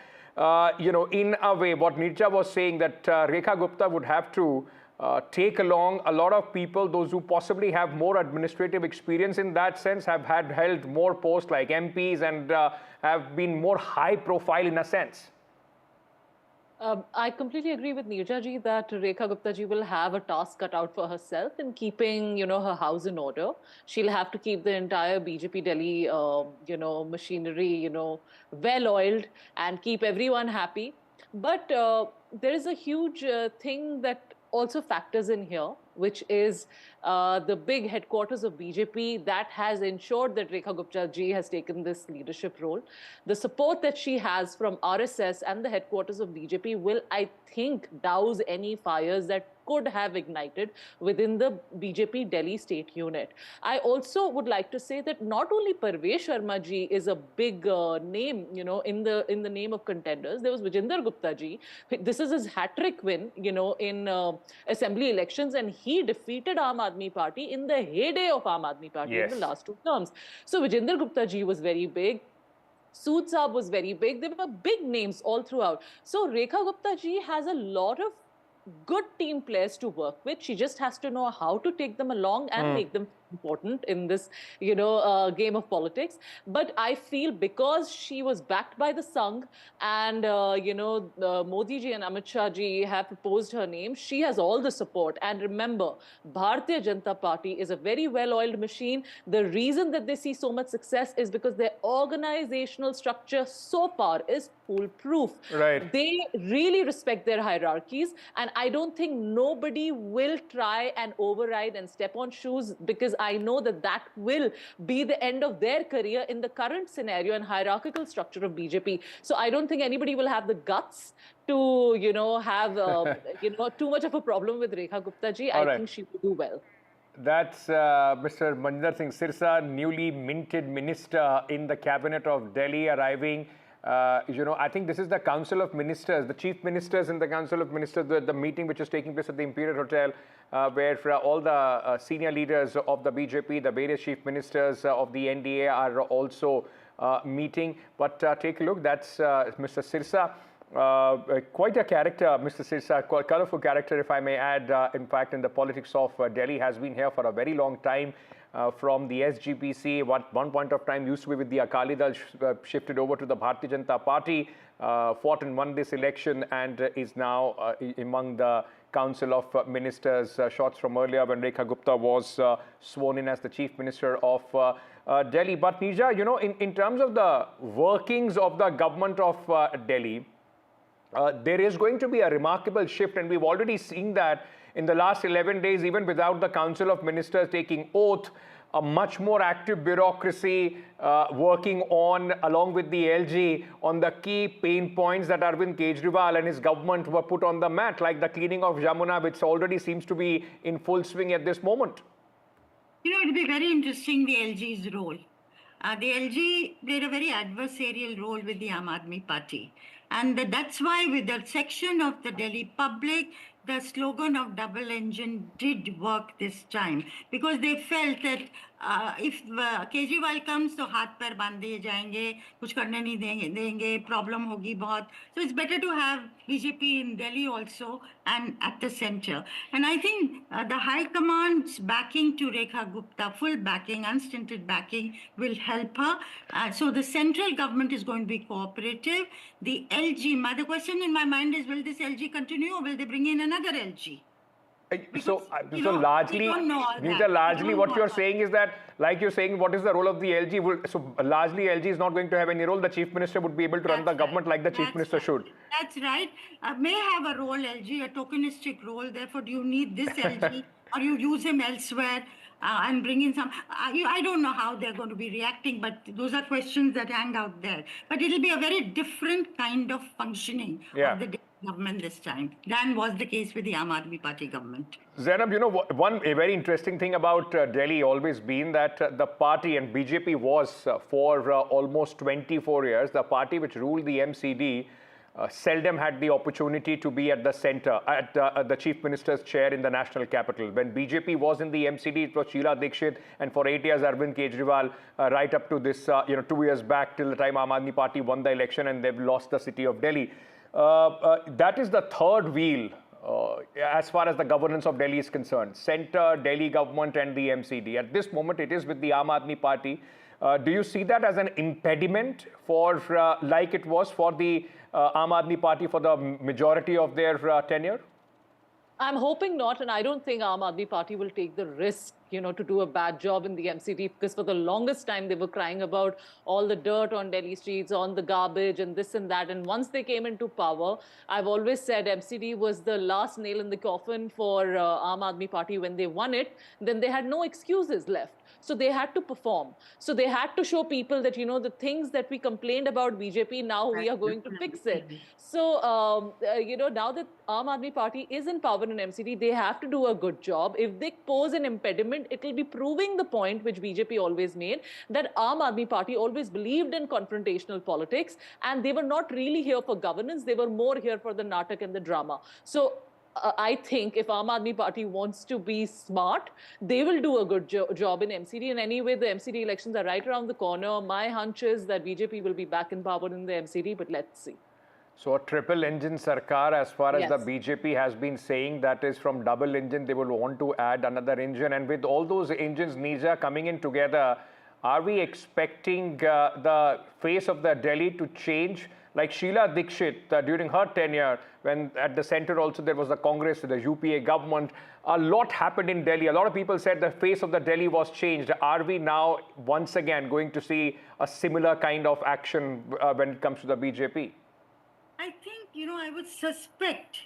Speaker 29: in a way, what Neerja was saying, that Rekha Gupta would have to take along a lot of people, those who possibly have more administrative experience in that sense, have held more posts like MPs and have been more high profile in a sense?
Speaker 8: I completely agree with Neerja ji that Rekha Gupta ji will have a task cut out for herself in keeping, her house in order. She'll have to keep the entire BJP Delhi, machinery, well-oiled and keep everyone happy. But there is a huge thing that also factors in here, which is the big headquarters of BJP that has ensured that Rekha Gupta ji has taken this leadership role. The support that she has from RSS and the headquarters of BJP will, I think, douse any fires that could have ignited within the BJP Delhi state unit. I also would like to say that not only Parvesh Sharma ji is a big name, in the name of contenders. There was Vijender Gupta ji. This is his hat-trick win, in assembly elections, and he defeated Aam Aadmi Party in the heyday of Aam Aadmi Party in the last 2 terms. So Vijender Gupta ji was very big. Sood Saab was very big. There were big names all throughout. So Rekha Gupta ji has a lot of good team players to work with. She just has to know how to take them along and make them important in this, game of politics. But I feel because she was backed by the Sangh and, Modi ji and Amit Shah ji have proposed her name, she has all the support. And remember, Bharatiya Janata Party is a very well-oiled machine. The reason that they see so much success is because their organizational structure so far is foolproof.
Speaker 29: Right.
Speaker 8: They really respect their hierarchies, and I don't think nobody will try and override and step on shoes, because I know that that will be the end of their career in the current scenario and hierarchical structure of BJP. So I don't think anybody will have the guts to, have, too much of a problem with Rekha Gupta ji. I think she will do well.
Speaker 29: That's Mr. Manjinder Singh Sirsa, newly minted minister in the cabinet of Delhi, arriving. I think this is the Council of Ministers, the chief ministers in the Council of Ministers, the meeting which is taking place at the Imperial Hotel, where all the senior leaders of the BJP, the various chief ministers of the NDA are also meeting. But take a look, that's Mr. Sirsa. Quite a character, Mr. Sirsa, colorful character, if I may add. In fact, in the politics of Delhi, has been here for a very long time. From the SGPC, one point of time used to be with the Akali Dal, shifted over to the Bharatiya Janata Party, fought and won this election, and is now among the Council of Ministers. Shots from earlier when Rekha Gupta was sworn in as the Chief Minister of Delhi. But Nija, in terms of the workings of the government of Delhi, there is going to be a remarkable shift, and we've already seen that in the last 11 days, even without the Council of Ministers taking oath, a much more active bureaucracy working on, along with the LG, on the key pain points that Arvind Kejriwal and his government were put on the mat, like the cleaning of Jamuna, which already seems to be in full swing at this moment.
Speaker 1: It'll be very interesting, the LG's role. The LG played a very adversarial role with the Aam Aadmi Party. And that's why with the section of the Delhi public, the slogan of double engine did work this time, because they felt that if Kejriwal comes, तो हाथ पैर बांध दिए जाएंगे, कुछ करने नहीं देंगे, problem होगी बहुत. So it's better to have BJP in Delhi also and at the center. And I think the High Command's backing to Rekha Gupta, full backing, unstinted backing, will help her. So the central government is going to be cooperative. The LG, the question in my mind is, will this LG continue or will they bring in another LG?
Speaker 29: So largely, what you're saying is that, like you're saying, what is the role of the LG? So largely, LG is not going to have any role. The Chief Minister would be able to run the government like the Chief Minister should.
Speaker 1: That's right. May have a role, LG, a tokenistic role. Therefore, do you need this LG or you use him elsewhere and bring in some? I don't know how they're going to be reacting, but those are questions that hang out there. But it'll be a very different kind of functioning of the government this time than was the case with the Aam Aadmi Party government.
Speaker 29: Zainab, a very interesting thing about Delhi always been that the party, and BJP was for almost 24 years, the party which ruled the MCD seldom had the opportunity to be at the center, at the Chief Minister's chair in the national capital. When BJP was in the MCD, it was Sheila Dikshit, and for 8 years, Arvind Kejriwal, right up to this, 2 years back, till the time Aam Aadmi Party won the election and they've lost the city of Delhi. That is the third wheel as far as the governance of Delhi is concerned. Centre, Delhi government and the MCD. At this moment, it is with the Aam Aadmi Party. Do you see that as an impediment for, like it was for the Aam Aadmi Party for the majority of their tenure?
Speaker 8: I'm hoping not, and I don't think Aam Aadmi Party will take the risk, to do a bad job in the MCD, because for the longest time they were crying about all the dirt on Delhi streets, on the garbage and this and that. And once they came into power, I've always said MCD was the last nail in the coffin for Aam Aadmi Party. When they won it, then they had no excuses left. So they had to perform. So they had to show people that, the things that we complained about BJP, now we are going to fix it. So, now that Aam Aadmi Party is in power in MCD, they have to do a good job. If they pose an impediment, it will be proving the point which BJP always made, that Aam Aadmi Party always believed in confrontational politics, and they were not really here for governance. They were more here for the natak and the drama. So, I think if Aam Aadmi Party wants to be smart, they will do a good job in MCD. And anyway, the MCD elections are right around the corner. My hunch is that BJP will be back in power in the MCD, but let's see.
Speaker 29: So a triple engine sarkar, as far as
Speaker 8: Yes.
Speaker 29: the BJP has been saying, that is from double engine, they will want to add another engine. And with all those engines, Nija, coming in together, are we expecting the face of the Delhi to change? Like Sheila Dikshit, during her tenure, when at the center also there was the Congress, the UPA government, a lot happened in Delhi. A lot of people said the face of the Delhi was changed. Are we now once again going to see a similar kind of action when it comes to the BJP?
Speaker 1: I think, I would suspect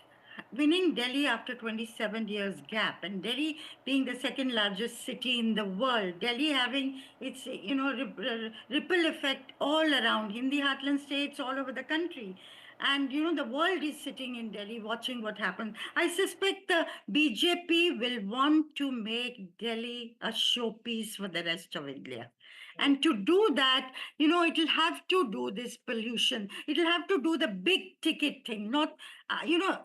Speaker 1: winning Delhi after 27 years gap, and Delhi being the second largest city in the world, Delhi having its, ripple effect all around Hindi heartland states all over the country. And, the world is sitting in Delhi watching what happens. I suspect the BJP will want to make Delhi a showpiece for the rest of India. And to do that, it'll have to do this pollution. It'll have to do the big ticket thing. Not,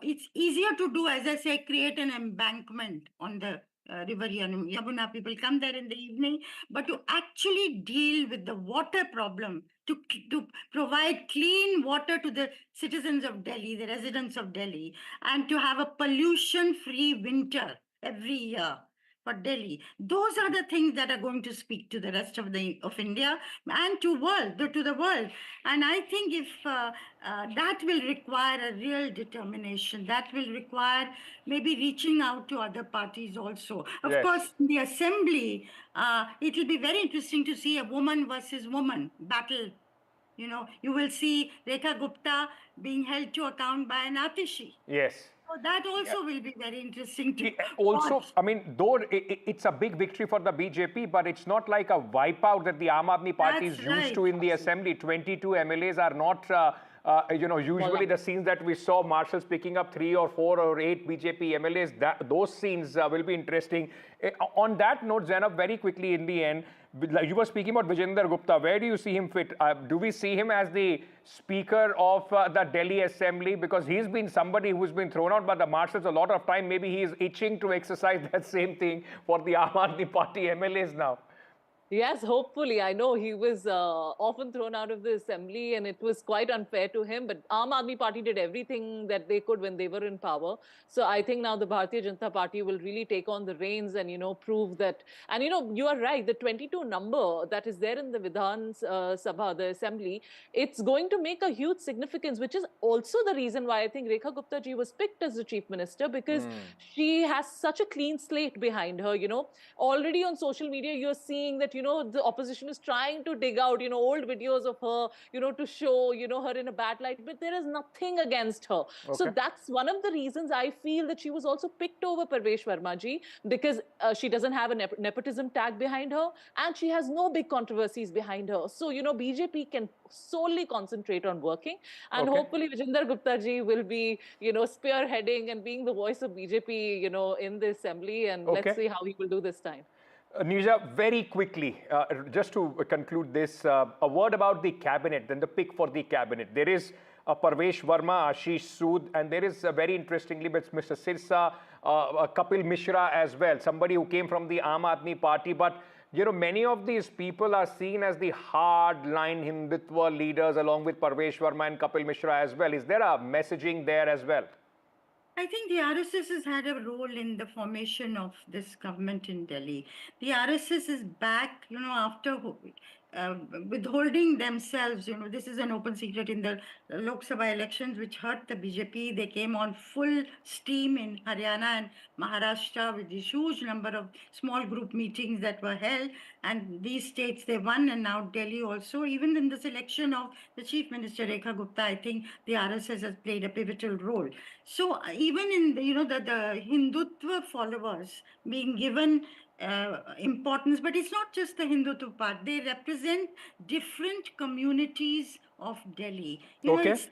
Speaker 1: it's easier to do, as I say, create an embankment on the river Yamuna. People come there in the evening, but to actually deal with the water problem, to provide clean water to the citizens of Delhi, the residents of Delhi, and to have a pollution-free winter every year for Delhi. Those are the things that are going to speak to the rest of India and to the world. And I think if that will require a real determination, that will require maybe reaching out to other parties also. Of
Speaker 29: Yes.
Speaker 1: course, in the assembly, it will be very interesting to see a woman versus woman battle. You will see Rekha Gupta being held to account by an Atishi.
Speaker 29: Yes.
Speaker 1: So that also will be very interesting to
Speaker 29: Also,
Speaker 1: watch.
Speaker 29: I mean, though it's a big victory for the BJP, but it's not like a wipeout that the Aam Aadmi Party is
Speaker 1: That's
Speaker 29: used
Speaker 1: right.
Speaker 29: to in the assembly. 22 MLAs are not, usually the scenes that we saw, marshals picking up 3 or 4 or 8 BJP MLAs, those scenes will be interesting. On that note, Zainab, very quickly in the end, you were speaking about Vijender Gupta. Where do you see him fit? Do we see him as the speaker of the Delhi Assembly? Because he's been somebody who's been thrown out by the marshals a lot of time. Maybe he is itching to exercise that same thing for the Aam Aadmi Party MLAs now.
Speaker 8: Yes, hopefully. I know he was often thrown out of the assembly and it was quite unfair to him. But Aam Aadmi Party did everything that they could when they were in power. So I think now the Bharatiya Janata Party will really take on the reins and, prove that. And, you are right. The 22 number that is there in the Vidhan Sabha, the assembly, it's going to make a huge significance, which is also the reason why I think Rekha Gupta ji was picked as the chief minister, because she has such a clean slate behind her. Already on social media, you're seeing that, the opposition is trying to dig out, old videos of her, to show, her in a bad light, but there is nothing against her. So
Speaker 29: Okay.
Speaker 8: that's one of the reasons I feel that she was also picked over Parvesh Verma ji, because she doesn't have a nepotism tag behind her and she has no big controversies behind her. So, BJP can solely concentrate on working, and
Speaker 29: Okay.
Speaker 8: hopefully Vijender Gupta ji will be, spearheading and being the voice of BJP, in the assembly, and
Speaker 29: Okay.
Speaker 8: let's see how he will do this time.
Speaker 29: Nija, very quickly, just to conclude this, a word about the cabinet, then the pick for the cabinet. There is Parvesh Verma, Ashish Sood, and there is very interestingly, Mr. Sirsa, Kapil Mishra as well, somebody who came from the Aam Aadmi Party. But, many of these people are seen as the hard-line Hindutva leaders along with Parvesh Verma and Kapil Mishra as well. Is there a messaging there as well?
Speaker 1: I think the RSS has had a role in the formation of this government in Delhi. The RSS is back, after withholding themselves. This is an open secret in the Lok Sabha elections, which hurt the BJP. They came on full steam in Haryana and Maharashtra with this huge number of small group meetings that were held. And these states they won, and now Delhi also. Even in the selection of the Chief Minister Rekha Gupta, I think the RSS has played a pivotal role. So even in the Hindutva followers being given importance, but it's not just the Hindutva part. They represent different communities of Delhi.
Speaker 29: Okay.
Speaker 1: It's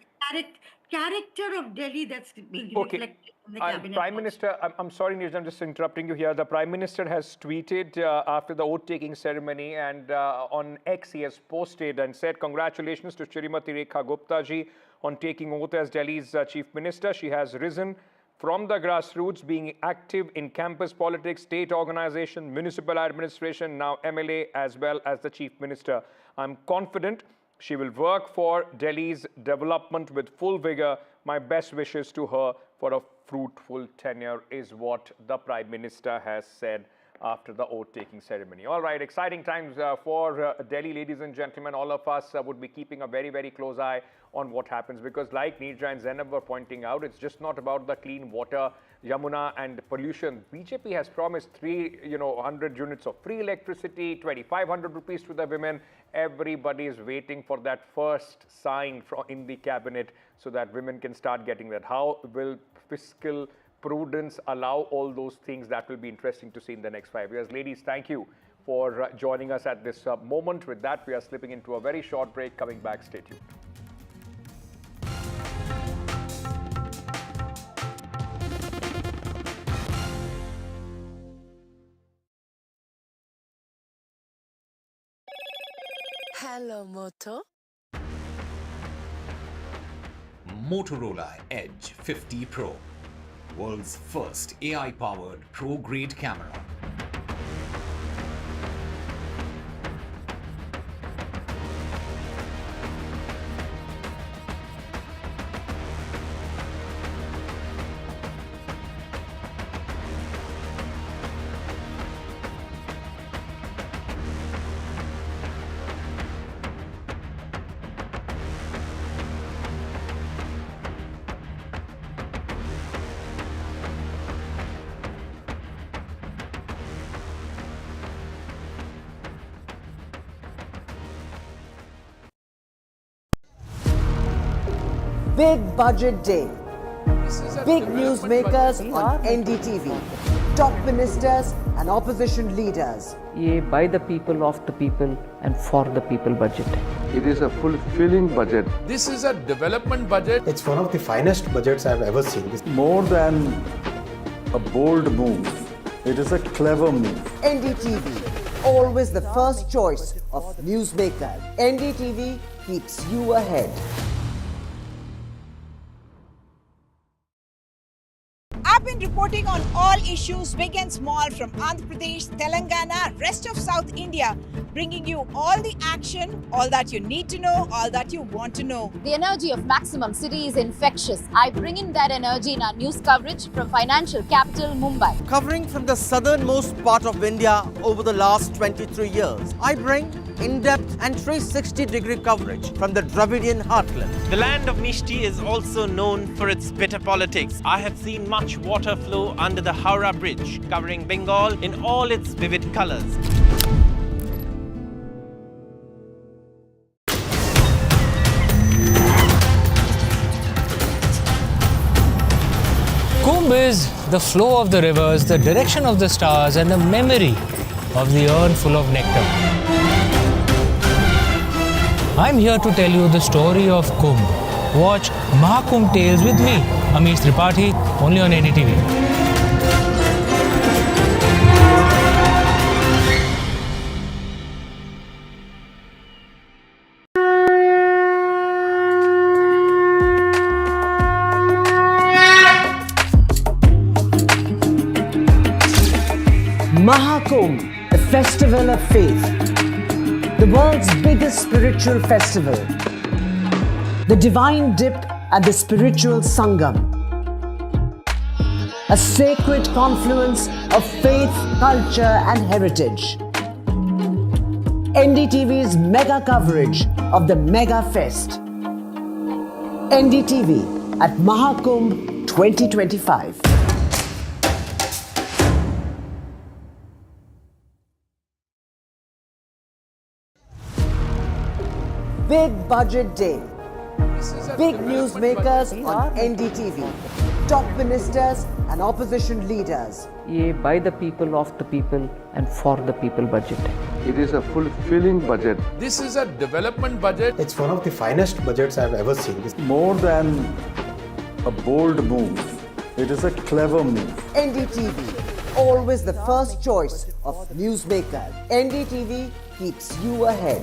Speaker 1: character of Delhi that's being reflected in the cabinet.
Speaker 29: Prime Minister, I'm sorry, Niraj, I'm just interrupting you here. The Prime Minister has tweeted after the oath-taking ceremony, and on X he has posted and said, congratulations to Shrimati Rekha Gupta ji on taking oath as Delhi's Chief Minister. She has risen from the grassroots, being active in campus politics, state organization, municipal administration, now MLA, as well as the Chief Minister. I'm confident She will work for Delhi's development with full vigor. My best wishes to her for a fruitful tenure is what the Prime Minister has said after the oath-taking ceremony. All right, exciting times for Delhi, ladies and gentlemen. All of us would be keeping a very, very close eye on what happens, because like Neerja and Zainab were pointing out, it's just not about the clean water, Yamuna and pollution. BJP has promised 100 units of free electricity, 2,500 rupees to the women. Everybody is waiting for that first sign in the cabinet so that women can start getting that. How will fiscal prudence allow all those things? That will be interesting to see in the next 5 years. Ladies, thank you for joining us at this moment. With that, we are slipping into a very short break. Coming back, stay tuned.
Speaker 6: Hello, Moto.
Speaker 15: Motorola Edge 50 Pro, world's first AI-powered pro-grade camera.
Speaker 4: Big Budget Day. Big newsmakers on NDTV. Top ministers and opposition leaders.
Speaker 16: ये by the people, of the people and for the people budget.
Speaker 17: It is a fulfilling budget.
Speaker 18: This is a development budget.
Speaker 24: It's one of the finest budgets I've ever seen.
Speaker 17: More than a bold move, it is a clever move.
Speaker 4: NDTV, always the first choice of newsmakers. NDTV keeps you ahead.
Speaker 25: I've been reporting on all issues big and small from Andhra Pradesh, Telangana, rest of South India, bringing you all the action, all that you need to know, all that you want to know.
Speaker 26: The energy of Maximum City is infectious. I bring in that energy in our news coverage from financial capital Mumbai.
Speaker 27: Covering from the southernmost part of India over the last 23 years, I bring in-depth and 360-degree coverage from the Dravidian heartland.
Speaker 28: The land of Mishti is also known for its bitter politics. I have seen much water flow under the Howrah Bridge, covering Bengal in all its vivid colors.
Speaker 7: Kumbh is the flow of the rivers, the direction of the stars, and the memory of the urn full of nectar. I'm here to tell you the story of Kumbh. Watch Mahakumbh Tales with me, Amish Tripathi, only on NDTV.
Speaker 4: Mahakumbh, a festival of faith. The world's biggest spiritual festival. The divine dip at the spiritual Sangam. A sacred confluence of faith, culture and heritage. NDTV's mega coverage of the Mega Fest. NDTV at Mahakumbh 2025. Big Budget Day. Big newsmakers on NDTV. Top ministers and opposition leaders.
Speaker 16: ये by the people, of the people and for the people budget.
Speaker 17: It is a fulfilling budget.
Speaker 18: This is a development budget.
Speaker 24: It's one of the finest budgets I've ever seen.
Speaker 17: More than a bold move, it is a clever move.
Speaker 4: NDTV, always the first choice of newsmakers. NDTV keeps you ahead.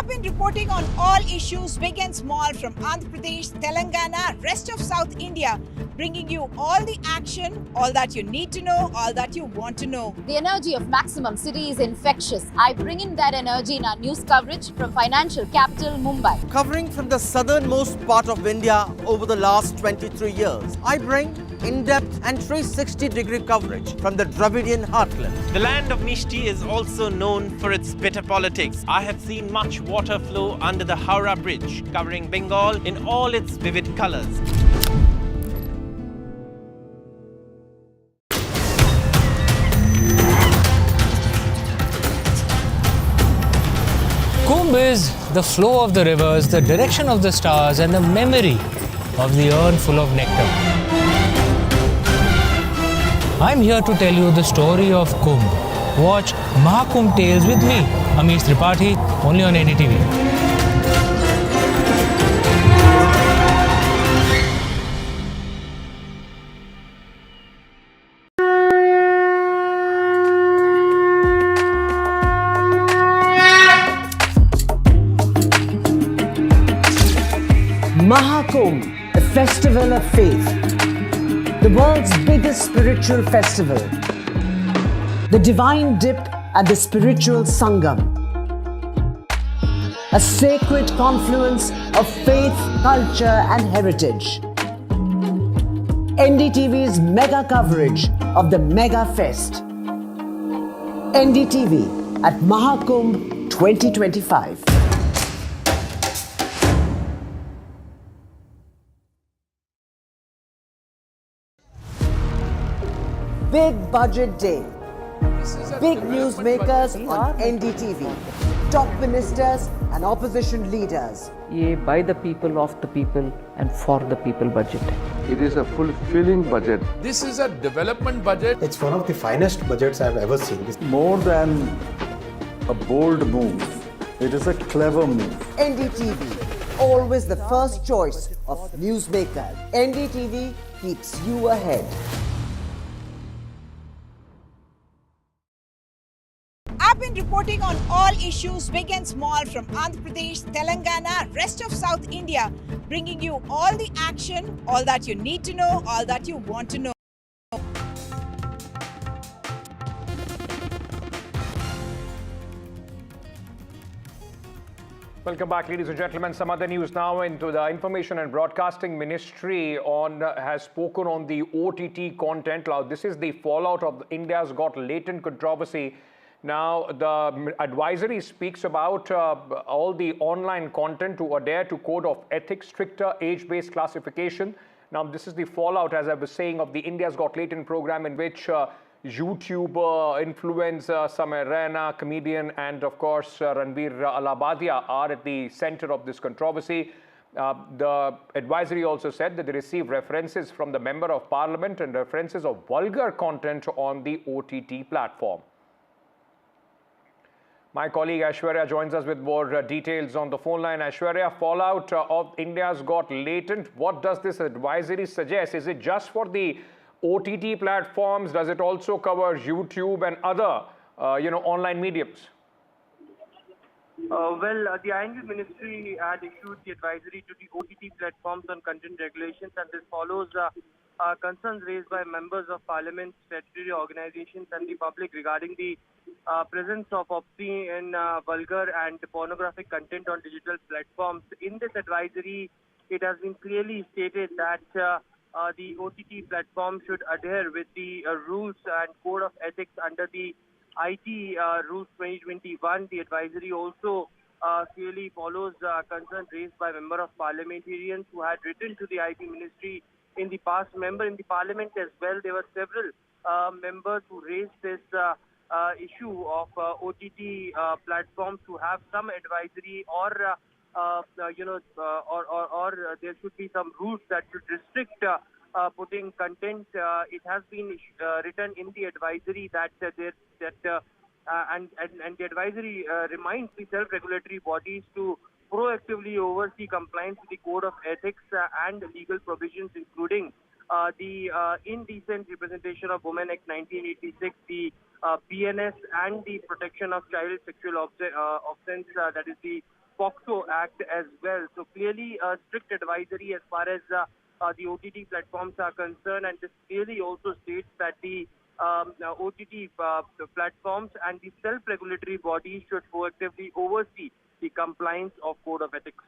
Speaker 25: I've been reporting on all issues big and small from Andhra Pradesh, Telangana, rest of South India, bringing you all the action, all that you need to know, all that you want to know.
Speaker 26: The energy of Maximum City is infectious. I bring in that energy in our news coverage from financial capital Mumbai.
Speaker 27: Covering from the southernmost part of India over the last 23 years, I bring in-depth and 360-degree coverage from the Dravidian heartland.
Speaker 28: The land of Mishti is also known for its bitter politics. I have seen much water flow under the Howrah Bridge, covering Bengal in all its vivid colors.
Speaker 7: Kumbh is the flow of the rivers, the direction of the stars, and the memory of the urn full of nectar. I'm here to tell you the story of Kumbh. Watch Mahakumbh Tales with me, Amish Tripathi, only on NDTV.
Speaker 4: Mahakumbh, the festival of faith, the world's biggest spiritual festival, the divine dip at the spiritual Sangam, a sacred confluence of faith, culture and heritage. NDTV's mega coverage of the Mega Fest. NDTV at Mahakumbh 2025. Big Budget Day. Big newsmakers on NDTV. Top ministers and opposition leaders.
Speaker 16: ये by the people, of the people and for the people budget.
Speaker 17: It is a fulfilling budget.
Speaker 18: This is a development budget.
Speaker 24: It's one of the finest budgets I've ever seen.
Speaker 17: More than a bold move, it is a clever move.
Speaker 4: NDTV, always the first choice of newsmakers. NDTV keeps you ahead.
Speaker 25: I've been reporting on all issues big and small from Andhra Pradesh, Telangana, rest of South India, bringing you all the action, all that you need to know, all that you want to know.
Speaker 29: Welcome back, ladies and gentlemen. Some other news now into the Information and Broadcasting Ministry has spoken on the OTT content. Now, this is the fallout of India's Got Latent controversy. Now, the advisory speaks about all the online content to adhere to code of ethics, stricter age-based classification. Now, this is the fallout, as I was saying, of the India's Got Latent program, in which YouTuber, influencer, Samay Raina, comedian, and of course Ranveer Alabadia are at the center of this controversy. The advisory also said that they received references from the Member of Parliament and references of vulgar content on the OTT platform. My colleague Aishwarya joins us with more details on the phone line. Aishwarya, fallout of India's Got Latent. What does this advisory suggest? Is it just for the OTT platforms? Does it also cover YouTube and other, online mediums?
Speaker 28: The ING Ministry had issued the advisory to the OTT platforms on content regulations, and this follows concerns raised by members of parliament, statutory organizations and the public regarding the presence of obscene, vulgar and pornographic content on digital platforms. In this advisory, it has been clearly stated that the OTT platform should adhere with the rules and code of ethics under the IT Rules 2021. The advisory also clearly follows concerns raised by member of parliamentarians who had written to the IT Ministry in the past. Member in the parliament as well, there were several members who raised this issue of OTT platforms to have some advisory or there should be some rules that should restrict putting content. It has been written in the advisory that and the advisory reminds the self-regulatory bodies to proactively oversee compliance with the code of ethics and legal provisions, including the Indecent Representation of Women Act 1986, the PNS, and the Protection of Child Sexual Offence, that is the POCSO Act as well. So clearly a strict advisory as far as the OTT platforms are concerned, and this clearly also states that the OTT platforms and the self-regulatory bodies should proactively oversee the compliance of Code of Ethics.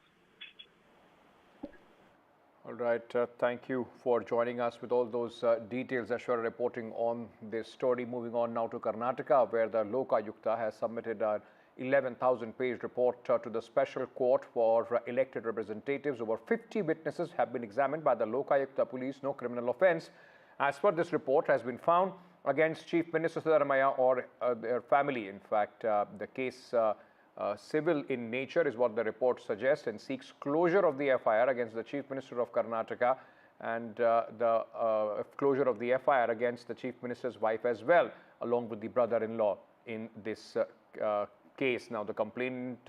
Speaker 29: All right, thank you for joining us with all those details. Ashwara reporting on this story. Moving on now to Karnataka, where the Lokayukta has submitted an 11,000-page report to the Special Court for elected representatives. Over 50 witnesses have been examined by the Lokayukta police. No criminal offence, as per this report, has been found against Chief Minister Siddaramaiah or their family. In fact, the case civil in nature is what the report suggests, and seeks closure of the FIR against the Chief Minister of Karnataka and the closure of the FIR against the Chief Minister's wife as well, along with the brother-in-law in this case. Now, the complainant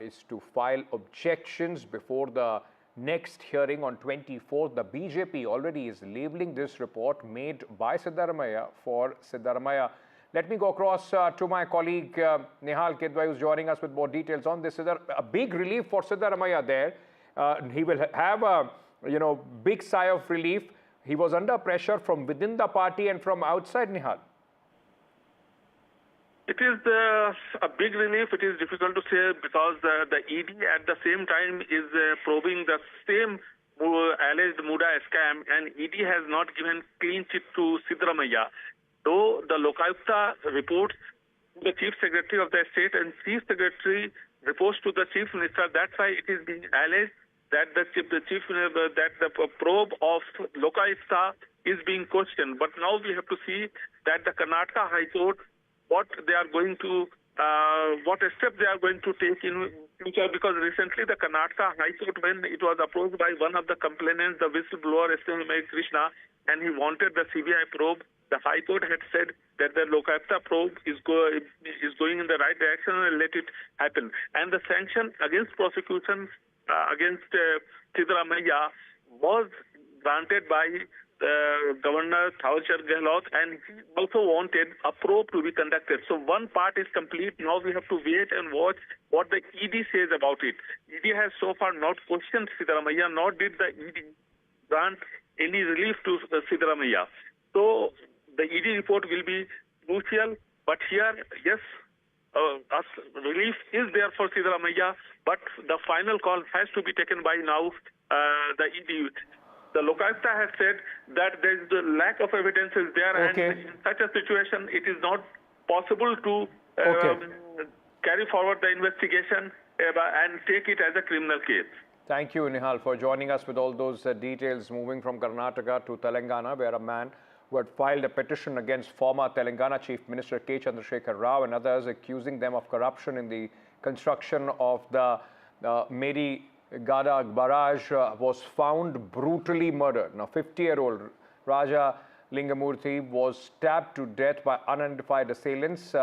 Speaker 29: is to file objections before the next hearing on 24th. The BJP already is labelling this report made by Siddaramaiah for Siddaramaiah. Let me go across to my colleague Nihal Kedwai, who's joining us with more details on this. Is there a big relief for Siddaramaiah there? He will have a big sigh of relief. He was under pressure from within the party and from outside, Nihal.
Speaker 3: It is a big relief. It is difficult to say because the ED at the same time is probing the same alleged Muda scam, and ED has not given clean chit to Siddaramaiah. Though the Lokayukta reports to the Chief Secretary of the State and Chief Secretary reports to the Chief Minister, that's why it is being alleged that the probe of Lokayukta is being questioned. But now we have to see that the Karnataka High Court, what steps they are going to take in future, because recently the Karnataka High Court, when it was approached by one of the complainants, the whistleblower S.M. Krishna, and he wanted the CBI probe, the High Court had said that the Lokayukta probe is going in the right direction and let it happen. And the sanction against prosecution against Siddaramaiah was granted by Governor Thawar-Chand Gehlot, and he also wanted a probe to be conducted. So one part is complete. Now we have to wait and watch what the ED says about it. ED has so far not questioned Siddaramaiah, nor did the ED grant any relief to Siddaramaiah. So the ED report will be crucial, but here, yes, relief is there for Siddaramaiah, but the final call has to be taken by now the ED. The Lokayukta has said that there is the lack of evidence is there, and in such a situation, it is not possible to carry forward the investigation and take it as a criminal case.
Speaker 29: Thank you, Nihal, for joining us with all those details. Moving from Karnataka to Telangana, where a man who had filed a petition against former Telangana Chief Minister K. Chandrasekhar Rao and others, accusing them of corruption in the construction of the Meri Gada barrage, was found brutally murdered. Now, 50-year-old Raja Lingamurthy was stabbed to death by unidentified assailants.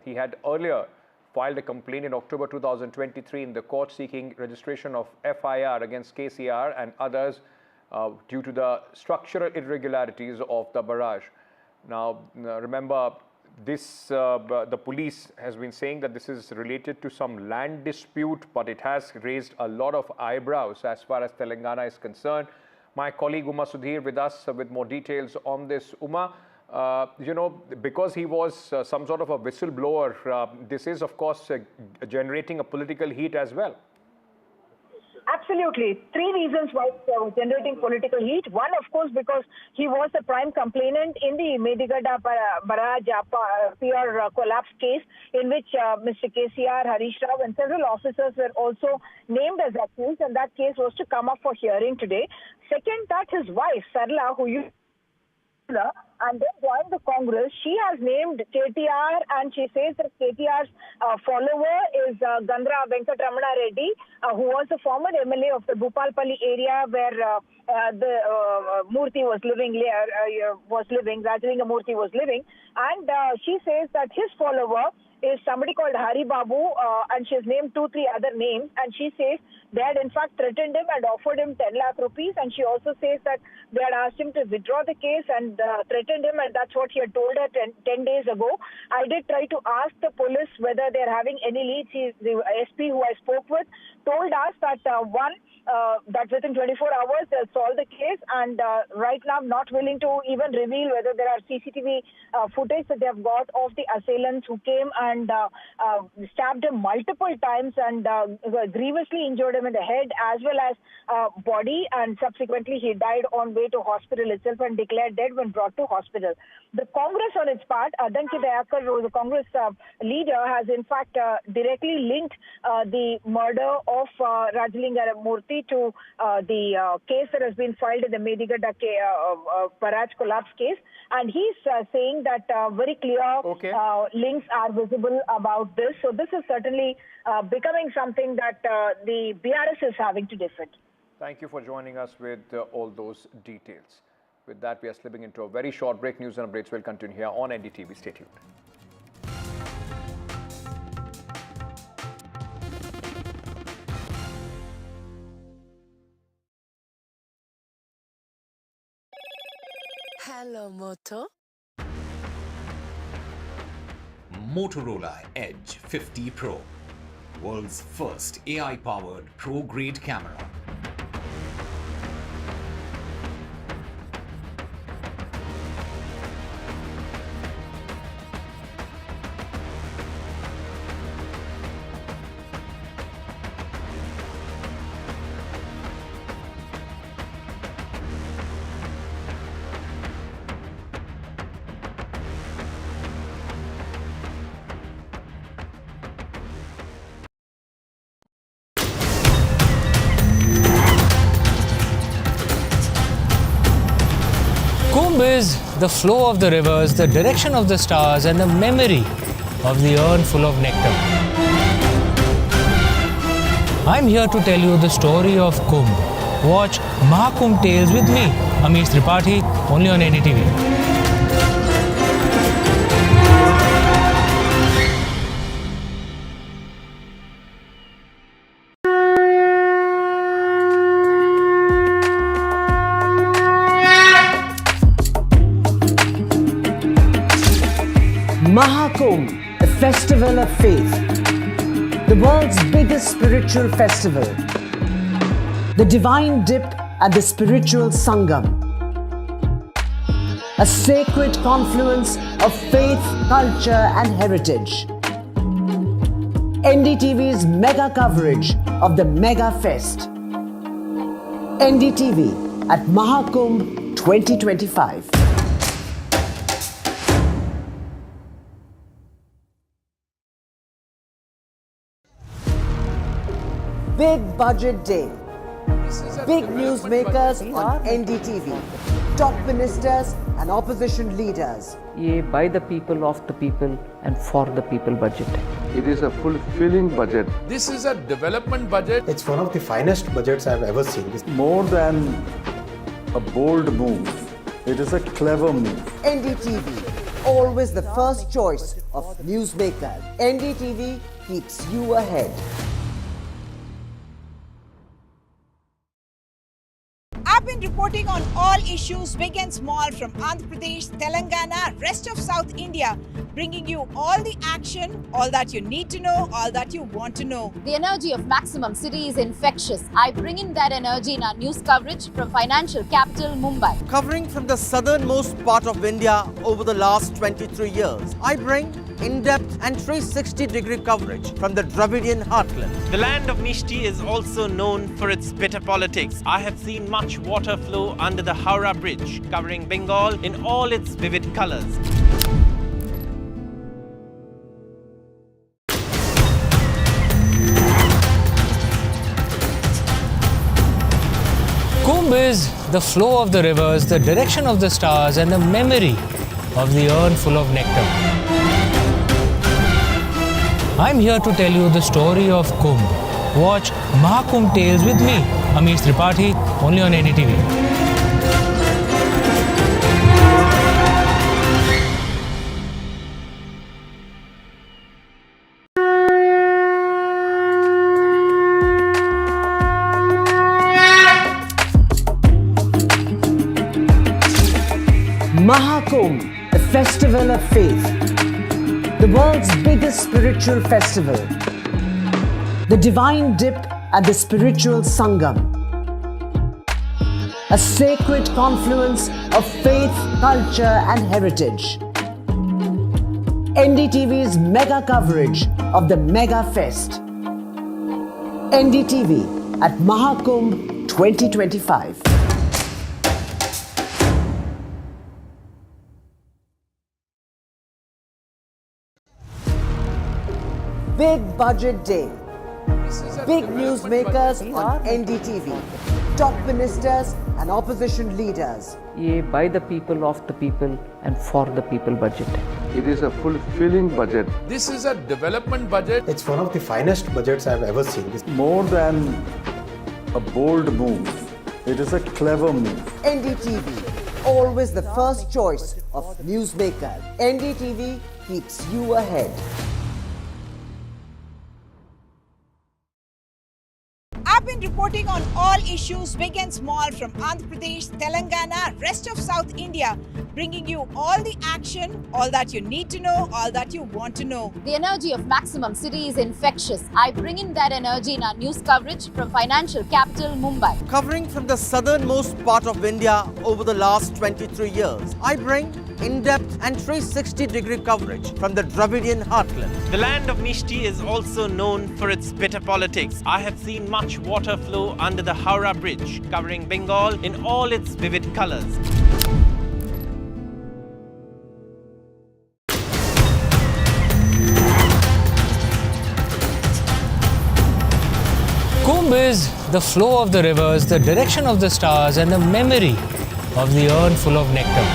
Speaker 29: He had earlier filed a complaint in October 2023 in the court seeking registration of FIR against KCR and others due to the structural irregularities of the barrage. Now, remember, this the police has been saying that this is related to some land dispute, but it has raised a lot of eyebrows as far as Telangana is concerned. My colleague Uma Sudhir with us with more details on this. Uma, because he was some sort of a whistleblower, this is, of course, generating a political heat as well.
Speaker 5: Absolutely. Three reasons why it was generating political heat. One, of course, because he was the prime complainant in the Medigada barrage pier collapse case, in which Mr. KCR, Harish Rao and several officers were also named as accused, and that case was to come up for hearing today. Second, that his wife, Sarla, who used and then joined the Congress, she has named KTR, and she says that KTR's follower is Gandra Venkatramana Reddy, who was the former MLA of the Bhupalpalli area where the Murthy was living, Rajalinga Murthy was living, and she says that his follower is somebody called Hari Babu, and she's named 2-3 other names, and she says they had in fact threatened him and offered him 10 lakh rupees, and she also says that they had asked him to withdraw the case and threatened him, and that's what he had told her 10 days ago. I did try to ask the police whether they're having any leads. The SP who I spoke with told us that that within 24 hours they'll solve the case, and right now I'm not willing to even reveal whether there are CCTV footage that they have got of the assailants who came and stabbed him multiple times and grievously injured him in the head as well as body, and subsequently he died on way to hospital itself and declared dead when brought to hospital. The Congress on its part, Adanki Dayakar, the Congress leader, has in fact directly linked the murder of Rajalinga Murthy to the case that has been filed in the Medigada Barrage collapse case, and he's saying that very clear links are visible about this. So this is certainly becoming something that the BRS is having to defend.
Speaker 29: Thank you for joining us with all those details. With that, we are slipping into a very short break. News and updates will continue here on NDTV. Stay tuned.
Speaker 6: Hello, Moto.
Speaker 15: Motorola Edge 50 Pro, world's first AI-powered pro-grade camera.
Speaker 7: Kumbh is the flow of the rivers, the direction of the stars, and the memory of the urn full of nectar. I'm here to tell you the story of Kumbh. Watch Mahakumbh Tales with me, Amish Tripathi, only on NDTV.
Speaker 4: Mahakumbh, a festival of faith, the world's biggest spiritual festival, the divine dip at the spiritual Sangam, a sacred confluence of faith, culture and heritage. NDTV's mega coverage of the Mega Fest. NDTV at Mahakumbh 2025. Big Budget Day. Big newsmakers on NDTV. Top ministers and opposition leaders.
Speaker 16: ये by the people, of the people and for the people budget.
Speaker 17: It is a fulfilling budget.
Speaker 18: This is a development budget.
Speaker 24: It's one of the finest budgets I've ever seen.
Speaker 17: More than a bold move, it is a clever move.
Speaker 4: NDTV, always the first choice of newsmakers. NDTV keeps you ahead.
Speaker 25: I've been reporting on all issues big and small from Andhra Pradesh, Telangana, rest of South India, bringing you all the action, all that you need to know, all that you want to know.
Speaker 26: The energy of Maximum City is infectious. I bring in that energy in our news coverage from financial capital Mumbai.
Speaker 27: Covering from the southernmost part of India over the last 23 years, I bring in-depth and 360-degree coverage from the Dravidian heartland.
Speaker 10: The land of Mishti is also known for its bitter politics. I have seen much water flow under the Howrah Bridge, covering Bengal in all its vivid colors.
Speaker 7: Kumbh is the flow of the rivers, the direction of the stars, and the memory of the urn full of nectar. I'm here to tell you the story of Kumbh. Watch Mahakumbh Tales with me, Amish Tripathi, only on NDTV.
Speaker 4: Mahakumbh, the festival of faith, the world's biggest spiritual festival, the divine dip at the spiritual Sangam, a sacred confluence of faith, culture and heritage. NDTV's mega coverage of the Mega Fest. NDTV at Mahakumbh 2025. Big Budget Day. Big newsmakers on NDTV. Top ministers and opposition leaders.
Speaker 16: ये by the people, of the people and for the people budget.
Speaker 9: It is a fulfilling budget.
Speaker 18: This is a development budget.
Speaker 24: It's one of the finest budgets I've ever seen.
Speaker 17: More than a bold move, it is a clever move.
Speaker 4: NDTV, always the first choice of newsmaker. NDTV keeps you ahead.
Speaker 25: I've been reporting on all issues big and small from Andhra Pradesh, Telangana, rest of South India, bringing you all the action, all that you need to know, all that you want to know.
Speaker 26: The energy of Maximum City is infectious. I bring in that energy in our news coverage from financial capital Mumbai.
Speaker 27: Covering from the southernmost part of India over the last 23 years, I bring in-depth and 360-degree coverage from the Dravidian heartland.
Speaker 10: The land of Mishti is also known for its bitter politics. I have seen much water flow under the Howrah Bridge, covering Bengal in all its vivid colors.
Speaker 7: Kumbh is the flow of the rivers, the direction of the stars, and the memory of the urn full of nectar.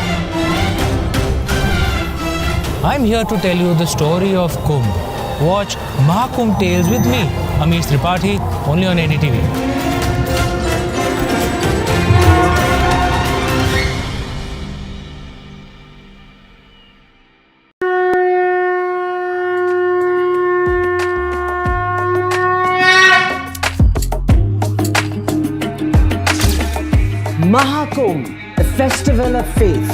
Speaker 7: I'm here to tell you the story of Kumbh. Watch Mahakumbh Tales with me, Amish Tripathi, only on NDTV.
Speaker 4: Mahakumbh, the festival of faith,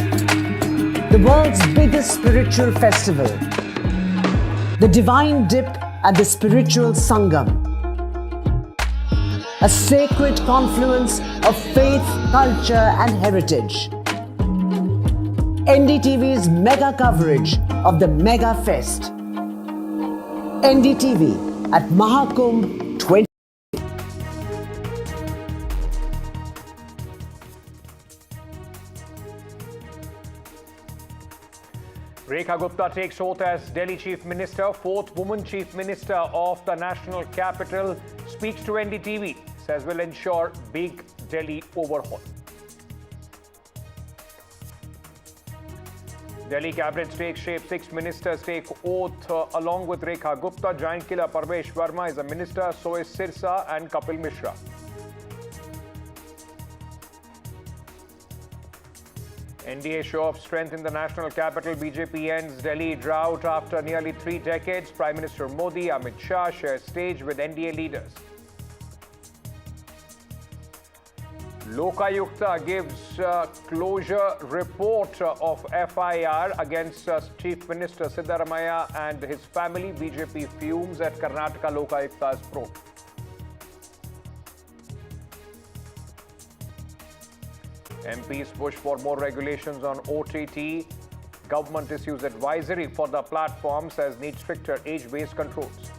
Speaker 4: the world's biggest spiritual festival, the divine dip at the spiritual Sangam, a sacred confluence of faith, culture and heritage. NDTV's mega coverage of the Mega Fest. NDTV at Mahakumbh 20.
Speaker 29: Rekha Gupta takes oath as Delhi Chief Minister, fourth woman Chief Minister of the national capital, speaks to NDTV, says will ensure big Delhi overhaul. Delhi cabinet takes shape, 6 ministers take oath along with Rekha Gupta. Giant killer Parvesh Verma is a minister, so is Sirsa and Kapil Mishra. NDA show of strength in the national capital. BJP ends Delhi drought after nearly 3 decades. Prime Minister Modi, Amit Shah share stage with NDA leaders. Lokayukta gives closure report of FIR against Chief Minister Siddaramaiah and his family. BJP fumes at Karnataka Lokayukta's probe. MPs push for more regulations on OTT. Government issues advisory for the platforms as needs stricter age-based controls.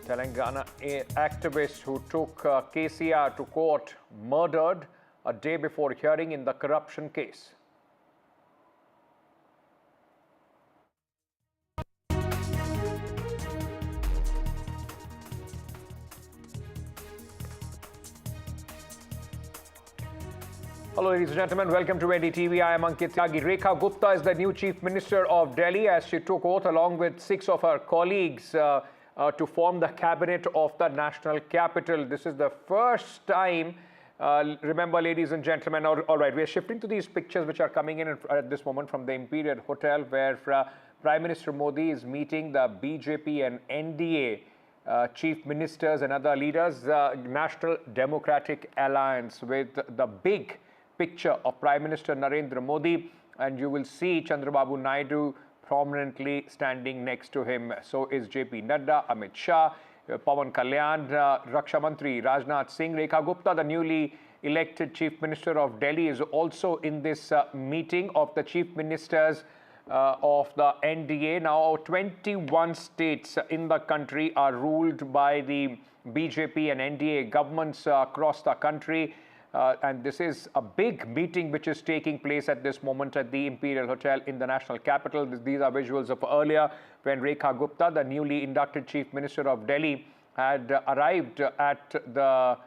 Speaker 29: Telangana activist who took KCR to court murdered a day before hearing in the corruption case. Hello ladies and gentlemen, welcome to NDTV. I am Ankit Tyagi. Rekha Gupta is the new Chief Minister of Delhi as she took oath along with 6 of her colleagues to form the cabinet of the national capital. This is the first time, remember ladies and gentlemen, all right, we are shifting to these pictures which are coming in at this moment from the Imperial Hotel where Prime Minister Modi is meeting the BJP and NDA chief ministers and other leaders, National Democratic Alliance, with the big picture of Prime Minister Narendra Modi, and you will see Chandrababu Naidu prominently standing next to him. So is JP Nadda, Amit Shah, Pawan Kalyan, Raksha Mantri Rajnath Singh. Rekha Gupta, the newly elected Chief Minister of Delhi, is also in this meeting of the Chief Ministers of the NDA. Now, 21 states in the country are ruled by the BJP and NDA governments across the country. And this is a big meeting which is taking place at this moment at the Imperial Hotel in the national capital. These are visuals of earlier when Rekha Gupta, the newly inducted Chief Minister of Delhi, had arrived at the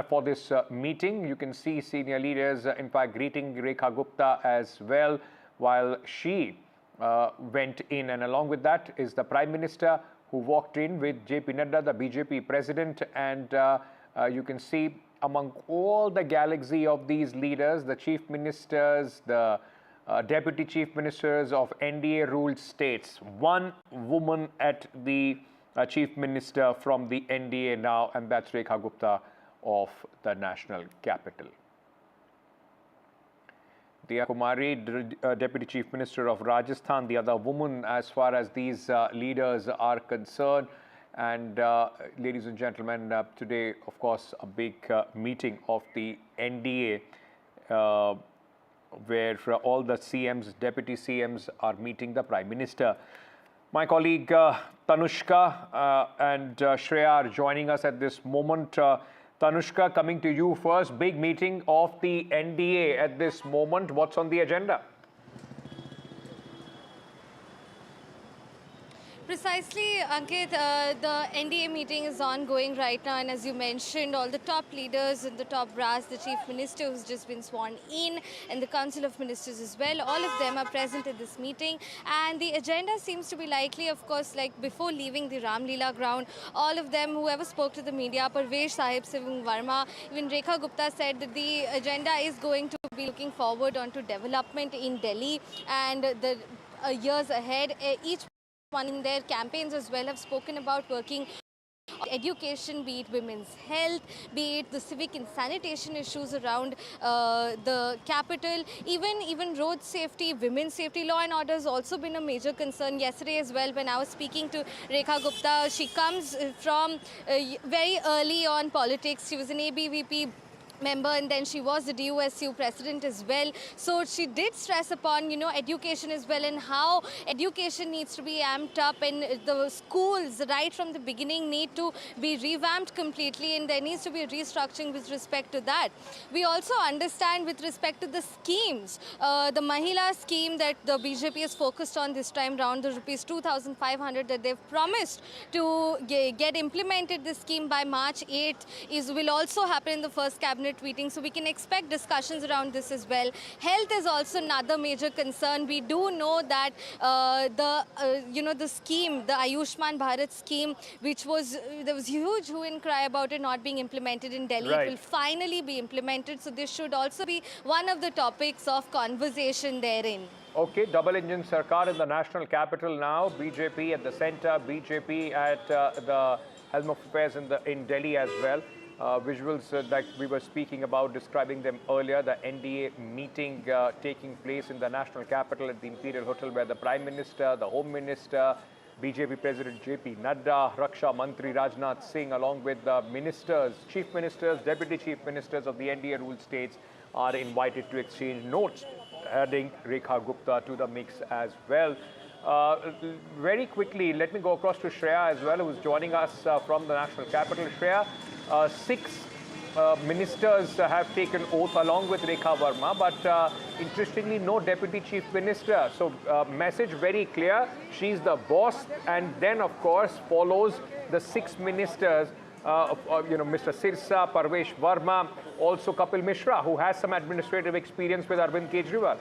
Speaker 29: for this meeting. You can see senior leaders, in fact, greeting Rekha Gupta as well while she went in. And along with that is the Prime Minister, who walked in with JP Nadda, the BJP president. And you can see among all the galaxy of these leaders, the chief ministers, the deputy chief ministers of NDA-ruled states, one woman at the chief minister from the NDA now, and that's Rekha Gupta of the national capital. Diya Kumari, Deputy Chief Minister of Rajasthan, the other woman as far as these leaders are concerned. And ladies and gentlemen, today, of course, a big meeting of the NDA where all the CMs, deputy CMs are meeting the Prime Minister. My colleague Tanushka and Shreya are joining us at this moment. Tanushka, coming to you first. Big meeting of the NDA at this moment. What's on the agenda?
Speaker 12: Precisely, Ankit, the NDA meeting is ongoing right now, and as you mentioned, all the top leaders and the top brass, the Chief Minister who's just been sworn in, and the Council of Ministers as well, all of them are present at this meeting. And the agenda seems to be likely, of course, like before leaving the Ram Leela ground, all of them, whoever spoke to the media, Parvesh Sahib, Verma, even Rekha Gupta said that the agenda is going to be looking forward onto development in Delhi and the years ahead. Each one in their campaigns as well have spoken about working on education, be it women's health, be it the civic and sanitation issues around the capital, even road safety, women's safety. Law and order has also been a major concern. Yesterday as well, when I was speaking to Rekha Gupta, she comes from very early on politics. She was an ABVP member, and then she was the DUSU president as well. So she did stress upon, education as well, and how education needs to be amped up, and the schools right from the beginning need to be revamped completely, and there needs to be a restructuring with respect to that. We also understand with respect to the schemes, the Mahila scheme that the BJP is focused on this time round, the rupees 2,500 that they've promised to get implemented, this scheme by March 8th will also happen in the first cabinet meeting, so we can expect discussions around this as well. Health is also another major concern. We do know that the scheme, the Ayushman Bharat scheme, which was there was huge hue and cry about it not being implemented in Delhi. Right. It will finally be implemented, so this should also be one of the topics of conversation therein.
Speaker 29: Okay, double engine Sarkar in the national capital now. BJP at the center, BJP at the helm of affairs in Delhi as well. Visuals that we were speaking about, describing them earlier, the NDA meeting taking place in the national capital at the Imperial Hotel, where the Prime Minister, the Home Minister, BJP President JP Nadda, Raksha Mantri Rajnath Singh, along with the ministers, chief ministers, deputy chief ministers of the NDA ruled states are invited to exchange notes, adding Rekha Gupta to the mix as well. Very quickly, let me go across to Shreya as well, who is joining us from the national capital. Shreya, 6 ministers have taken oath along with Rekha Verma, but interestingly, no deputy chief minister. So message very clear, she's the boss, and then of course follows the 6 ministers, Mr. Sirsa, Parvesh Verma, also Kapil Mishra, who has some administrative experience with Arvind Kejriwal.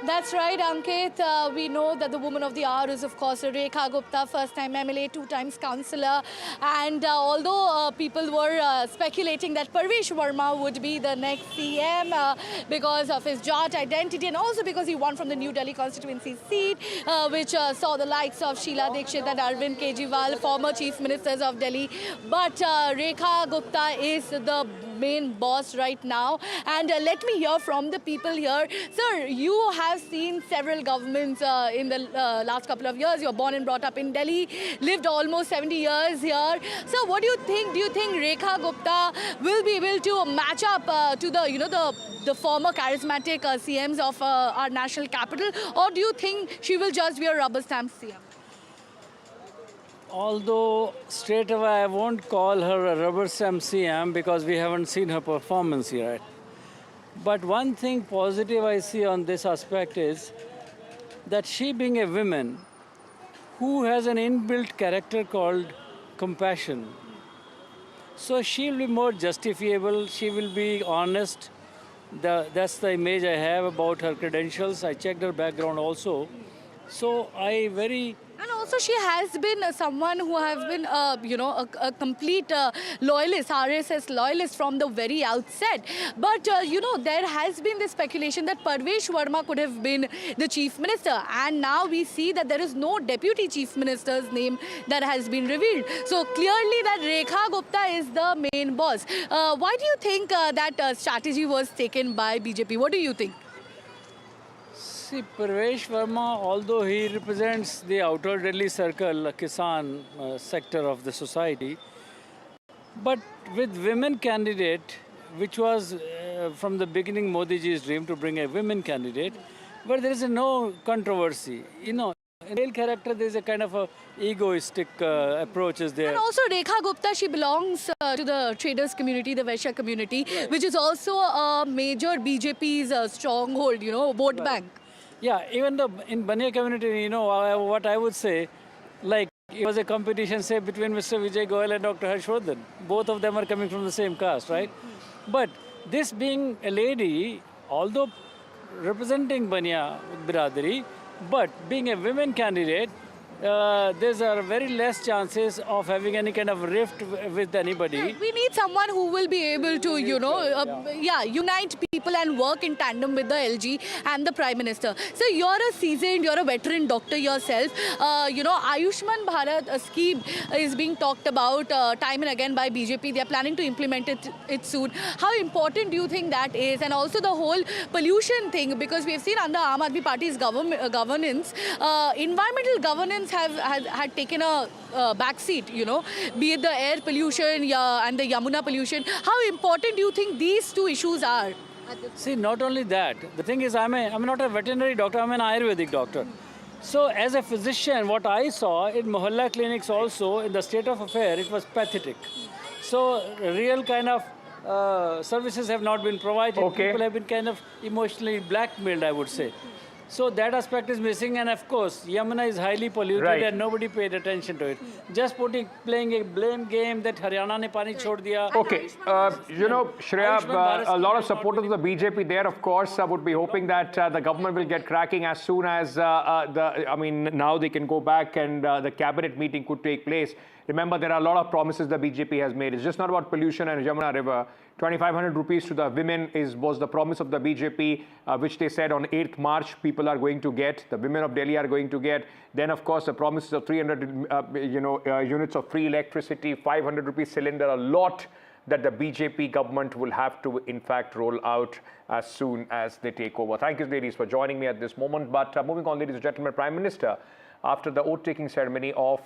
Speaker 2: That's right, Ankit. We know that the woman of the hour is, of course, Rekha Gupta, first-time MLA, two times councillor. And although people were speculating that Parvesh Verma would be the next CM because of his Jat identity and also because he won from the New Delhi constituency seat, which saw the likes of Sheila Dikshit and Arvind Kejriwal, former chief ministers of Delhi. But Rekha Gupta is the main boss right now. And let me hear from the people here. Sir, you have seen several governments in the last couple of years. You're born and brought up in Delhi, lived almost 70 years here. So what do you think? Do you think Rekha Gupta will be able to match up to the former charismatic CMs of our national capital? Or do you think she will just be a rubber stamp CM?
Speaker 11: Although straight away I won't call her a rubber stamp CM because we haven't seen her performance yet. But one thing positive I see on this aspect is that she being a woman who has an inbuilt character called compassion. So she'll be more justifiable, she will be honest. That's the image I have about her credentials. I checked her background also. So
Speaker 2: And also she has been someone who has been, a complete loyalist, RSS loyalist from the very outset. But, there has been this speculation that Parvesh Verma could have been the chief minister. And now we see that there is no deputy chief minister's name that has been revealed. So clearly that Rekha Gupta is the main boss. Why do you think that strategy was taken by BJP? What do you think?
Speaker 11: See, Parvesh Verma, although he represents the outer Delhi circle, Kisan sector of the society, but with women candidate, which was from the beginning Modi ji's dream to bring a women candidate, but there is no controversy. In real character, there is a kind of a egoistic approach is there.
Speaker 2: And also Rekha Gupta, she belongs to the traders community, the Vaishya community, which is also a major BJP's stronghold, vote bank.
Speaker 11: Yeah, even in Baniya community, what I would say, like it was a competition, say, between Mr. Vijay Goyal and Dr. Harshvardhan. Both of them are coming from the same caste, right? But this being a lady, although representing Baniya Biradari, but being a women candidate, there's very less chances of having any kind of rift with anybody.
Speaker 2: We need someone who will be able to, unite people and work in tandem with the LG and the Prime Minister. So you're a veteran doctor yourself. Ayushman Bharat scheme is being talked about time and again by BJP. They are planning to implement it soon. How important do you think that is? And also the whole pollution thing, because we have seen under Aam Aadmi Party's governance, environmental governance had taken a backseat, be it the air pollution and the Yamuna pollution. How important do you think these two issues are?
Speaker 11: See, not only that. The thing is, I'm not a veterinary doctor, I'm an Ayurvedic doctor. So as a physician, what I saw in Mohalla clinics also, in the state of affair, it was pathetic. So real kind of services have not been provided.
Speaker 29: Okay.
Speaker 11: People have been kind of emotionally blackmailed, I would say. So that aspect is missing, and of course, Yamuna is highly polluted and nobody paid attention to it. Just playing a blame game that Haryana ne pani chhod diya.
Speaker 29: Okay, Shreya, a lot of supporters of the BJP there, of course, would be hoping that the government will get cracking as soon as now they can go back and the cabinet meeting could take place. Remember, there are a lot of promises the BJP has made. It's just not about pollution and Yamuna River. 2,500 rupees to the women was the promise of the BJP, which they said on 8th March people are going to get, the women of Delhi are going to get. Then, of course, the promises of 300 units of free electricity, 500 rupees cylinder, a lot that the BJP government will have to, in fact, roll out as soon as they take over. Thank you, ladies, for joining me at this moment. But moving on, ladies and gentlemen, Prime Minister, after the oath-taking ceremony of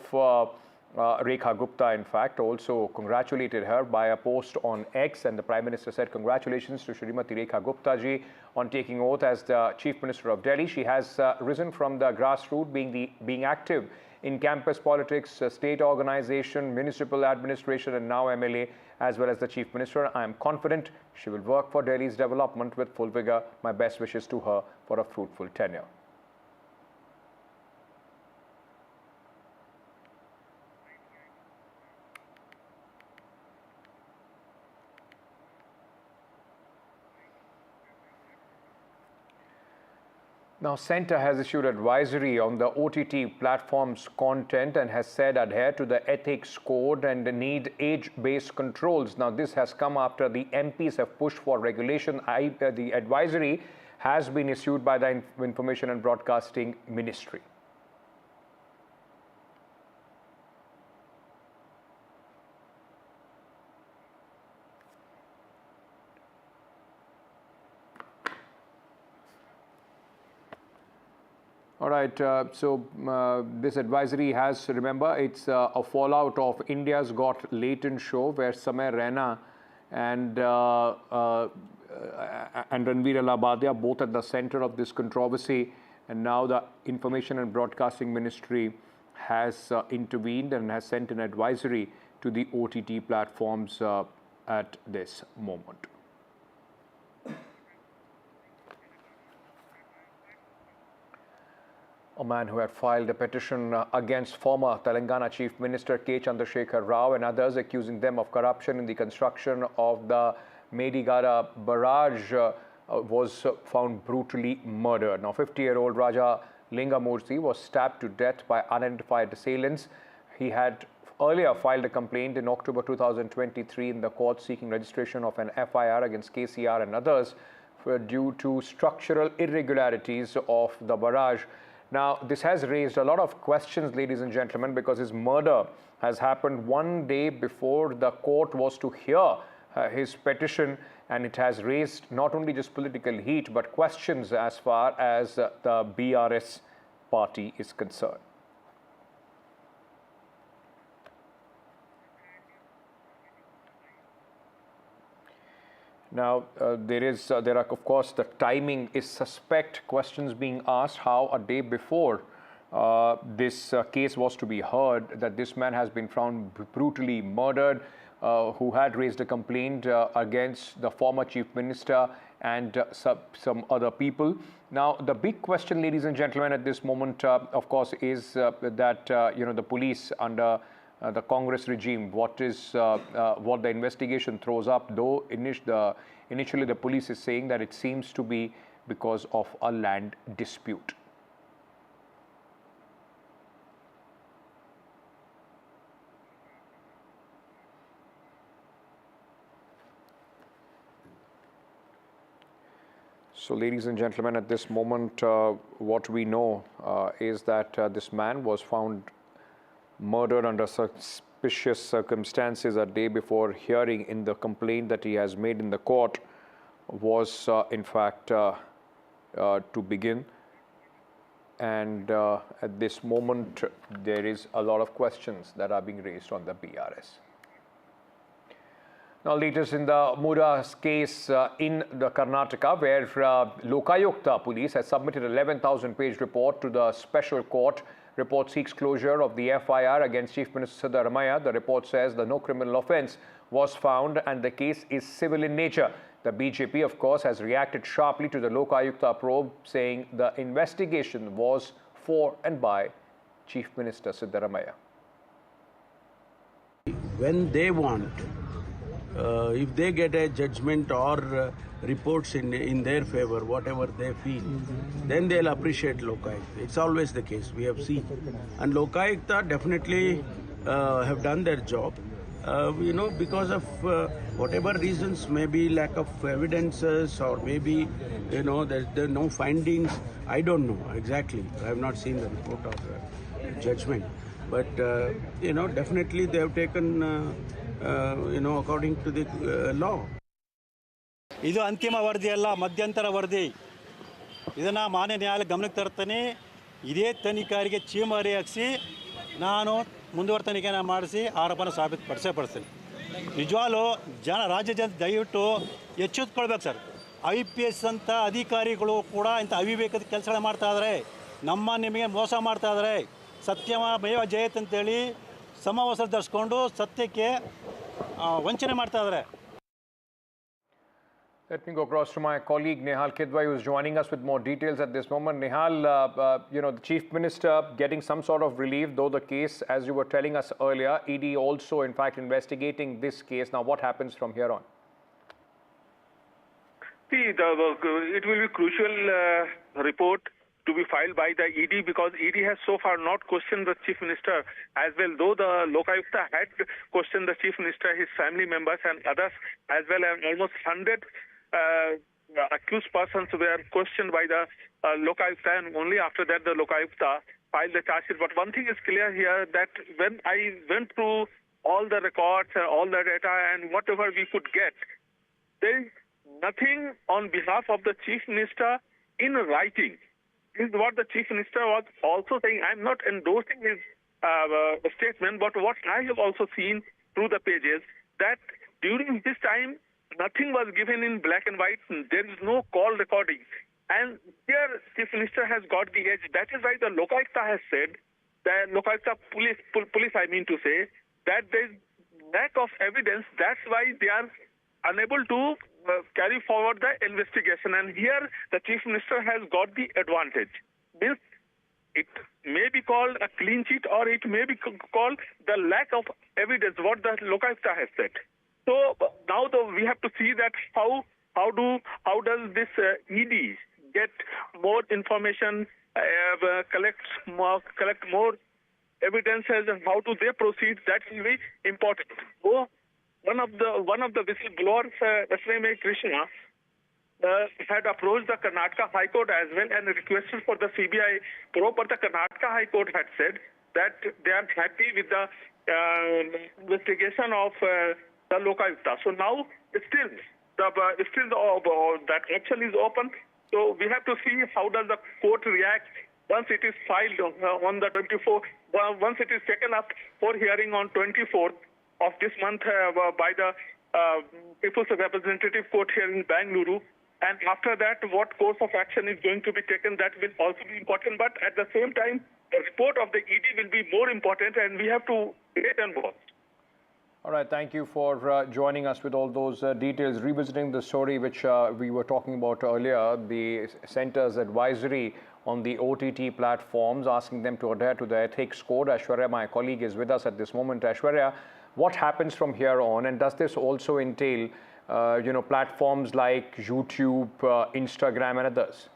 Speaker 29: Rekha Gupta, in fact, also congratulated her by a post on X, and the Prime Minister said, congratulations to Shrimati Rekha Gupta ji on taking oath as the Chief Minister of Delhi. She has risen from the grassroots, being active in campus politics, state organization, municipal administration, and now MLA, as well as the Chief Minister. I am confident she will work for Delhi's development with full vigor. My best wishes to her for a fruitful tenure. Now, Centre has issued advisory on the OTT platform's content and has said adhere to the ethics code and need age-based controls. Now, this has come after the MPs have pushed for regulation. The advisory has been issued by the Information and Broadcasting Ministry. All right, this advisory has, remember, it's a fallout of India's Got Latent show where Samay Raina and Ranveer Alabadia both at the center of this controversy, and now the Information and Broadcasting Ministry has intervened and has sent an advisory to the OTT platforms at this moment. A man who had filed a petition against former Telangana Chief Minister K. Chandrasekhar Rao and others, accusing them of corruption in the construction of the Medigada barrage, was found brutally murdered. Now, 50-year-old Raja Lingamurthy was stabbed to death by unidentified assailants. He had earlier filed a complaint in October 2023 in the court seeking registration of an FIR against KCR and others due to structural irregularities of the barrage. Now, this has raised a lot of questions, ladies and gentlemen, because his murder has happened one day before the court was to hear his petition, and it has raised not only just political heat, but questions as far as the BRS party is concerned. Now, there are, of course, the timing is suspect. Questions being asked how a day before this case was to be heard, that this man has been found brutally murdered, who had raised a complaint against the former chief minister and some other people. Now, the big question, ladies and gentlemen, at this moment, of course, is that the police under the Congress regime, what the investigation throws up, though initially the police is saying that it seems to be because of a land dispute. So, ladies and gentlemen, at this moment, what we know is that this man was found murdered under suspicious circumstances a day before hearing in the complaint that he has made in the court was in fact to begin, and at this moment there is a lot of questions that are being raised on the BRS. Now, latest in the Muda's case in the Karnataka, where Lokayukta police has submitted an 11,000-page report to the special court. Report seeks closure of the FIR against Chief Minister Siddaramaiah. The report says that no criminal offence was found and the case is civil in nature. The BJP, of course, has reacted sharply to the Lokayukta probe, saying the investigation was for and by Chief Minister Siddaramaiah.
Speaker 1: When they want, if they get a judgment or reports in their favor, whatever they feel, then they'll appreciate Lokayukta. It's always the case, we have seen. And Lokayukta definitely have done their job. Because of whatever reasons, maybe lack of evidences or maybe, there are no findings. I don't know exactly. I have not seen the report or judgment. But, definitely they have taken according to the law.
Speaker 8: ಇದು ಅಂತಿಮ ವರದಿ ಅಲ್ಲ, ಮಧ್ಯಂತರ ವರದಿ. ಇದನ್ನು ಮಾನ್ಯ ನ್ಯಾಯಾಲಯ ಗಮನಕ್ಕೆ ತರ್ತಾನೆ. ಇದೇ ತನಿಖಾರಿಗೆ ಚೀಮಾರಿ ಹಾಕಿಸಿ ನಾನು ಮುಂದುವರೆದ ತನಿಖೆನ ಮಾಡಿಸಿ ಆರೋಪನ ಸಾಬೀತುಪಡಿಸ್ತೀನಿ. ನಿಜವಾಗ್ಲೂ ರಾಜ್ಯ ಜನ ದಯವಿಟ್ಟು ಎಚ್ಚೆತ್ತುಕೊಳ್ಬೇಕು ಸರ್. IPS ಅಂತ ಅಧಿಕಾರಿಗಳು ಕೂಡ ಇಂಥ ಅವಿವೇಕದ ಕೆಲಸಗಳು ಮಾಡ್ತಾ ಇದ್ದಾರೆ. ನಿಮಗೆ ಮೋಸ ಮಾಡ್ತಾ ಇದ್ದಾರೆ. ಸತ್ಯಮೇವ ಜಯತೆ ಅಂತೇಳಿ ಸಮವಸ್ತ್ರ ಧರಿಸ್ಕೊಂಡು ಸತ್ಯಕ್ಕೆ ವಂಚನೆ ಮಾಡ್ತಾ ಇದ್ದಾರೆ.
Speaker 29: Let me go across to my colleague Nehal Kidwai, who is joining us with more details at this moment. Nehal, the Chief Minister getting some sort of relief, though the case, as you were telling us earlier, ED also in fact investigating this case. Now, what happens from here on?
Speaker 3: See, it will be crucial report filed by the ED, because ED has so far not questioned the Chief Minister as well, though the Lokayukta had questioned the Chief Minister, his family members and others as well, and almost 100 accused persons were questioned by the Lokayukta, and only after that the Lokayukta filed the charge sheet. But one thing is clear here, that when I went through all the records, all the data and whatever we could get, there is nothing on behalf of the Chief Minister in writing. This is what the Chief Minister was also saying. I'm not endorsing his statement, but what I have also seen through the pages, that during this time, nothing was given in black and white. There is no call recording. And here, Chief Minister has got the edge. That is why the Lokayukta has said, the Lokayukta police, I mean to say, that there is lack of evidence. That's why they are unable to carry forward the investigation. And here, the Chief Minister has got the advantage. This, it may be called a clean sheet, or it may be called the lack of evidence, what the Lokayukta has said. So now we have to see that how does this ED get more information, collect more evidences, and how do they proceed? That will be important. So one of the whistleblowers, SMA Krishna, had approached the Karnataka High Court as well and requested for the CBI probe, but the Karnataka High Court had said that they are happy with the investigation of the Lokayukta. So now still that action is open. So we have to see how does the court react once it is filed on the 24th, once it is taken up for hearing on 24th of this month by the People's Representative Court here in Bangalore. And after that, what course of action is going to be taken, that will also be important. But at the same time, the report of the ED will be more important, and we have to wait and watch.
Speaker 29: All right, thank you for joining us with all those details. Revisiting the story which we were talking about earlier, the centre's advisory on the OTT platforms, asking them to adhere to the ethics code. Aishwarya, my colleague, is with us at this moment. Aishwarya, what happens from here on, and does this also entail platforms like YouTube, Instagram and others?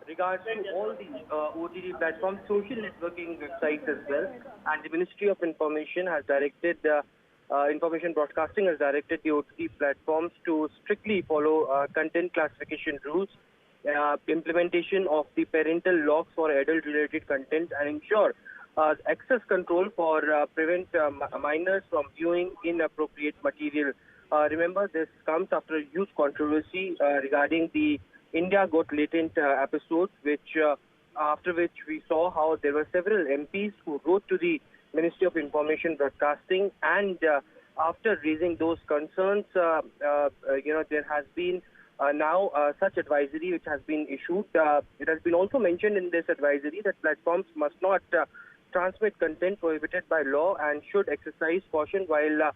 Speaker 5: Regarding all the OTT platforms, social networking websites as well, and the Ministry of Information has directed, Information Broadcasting has directed the OTT platforms to strictly follow content classification rules, implementation of the parental locks for adult-related content, and ensure access control for prevent minors from viewing inappropriate material. Remember, this comes after a huge controversy regarding the India Got Latent episode, after which we saw how there were several MPs who wrote to the Ministry of Information Broadcasting, and after raising those concerns, there has been now such advisory which has been issued. It has been also mentioned in this advisory that platforms must not transmit content prohibited by law and should exercise caution while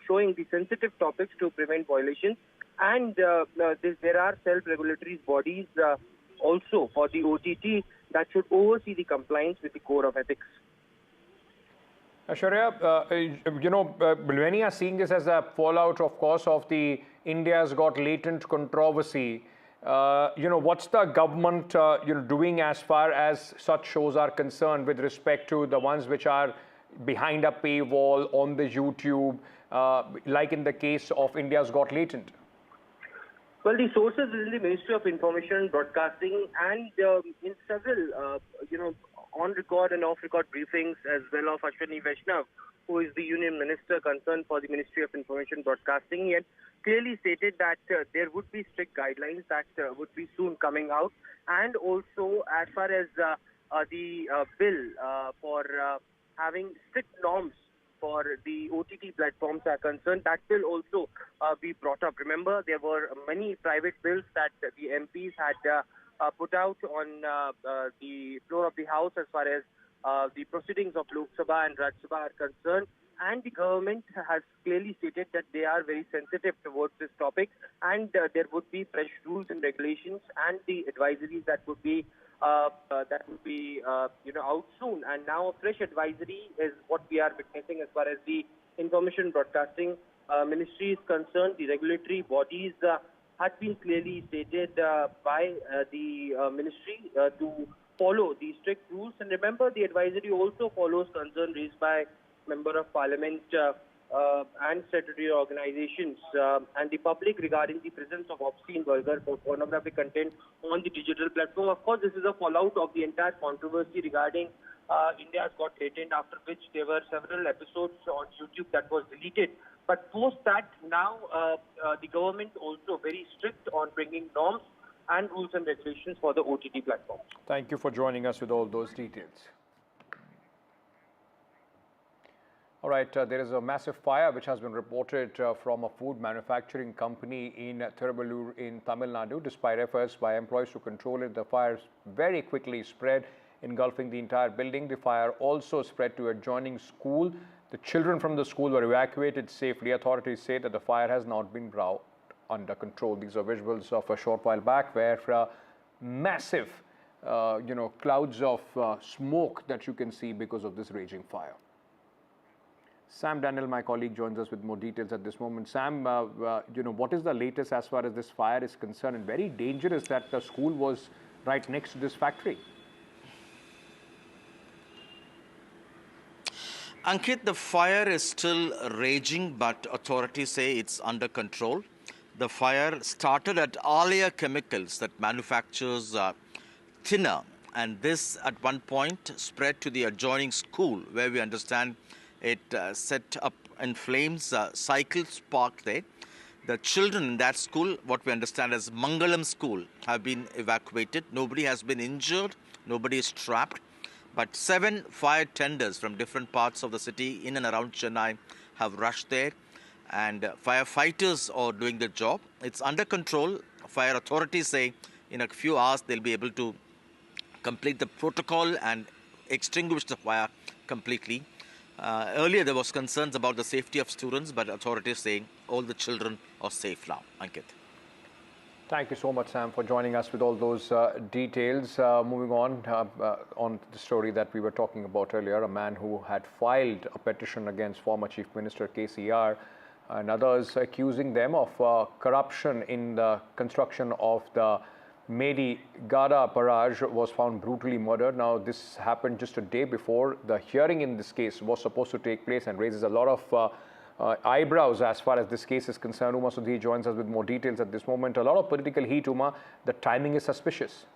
Speaker 5: showing the sensitive topics to prevent violations. And there are self-regulatory bodies also for the OTT that should oversee the compliance with the code of ethics.
Speaker 29: Aishwarya, many are seeing this as a fallout, of course, of the India's Got Latent controversy. What's the government doing as far as such shows are concerned with respect to the ones which are behind a paywall on the YouTube, like in the case of India's Got Latent?
Speaker 5: Well, the sources within the Ministry of Information and Broadcasting and in several, on-record and off-record briefings as well of Ashwini Vaishnav, who is the Union Minister concerned for the Ministry of Information and Broadcasting, he had clearly stated that there would be strict guidelines that would be soon coming out. And also, as far as the bill for having strict norms for the OTT platforms are concerned, that will also be brought up. Remember, there were many private bills that the MPs had put out on the floor of the House as far as the proceedings of Lok Sabha and Rajya Sabha are concerned. And the government has clearly stated that they are very sensitive towards this topic, and there would be fresh rules and regulations and the advisories that would be out soon. And now a fresh advisory is what we are witnessing as far as the information broadcasting ministry is concerned, the regulatory bodies had been clearly stated by the ministry to follow the strict rules. And remember, the advisory also follows concern raised by Member of Parliament and statutory organizations and the public regarding the presence of obscene, vulgar, pornographic content on the digital platform. Of course, this is a fallout of the entire controversy regarding India's Got Talent, after which there were several episodes on YouTube that was deleted. But post that, now the government also very strict on bringing norms and rules and regulations for the OTT platforms.
Speaker 29: Thank you for joining us with all those details. All right, there is a massive fire which has been reported from a food manufacturing company in Thiruvallur in Tamil Nadu. Despite efforts by employees to control it, the fire very quickly spread, engulfing the entire building. The fire also spread to adjoining school. The children from the school were evacuated safely. Authorities say that the fire has not been brought under control. These are visuals of a short while back where massive, clouds of smoke that you can see because of this raging fire. Sam Daniel, my colleague, joins us with more details at this moment. Sam, what is the latest as far as this fire is concerned? And very dangerous that the school was right next to this factory.
Speaker 6: Ankit, the fire is still raging, but authorities say it's under control. The fire started at Alia Chemicals that manufactures thinner, and this at one point spread to the adjoining school, where we understand it set up in flames, cycles parked there. The children in that school, what we understand as Mangalam School, have been evacuated. Nobody has been injured, nobody is trapped. But 7 fire tenders from different parts of the city in and around Chennai have rushed there, and firefighters are doing their job. It's under control. Fire authorities say in a few hours they'll be able to complete the protocol and extinguish the fire completely. Earlier there was concerns about the safety of students, but authorities saying all the children are safe now. Ankit.
Speaker 29: Thank you so much, Sam, for joining us with all those details. Moving on the story that we were talking about earlier, a man who had filed a petition against former Chief Minister KCR and others, accusing them of corruption in the construction of the Medi Gada barrage, was found brutally murdered. Now, this happened just a day before the hearing in this case was supposed to take place, and raises a lot of eyebrows as far as this case is concerned. Uma Sudhi joins us with more details at this moment. A lot of political heat, Uma. The timing is suspicious.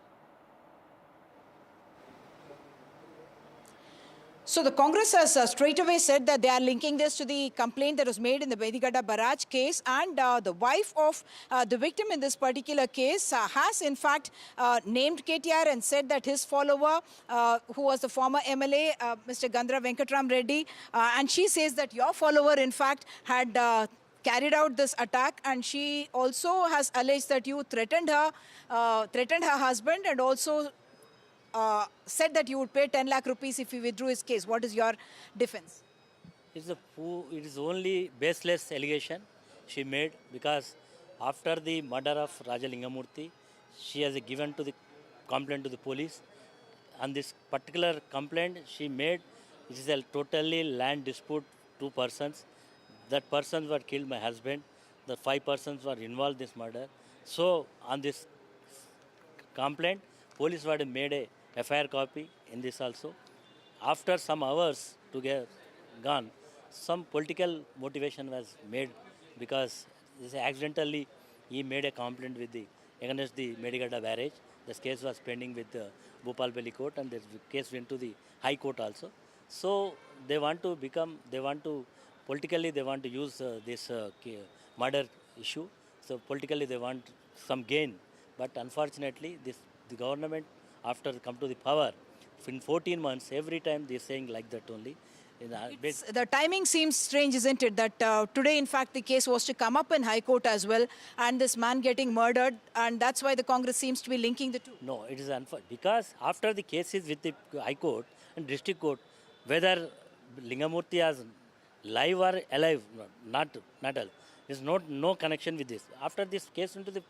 Speaker 25: So the Congress has straight away said that they are linking this to the complaint that was made in the Medigada barrage case, and the wife of the victim in this particular case has in fact named KTR and said that his follower, who was the former MLA, Mr. Gandra Venkatram Reddy, and she says that your follower in fact had carried out this attack, and she also has alleged that you threatened her husband, and also said that you would pay 10 lakh rupees if he withdrew his case. What is your defense?
Speaker 13: It is only baseless allegation she made, because after the murder of Raja Lingamurthy, she has given to the complaint to the police. On this particular complaint she made, it is a totally land dispute, 2 persons. That persons were killed, my husband. The 5 persons were involved in this murder. So on this complaint, police were made a FIR copy in this also. After some hours to get gone, some political motivation was made, because this accidentally he made a complaint with against the Medigada barrage. This case was pending with the Bhopal Valley Court, and the case went to the High Court also. So they want to politically they want to use this murder issue. So politically they want some gain, but unfortunately the government, after come to the power, in 14 months, every time they're saying like that only.
Speaker 25: The timing seems strange, isn't it? That today, in fact, the case was to come up in High Court as well, and this man getting murdered, and that's why the Congress seems to be linking the two.
Speaker 13: No, it is unfair, because after the cases with the High Court and District Court, whether Lingamurthy is live or alive, not alive, there's no connection with this. After this case into the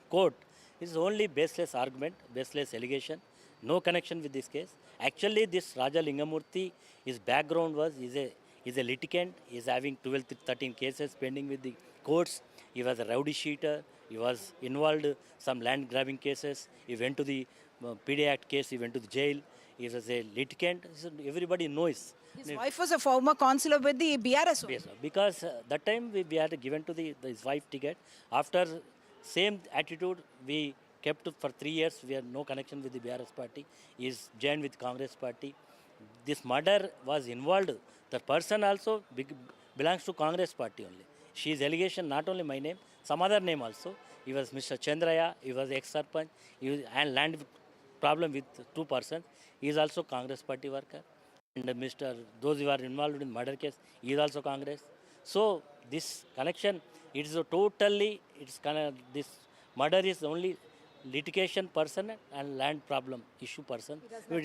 Speaker 13: court, it's only baseless argument, baseless allegation, no connection with this case. Actually, this Raja Lingamurthy, his background was, is a He's a litigant. He's having 12 to 13 cases pending with the courts. He was a rowdy sheeter. He was involved in some land grabbing cases. He went to the PD Act case. He went to the jail. He was a litigant. So everybody knows.
Speaker 25: His wife was a former councillor with the BRS.
Speaker 13: Yes, because that time we had given to his wife ticket. After same attitude, we kept for 3 years. We had no connection with the BRS party. He is joined with Congress party. This murder was involved. The person also belongs to Congress party only. She is allegation not only my name, some other name also. He was Mr. Chandraya. He was ex-sarpanch. And land problem with 2 persons. He is also Congress party worker. And those who are involved in murder case, he is also Congress. So this connection, it is this murder is only litigation person and land problem issue person. No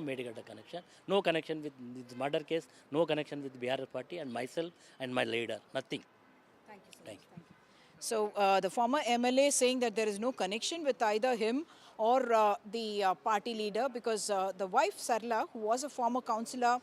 Speaker 13: Medigada connection. No connection with this murder case, no connection with BRS party and myself and my leader. Nothing.
Speaker 25: Thank you, sir. Thank you. So the former MLA saying that there is no connection with either him or the party leader, because the wife Sarla, who was a former councillor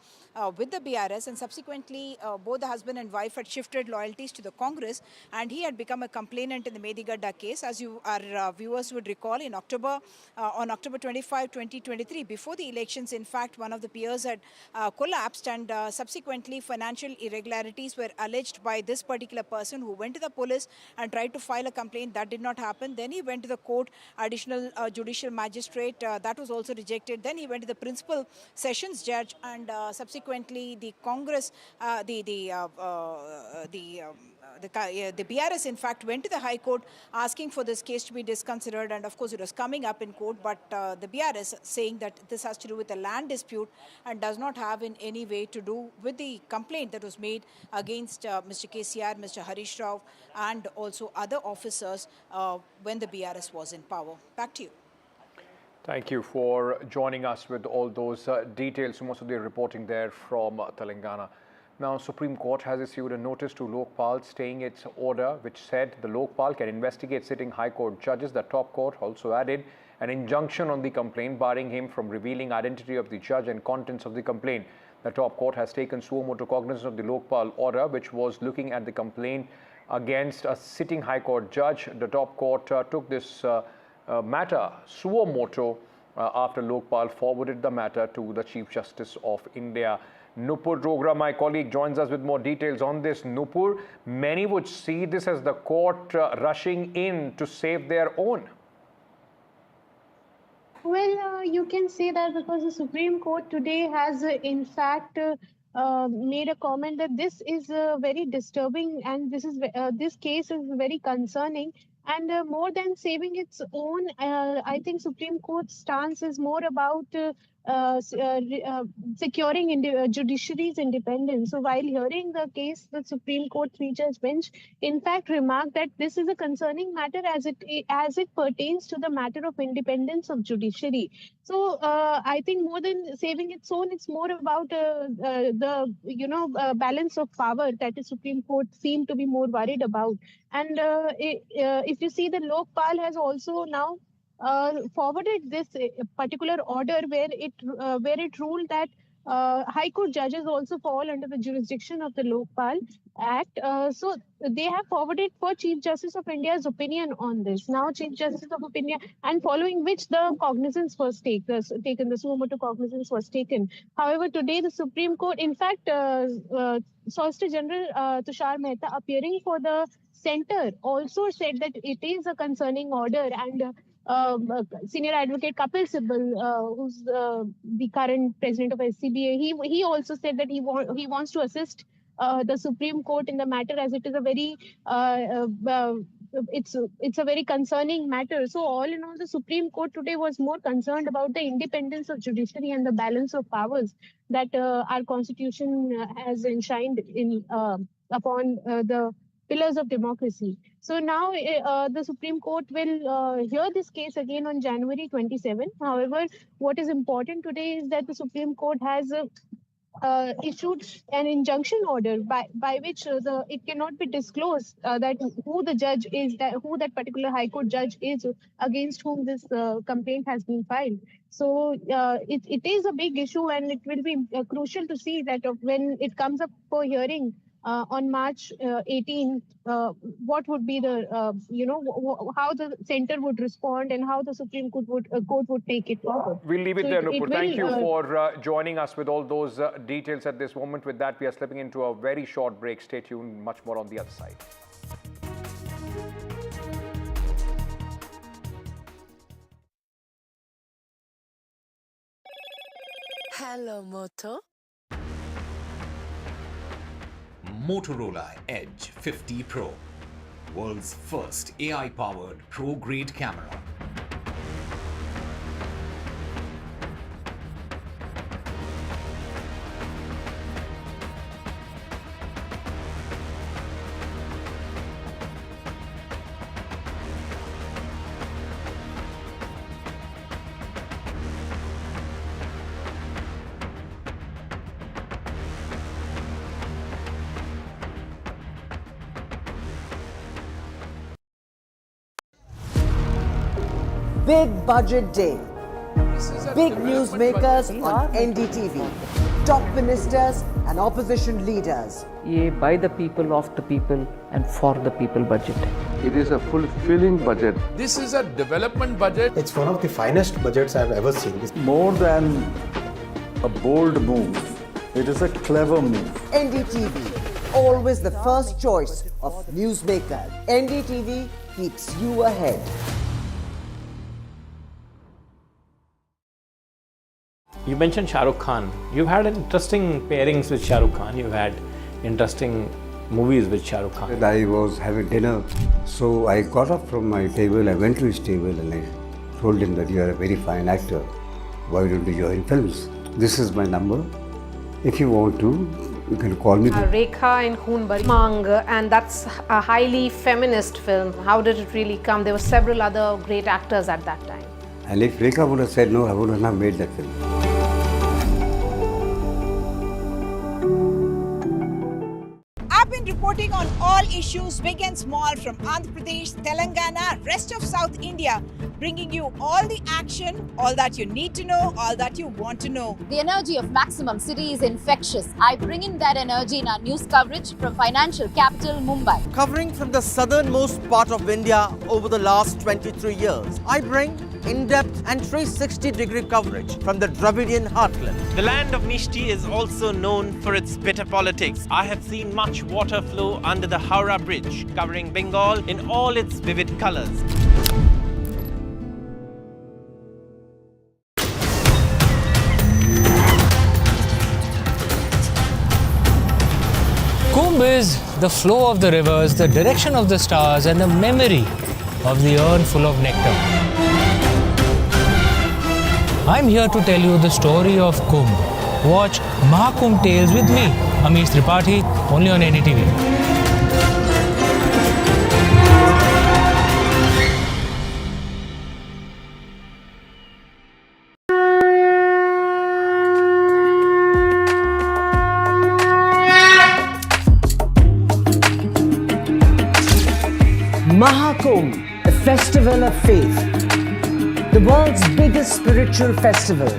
Speaker 25: with the BRS, and subsequently both the husband and wife had shifted loyalties to the Congress, and he had become a complainant in the Medigada case. As our viewers would recall, in October, on October 25, 2023, before the elections, in fact, one of the peers had collapsed, and subsequently financial irregularities were alleged by this particular person, who went to the police and tried to file a complaint. That did not happen. Then he went to the court, additional judicial magistrate. That was also rejected. Then he went to the principal sessions judge, and subsequently the Congress, the BRS in fact went to the High Court asking for this case to be disconsidered, and of course it was coming up in court, but the BRS saying that this has to do with a land dispute and does not have in any way to do with the complaint that was made against Mr. KCR, Mr. Harish Rao, and also other officers when the BRS was in power. Back to you.
Speaker 29: Thank you for joining us with all those details. Most of the reporting there from Telangana. Now, Supreme Court has issued a notice to Lokpal staying its order, which said the Lokpal can investigate sitting High Court judges. The top court also added an injunction on the complaint, barring him from revealing identity of the judge and contents of the complaint. The top court has taken suo motu cognizance of the Lokpal order, which was looking at the complaint against a sitting High Court judge. The top court took this matter suo motu after Lokpal forwarded the matter to the Chief Justice of India. Nupur Dogra, my colleague, joins us with more details on this. Nupur, many would see this as the court rushing in to save their own.
Speaker 14: Well, you can say that because the Supreme Court today has in fact made a comment that this is very disturbing, and this case is very concerning. And more than saving its own, I think Supreme Court's stance is more about securing judiciary's independence. So while hearing the case, the Supreme Court three-judge bench in fact remarked that this is a concerning matter as it pertains to the matter of independence of judiciary. So I think more than saving its own, it's more about the balance of power that the Supreme Court seemed to be more worried about. And if you see, the Lokpal has also now forwarded this particular order where it ruled that High Court judges also fall under the jurisdiction of the Lokpal Act. So they have forwarded for Chief Justice of India's opinion on this. Now Chief Justice of India, and following which the cognizance was taken, the suo motu cognizance was taken. However, today the Supreme Court, in fact, Solicitor General Tushar Mehta, appearing for the centre, also said that it is a concerning order, and Senior Advocate Kapil Sibal, who's the current president of SCBA, he also said that he wants to assist the Supreme Court in the matter, as it is a very it's a very concerning matter. So all in all, the Supreme Court today was more concerned about the independence of judiciary and the balance of powers that our constitution has enshrined in upon the pillars of democracy. So now the Supreme Court will hear this case again on January 27. However, what is important today is that the Supreme Court has issued an injunction order by which it cannot be disclosed that who the judge is, who that particular High Court judge is against whom this complaint has been filed. So it is a big issue, and it will be crucial to see that when it comes up for hearing on March 18, what would be the, how the center would respond and how the Supreme Court would take it forward.
Speaker 29: We'll leave it
Speaker 14: So
Speaker 29: there, Nupur. Thank you
Speaker 14: will,
Speaker 29: for joining us with all those details at this moment. With that, we are slipping into a very short break. Stay tuned, much more on the other side.
Speaker 9: Hello, Moto.
Speaker 15: Motorola Edge 50 Pro, world's first AI-powered pro-grade camera.
Speaker 4: Big budget day. Big newsmakers on NDTV. Top ministers and opposition leaders.
Speaker 16: ये by the people, of the people and for the people budget.
Speaker 19: It is a fulfilling budget.
Speaker 18: This is a development budget.
Speaker 24: It's one of the finest budgets I've ever seen.
Speaker 17: More than a bold move, it is a clever move.
Speaker 4: NDTV, always the first choice of newsmakers. NDTV keeps you ahead.
Speaker 7: You mentioned Shah Rukh Khan. You've had interesting pairings with Shah Rukh Khan. You've had interesting movies with Shah Rukh Khan.
Speaker 20: I was having dinner, so I got up from my table, I went to his table and I told him that you are a very fine actor. Why don't you join films? This is my number. If you want to, you can call me.
Speaker 21: Rekha in Khoon Bari Mang, and that's a highly feminist film. How did it really come? There were several other great actors at that time.
Speaker 20: And if Rekha would have said no, I would not have made that film.
Speaker 25: I've been reporting on all issues big and small from Andhra Pradesh, Telangana, rest of South India, bringing you all the action, all that you need to know, all that you want to know.
Speaker 26: The energy of Maximum City is infectious. I bring in that energy in our news coverage from financial capital Mumbai.
Speaker 27: Covering from the southernmost part of India over the last 23 years, I bring in-depth and 360-degree coverage from the Dravidian heartland.
Speaker 10: The land of Mishti is also known for its bitter politics. I have seen much water flow under the Howrah Bridge, covering Bengal in all its vivid colors.
Speaker 7: Kumbh is the flow of the rivers, the direction of the stars, and the memory of the urn full of nectar. I'm here to tell you the story of Kumbh. Watch Mahakumbh Tales with me, Amish Tripathi, only on NDTV.
Speaker 4: Mahakumbh, the festival of faith. The world's biggest spiritual festival.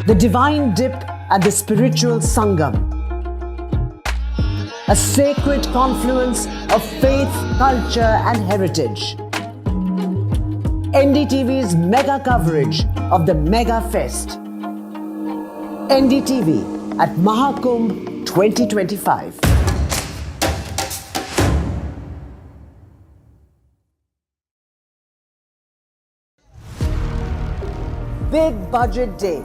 Speaker 4: The divine dip at the spiritual Sangam. A sacred confluence of faith, culture and heritage. NDTV's mega coverage of the Mega Fest. NDTV at Mahakumbh 2025. Big budget day.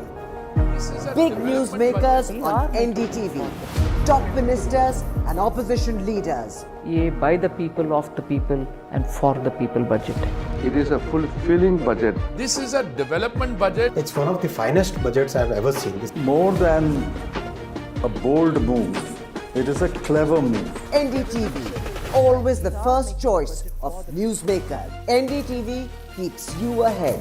Speaker 4: Big newsmakers on NDTV. Top ministers and opposition leaders.
Speaker 16: ये by the people, of the people and for the people budget.
Speaker 19: It is a fulfilling budget.
Speaker 18: This is a development budget.
Speaker 24: It's one of the finest budgets I've ever seen.
Speaker 17: More than a bold move, it is a clever move.
Speaker 4: NDTV, always the first choice of newsmakers. NDTV keeps you ahead.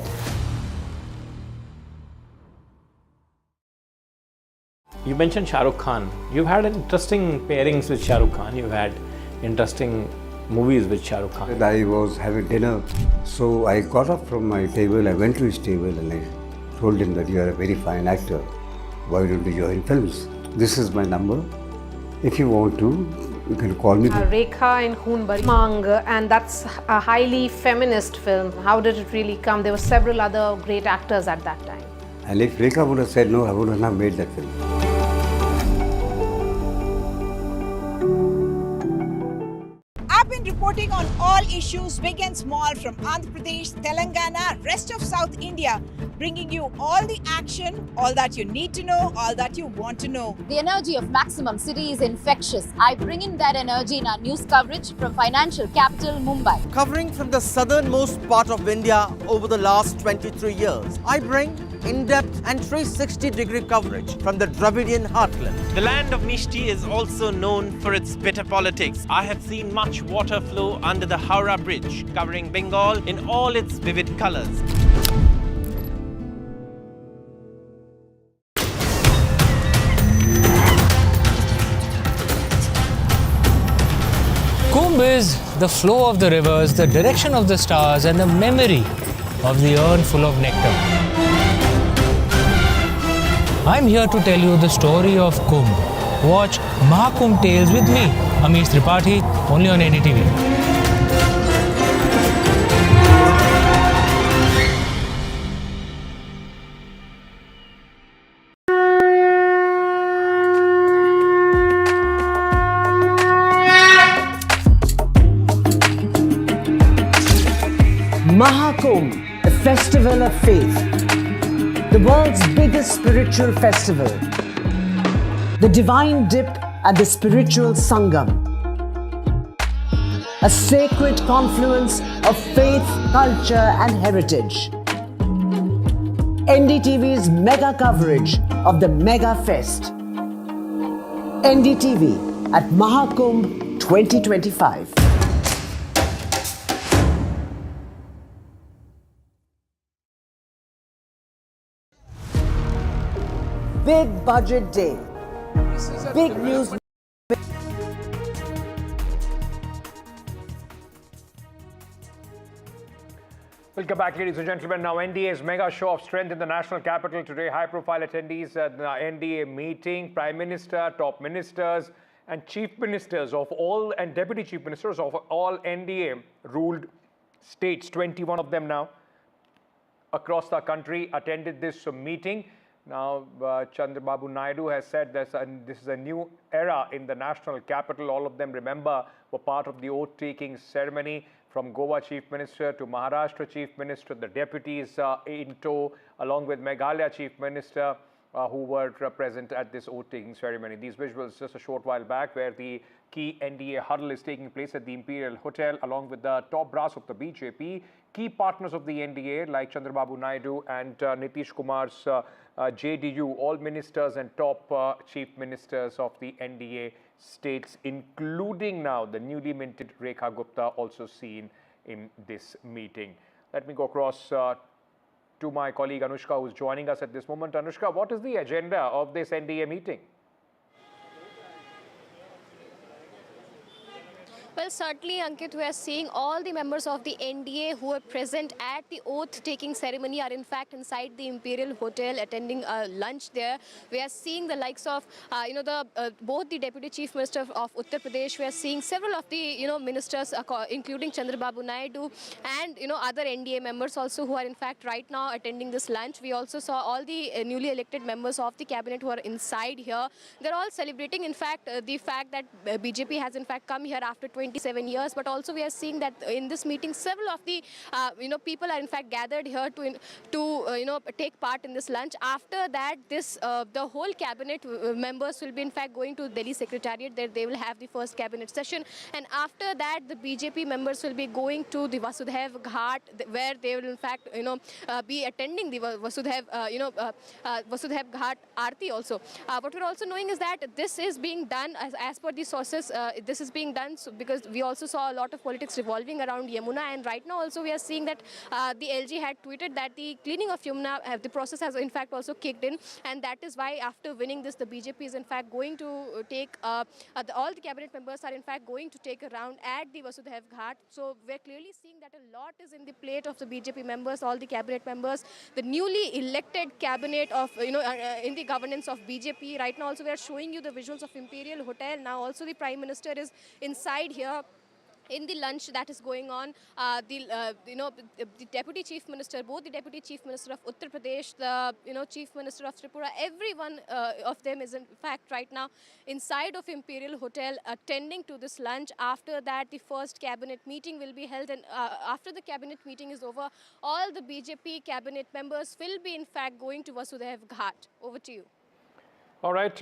Speaker 1: You mentioned Shah Rukh Khan. You've had interesting pairings with Shah Rukh Khan. You've had interesting movies with Shah Rukh Khan.
Speaker 20: I was having dinner, so I got up from my table, I went to his table and I told him that you are a very fine actor. Why don't you join films? This is my number. If you want to, you can call me.
Speaker 21: Rekha in Mang, and that's a highly feminist film. How did it really come? There were several other great actors at that time.
Speaker 20: And if Rekha would have said no, I wouldn't have made that film.
Speaker 25: I've been reporting on all issues big and small from Andhra Pradesh, Telangana, rest of South India, bringing you all the action, all that you need to know, all that you want to know.
Speaker 26: The energy of Maximum City is infectious. I bring in that energy in our news coverage from financial capital Mumbai.
Speaker 27: Covering from the southernmost part of India over the last 23 years, I bring in-depth and 360-degree coverage from the Dravidian heartland.
Speaker 10: The land of Mishti is also known for its bitter politics. I have seen much water flow under the Howrah Bridge, covering Bengal in all its vivid colors.
Speaker 7: Kumbh is the flow of the rivers, the direction of the stars, and the memory of the urn full of nectar. I'm here to tell you the story of Kumbh. Watch Mahakumbh Tales with me, Amish Tripathi, only on NDTV.
Speaker 4: Mahakumbh, the festival of faith. The world's biggest spiritual festival. The divine dip at the spiritual Sangam. A sacred confluence of faith, culture and heritage. NDTV's mega coverage of the Mega Fest. NDTV at Mahakumbh 2025. Big budget day. Big news.
Speaker 29: Welcome back, ladies and gentlemen. Now, NDA's mega show of strength in the national capital today. High-profile attendees at the NDA meeting. Prime Minister, top ministers, and chief ministers of all, and deputy chief ministers of all NDA-ruled states, 21 of them now, across the country, attended this meeting. Now, Chandrababu Naidu has said this is a new era in the national capital. All of them, remember, were part of the oath-taking ceremony, from Goa Chief Minister to Maharashtra Chief Minister, the deputies in tow, along with Meghalaya Chief Minister, who were present at this oath-taking ceremony. These visuals just a short while back, where the key NDA huddle is taking place at the Imperial Hotel, along with the top brass of the BJP, key partners of the NDA like Chandrababu Naidu and Nitish Kumar's JDU, all ministers and top chief ministers of the NDA states, including now the newly minted Rekha Gupta, also seen in this meeting. Let me go across to my colleague Anushka, who is joining us at this moment. Anushka, what is the agenda of this NDA meeting?
Speaker 2: Well, certainly, Ankit, we are seeing all the members of the NDA who are present at the oath-taking ceremony are in fact inside the Imperial Hotel attending a lunch there. We are seeing the likes of, both the Deputy Chief Minister of Uttar Pradesh. We are seeing several of the, ministers, including Chandrababu Naidu and, other NDA members also who are in fact right now attending this lunch. We also saw all the newly elected members of the cabinet who are inside here. They're all celebrating, in fact, the fact that BJP has in fact come here after 27 years, but also we are seeing that in this meeting several of the people are in fact gathered here to take part in this lunch. After that, this the whole cabinet members will be in fact going to Delhi Secretariat. There they will have the first cabinet session, and after that the BJP members will be going to the Vasudhaiv Ghat, where they will in fact be attending the Vasudhaiv Ghat Aarti also. What we're also knowing is that this is being done as per the sources. This is being done because because we also saw a lot of politics revolving around Yamuna, and right now also we are seeing that the LG had tweeted that the cleaning of Yamuna, the process has in fact also kicked in, and that is why after winning this, the BJP is in fact going to take, all the cabinet members are in fact going to take a round at the Vasudhaiv Ghat. So we're clearly seeing that a lot is in the plate of the BJP members, all the cabinet members, the newly elected cabinet of, in the governance of BJP. Right now also we are showing you the visuals of Imperial Hotel. Now also the Prime Minister is inside here in the lunch that is going on. The Deputy Chief Minister, both the Deputy Chief Minister of Uttar Pradesh, the Chief Minister of Tripura, everyone of them is in fact right now inside of Imperial Hotel attending to this lunch. After that, the first cabinet meeting will be held, and after the cabinet meeting is over, all the BJP cabinet members will be in fact going to Vasudhaiv Ghat. Over to you.
Speaker 29: All right,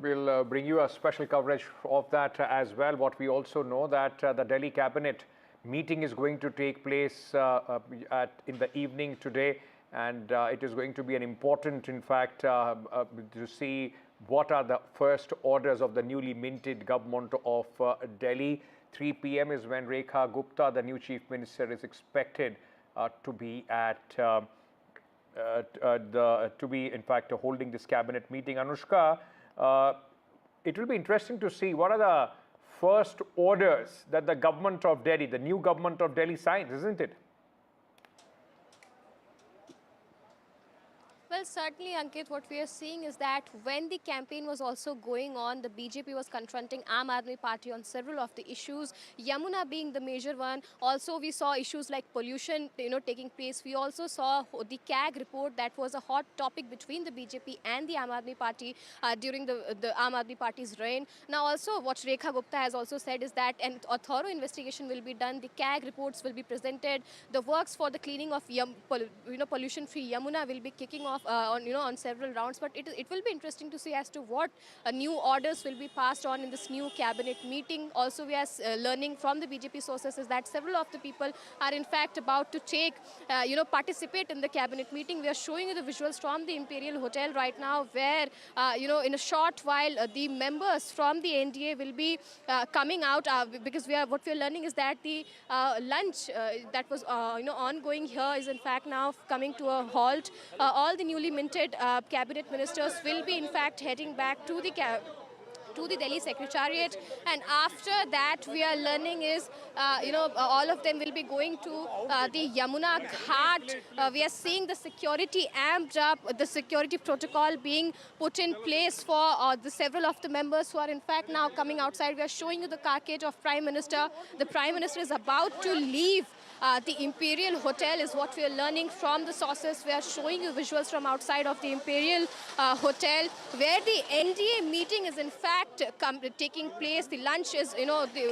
Speaker 29: we'll bring you a special coverage of that as well. What we also know that the Delhi cabinet meeting is going to take place in the evening today, and it is going to be an important, in fact, to see what are the first orders of the newly minted government of Delhi. 3 p.m. is when Rekha Gupta, the new chief minister, is expected to be at in fact holding this cabinet meeting. Anushka, it will be interesting to see what are the first orders that the government of Delhi, the new government of Delhi signs, isn't it?
Speaker 2: Well, certainly, Ankit, what we are seeing is that when the campaign was also going on, the BJP was confronting Aam Aadmi Party on several of the issues, Yamuna being the major one. Also, we saw issues like pollution, taking place. We also saw the CAG report that was a hot topic between the BJP and the Aam Aadmi Party during the Aam Aadmi Party's reign. Now, also, what Rekha Gupta has also said is that a thorough investigation will be done. The CAG reports will be presented. The works for the cleaning of pollution-free Yamuna will be kicking off on several rounds, but it will be interesting to see as to what new orders will be passed on in this new cabinet meeting. Also, we are learning from the BJP sources is that several of the people are in fact about to take, participate in the cabinet meeting. We are showing you the visuals from the Imperial Hotel right now, where in a short while the members from the NDA will be coming out because what we are learning is that the lunch that was ongoing here is in fact now coming to a halt. All the newly minted cabinet ministers will be in fact heading back to the Delhi Secretariat, and after that we are learning is all of them will be going to the Yamuna Ghat. We are seeing the security amped up, the security protocol being put in place for the several of the members who are in fact now coming outside. We are showing you the carcage of Prime Minister. The Prime Minister is about to leave the Imperial Hotel is what we are learning from the sources. We are showing you visuals from outside of the Imperial Hotel, where the NDA meeting is in fact taking place. The lunch is,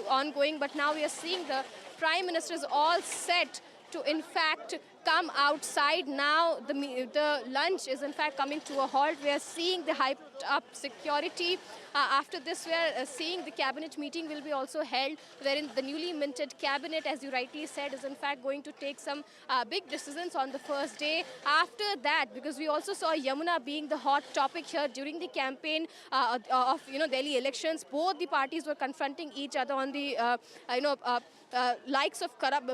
Speaker 2: ongoing, but now we are seeing the Prime Minister is all set to in fact come outside now. The lunch is in fact coming to a halt. We are seeing the hyped up security. After this, we are seeing the cabinet meeting will be also held, wherein the newly minted cabinet, as you rightly said, is in fact going to take some big decisions on the first day. After that, because we also saw Yamuna being the hot topic here during the campaign of Delhi elections, both the parties were confronting each other on the likes of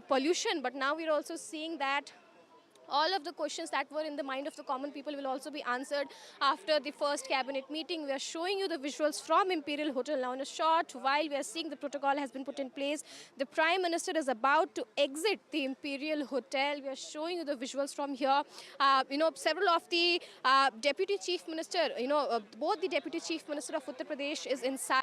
Speaker 2: pollution. But now we are also seeing that all of the questions that were in the mind of the common people will also be answered after the first cabinet meeting. We are showing you the visuals from Imperial Hotel now in a short while. We are seeing the protocol has been put in place. The Prime Minister is about to exit the Imperial Hotel. We are showing you the visuals from here. Several of the Deputy Chief Minister, both the Deputy Chief Minister of Uttar Pradesh is inside.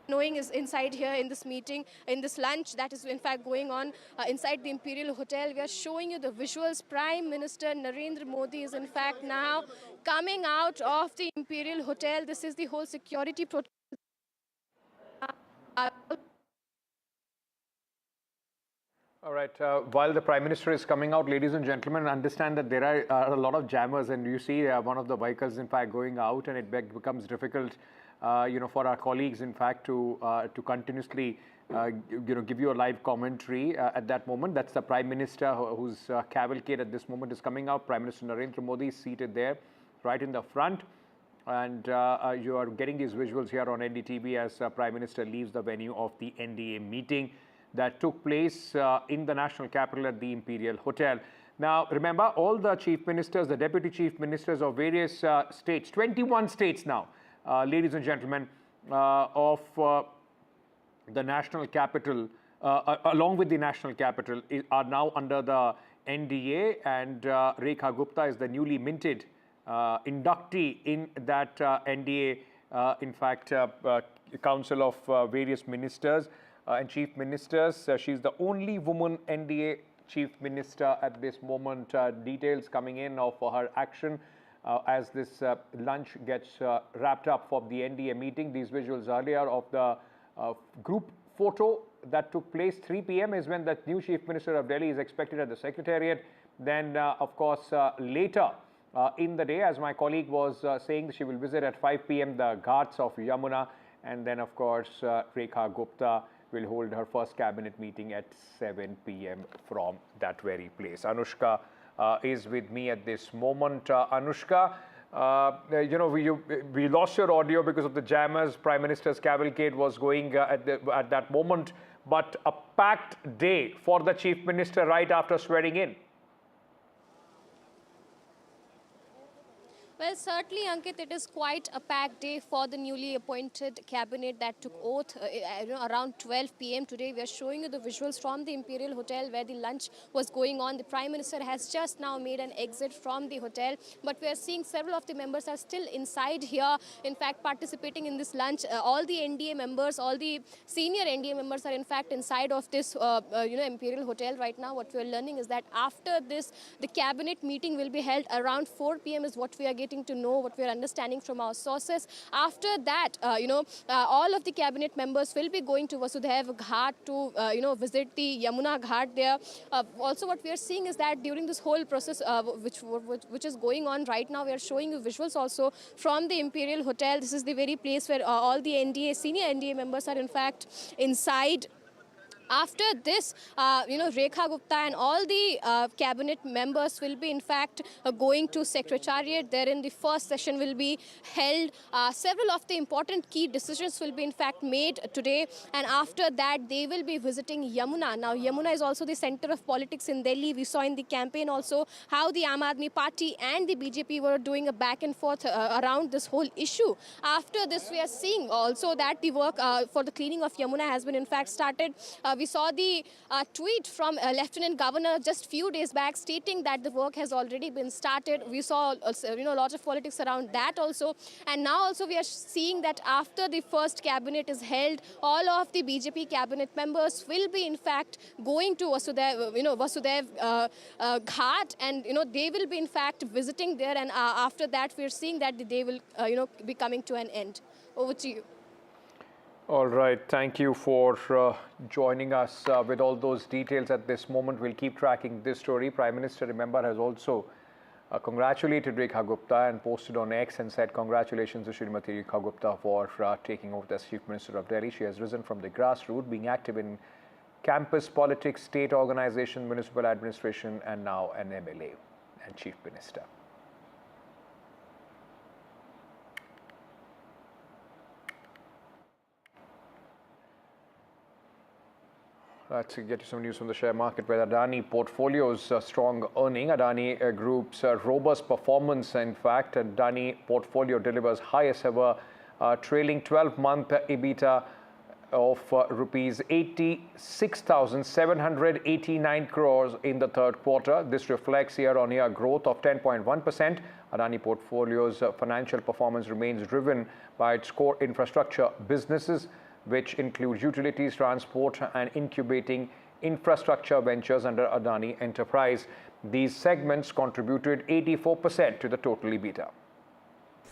Speaker 2: Knowing is inside here in this meeting, in this lunch that is in fact going on inside the Imperial Hotel. We are showing you the visuals. Prime Minister Narendra Modi is in fact now coming out of the Imperial Hotel. This is the whole security protocol.
Speaker 29: All right, while the Prime Minister is coming out, ladies and gentlemen, understand that there are a lot of jammers, and you see one of the vehicles in fact going out, and it becomes difficult for our colleagues, in fact, to continuously, give you a live commentary at that moment. That's the Prime Minister whose cavalcade at this moment is coming out. Prime Minister Narendra Modi is seated there, right in the front. And you are getting these visuals here on NDTV as Prime Minister leaves the venue of the NDA meeting that took place in the national capital at the Imperial Hotel. Now, remember, all the chief ministers, the deputy chief ministers of various states, 21 states now, ladies and gentlemen, of the national capital, along with the national capital, are now under the NDA, and Rekha Gupta is the newly minted inductee in that NDA, in fact, council of various ministers and chief ministers. She's the only woman NDA chief minister at this moment. Details coming in of her action as this lunch gets wrapped up for the NDA meeting. These visuals earlier of the group photo that took place. 3 p.m. is when the new chief minister of Delhi is expected at the secretariat. Then, of course, later in the day, as my colleague was saying, she will visit at 5 p.m. the ghats of Yamuna, and then, of course, Rekha Gupta will hold her first cabinet meeting at 7 p.m. from that very place. Anushka is with me at this moment. Anushka, you know, we lost your audio because of the jammers. Prime Minister's cavalcade was going at that moment, but a packed day for the Chief Minister right after swearing in.
Speaker 2: Well, certainly, Ankit, it is quite a packed day for the newly appointed cabinet that took oath around 12 p.m. today. We are showing you the visuals from the Imperial Hotel where the lunch was going on. The Prime Minister has just now made an exit from the hotel, but we are seeing several of the members are still inside here, in fact, participating in this lunch. All the NDA members, all the senior NDA members are in fact inside of this Imperial Hotel right now. What we are learning is that after this, the cabinet meeting will be held around 4 p.m. is what we are getting to know, what we are understanding from our sources. After that, all of the cabinet members will be going to Vasudhaiv Ghat to, visit the Yamuna Ghat there. Also, what we are seeing is that during this whole process, which is going on right now, we are showing you visuals also from the Imperial Hotel. This is the very place where all the senior NDA members are in fact inside. After this, Rekha Gupta and all the cabinet members will be in fact going to Secretariat. Therein the first session will be held. Several of the important key decisions will be in fact made today, and after that they will be visiting Yamuna. Now Yamuna is also the center of politics in Delhi. We saw in the campaign also how the Aadmi party and the BJP were doing a back and forth around this whole issue. After this, we are seeing also that the work for the cleaning of Yamuna has been in fact started. We saw the tweet from Lieutenant Governor just few days back stating that the work has already been started. We saw lots of politics around that also, and now also we are seeing that after the first cabinet is held, all of the BJP cabinet members will be in fact going to Vasudhaiv Ghat, and they will be in fact visiting there, and after that we are seeing that the day will be coming to an end. Over to you.
Speaker 29: All right, thank you for joining us with all those details at this moment. We'll keep tracking this story. Prime Minister, remember, has also congratulated Rekha Gupta and posted on X and said, congratulations to Srimati Rekha Gupta for taking over as Chief Minister of Delhi. She has risen from the grassroots, being active in campus politics, state organization, municipal administration, and now an MLA and Chief Minister. Let's get to some news from the share market, where Adani portfolio's strong earning. Adani Group's robust performance, in fact. Adani portfolio delivers highest ever trailing 12-month EBITDA of rupees 86,789 crores in the third quarter. This reflects year-on-year growth of 10.1%. Adani portfolio's financial performance remains driven by its core infrastructure businesses, which include utilities, transport, and incubating infrastructure ventures under Adani Enterprise. These segments contributed 84% to the total EBITDA.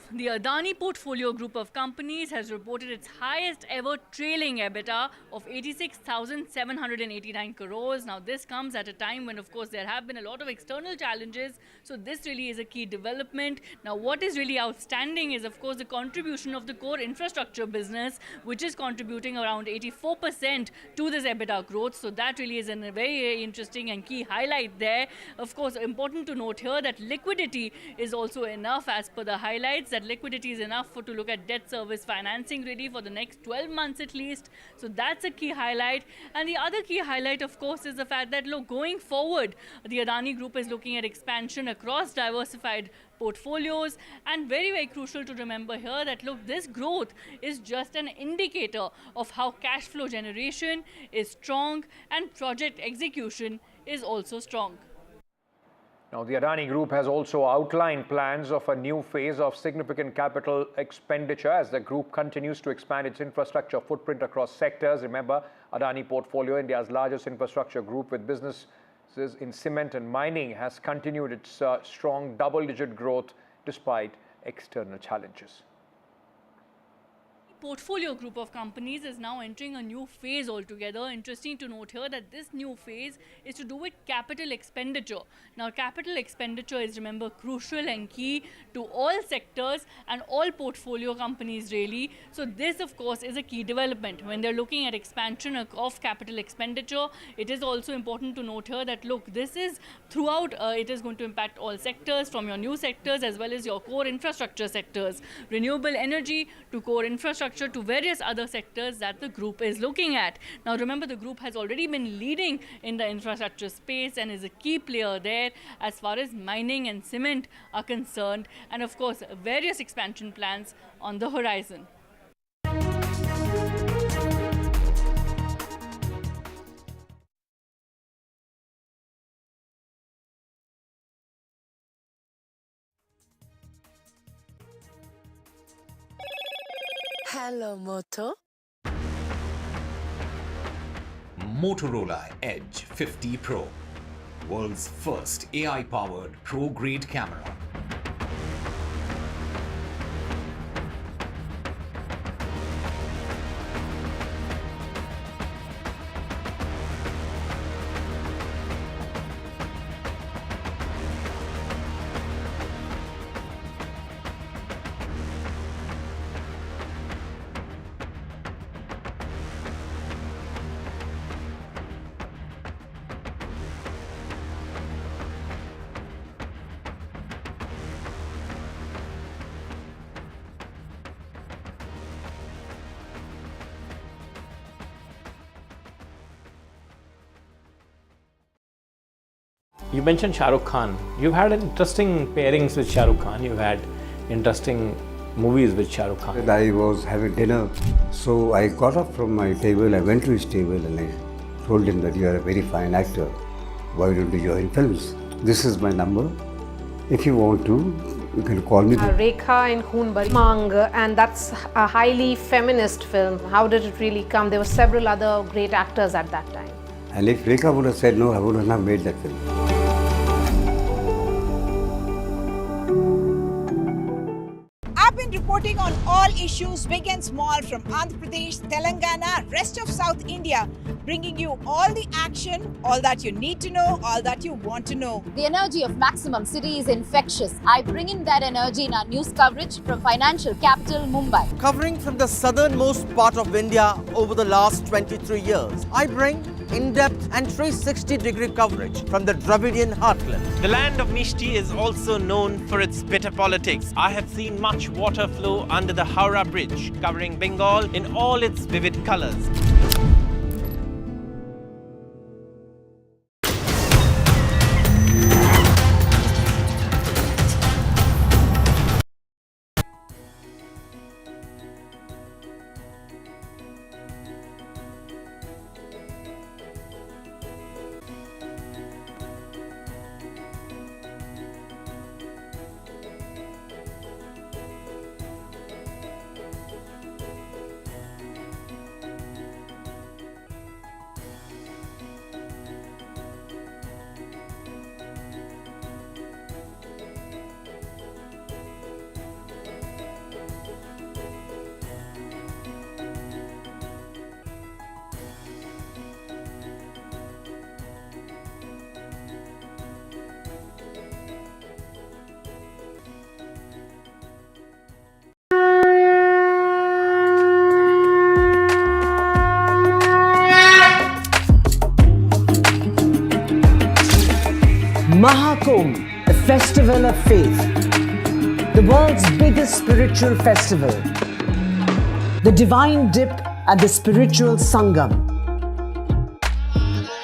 Speaker 3: The Adani portfolio group of companies has reported its highest ever trailing EBITDA of 86,789 crores. Now this comes at a time when of course there have been a lot of external challenges, so this really is a key development. Now what is really outstanding is of course the contribution of the core infrastructure business, which is contributing around 84% to this EBITDA growth. So that really is a very, very interesting and key highlight there. Of course, important to note here that liquidity is also enough as per the highlights, that liquidity is enough to look at debt service financing really for the next 12 months at least. So that's a key highlight. And the other key highlight, of course, is the fact that look, going forward, the Adani Group is looking at expansion across diversified portfolios, and very, very crucial to remember here that look, this growth is just an indicator of how cash flow generation is strong and project execution is also strong.
Speaker 29: Now, the Adani Group has also outlined plans of a new phase of significant capital expenditure as the group continues to expand its infrastructure footprint across sectors. Remember, Adani portfolio, India's largest infrastructure group with businesses in cement and mining, has continued its strong double-digit growth despite external challenges.
Speaker 3: Portfolio group of companies is now entering a new phase altogether. Interesting to note here that this new phase is to do with capital expenditure. Now, capital expenditure is, remember, crucial and key to all sectors and all portfolio companies really. So this, of course, is a key development. When they're looking at expansion of capital expenditure, it is also important to note here that, look, this is throughout, it is going to impact all sectors, from your new sectors as well as your core infrastructure sectors. Renewable energy to core infrastructure to various other sectors that the group is looking at. Now, remember, the group has already been leading in the infrastructure space and is a key player there as far as mining and cement are concerned, and of course, various expansion plans on the horizon.
Speaker 9: Hello, Moto.
Speaker 15: Motorola Edge 50 Pro, world's first AI-powered pro-grade camera.
Speaker 1: You mentioned Shah Rukh Khan. You've had interesting pairings with Shah Rukh Khan. You've had interesting movies with Shah Rukh Khan.
Speaker 20: I was having dinner, so I got up from my table, I went to his table and I told him that you are a very fine actor. Why don't you join films? This is my number. If you want to, you can call me.
Speaker 21: Rekha in Khoon Bari Mang, and that's a highly feminist film. How did it really come? There were several other great actors at that time.
Speaker 20: And if Rekha would have said no, I would have not made that film.
Speaker 25: I've been reporting on all issues big and small from Andhra Pradesh, Telangana, rest of South India, bringing you all the action, all that you need to know, all that you want to know.
Speaker 26: The energy of Maximum City is infectious. I bring in that energy in our news coverage from financial capital Mumbai.
Speaker 27: Covering from the southernmost part of India over the last 23 years, I bring in-depth and 360-degree coverage from the Dravidian heartland.
Speaker 10: The land of Mishti is also known for its bitter politics. I have seen much water flow under the Howrah Bridge, covering Bengal in all its vivid colors.
Speaker 4: Mahakumbh, a festival of faith. the world's biggest spiritual festival, the divine dip at the spiritual Sangam,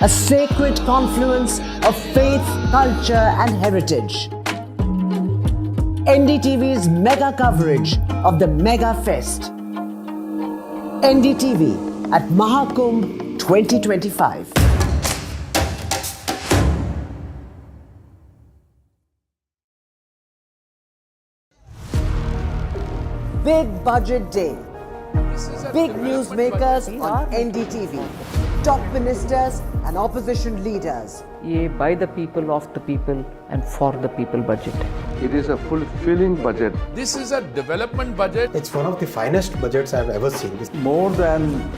Speaker 4: a sacred confluence of faith, culture and heritage. NDTV's mega coverage of the Mega Fest. NDTV at Mahakumbh 2025. Big Budget Day. Big newsmakers on NDTV. Top ministers and opposition leaders.
Speaker 16: ये by the people, of the people and for the people budget.
Speaker 19: It is a fulfilling budget.
Speaker 18: This is a development budget.
Speaker 24: It's one of the finest budgets I've ever seen.
Speaker 17: More than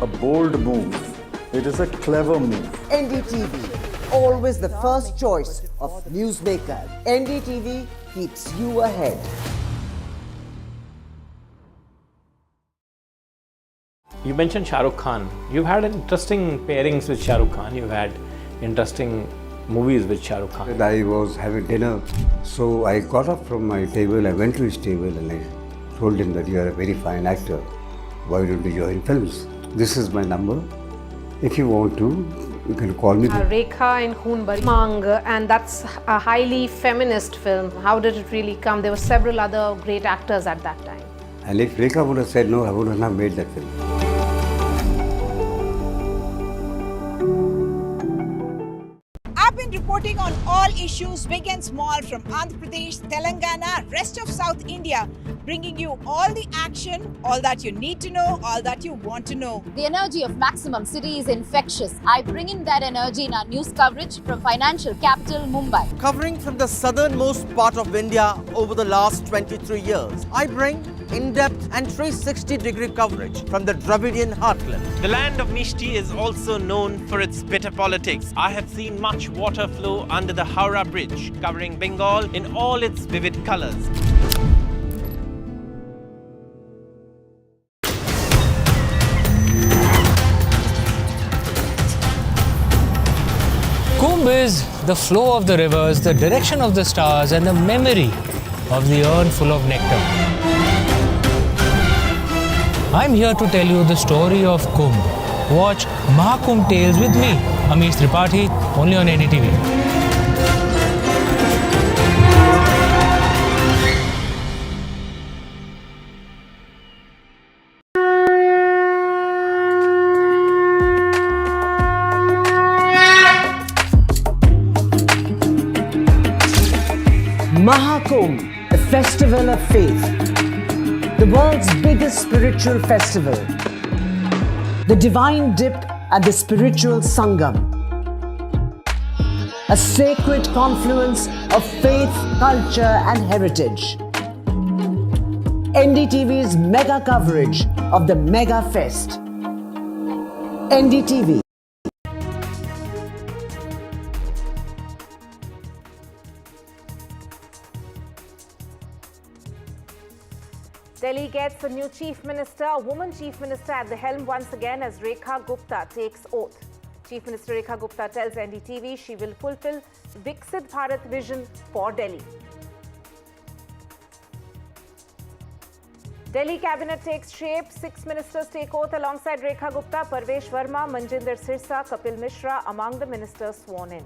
Speaker 17: a bold move, it is a clever move.
Speaker 4: NDTV, always the first choice of newsmakers. NDTV keeps you ahead.
Speaker 1: You mentioned Shah Rukh Khan. You've had interesting pairings with Shah Rukh Khan. You've had interesting movies with Shah Rukh Khan.
Speaker 20: I was having dinner, so I got up from my table, I went to his table and I told him that you are a very fine actor. Why don't you join films? This is my number. If you want to, you can call me.
Speaker 21: Rekha in Khoon Bari Mang, and that's a highly feminist film. How did it really come? There were several other great actors at that time.
Speaker 20: And if Rekha would have said no, I wouldn't have made that film.
Speaker 25: I've been reporting on all issues big and small from Andhra Pradesh, Telangana, rest of South India, bringing you all the action, all that you need to know, all that you want to know.
Speaker 26: The energy of Maximum City is infectious. I bring in that energy in our news coverage from financial capital Mumbai.
Speaker 27: Covering from the southernmost part of India over the last 23 years, I bring in-depth and 360-degree coverage from the Dravidian heartland.
Speaker 10: The land of Mishti is also known for its bitter politics. I have seen much water flow under the Howrah Bridge, covering Bengal in all its vivid colors.
Speaker 7: Kumbh is the flow of the rivers, the direction of the stars, and the memory of the urn full of nectar. I'm here to tell you the story of Kumbh. Watch Mahakumbh Tales with me, Amish Tripathi, only on NDTV.
Speaker 4: Mahakumbh, the festival of faith. The world's biggest spiritual festival. The divine dip at the spiritual Sangam. A sacred confluence of faith, culture and heritage. NDTV's mega coverage of the Mega Fest. NDTV.
Speaker 21: Delhi gets a new chief minister, a woman chief minister at the helm once again as Rekha Gupta takes oath. Chief Minister Rekha Gupta tells NDTV she will fulfill Viksit Bharat vision for Delhi. Delhi cabinet takes shape. 6 ministers take oath alongside Rekha Gupta, Parvesh, Verma, Manjinder Sirsa, Kapil Mishra among the ministers sworn in.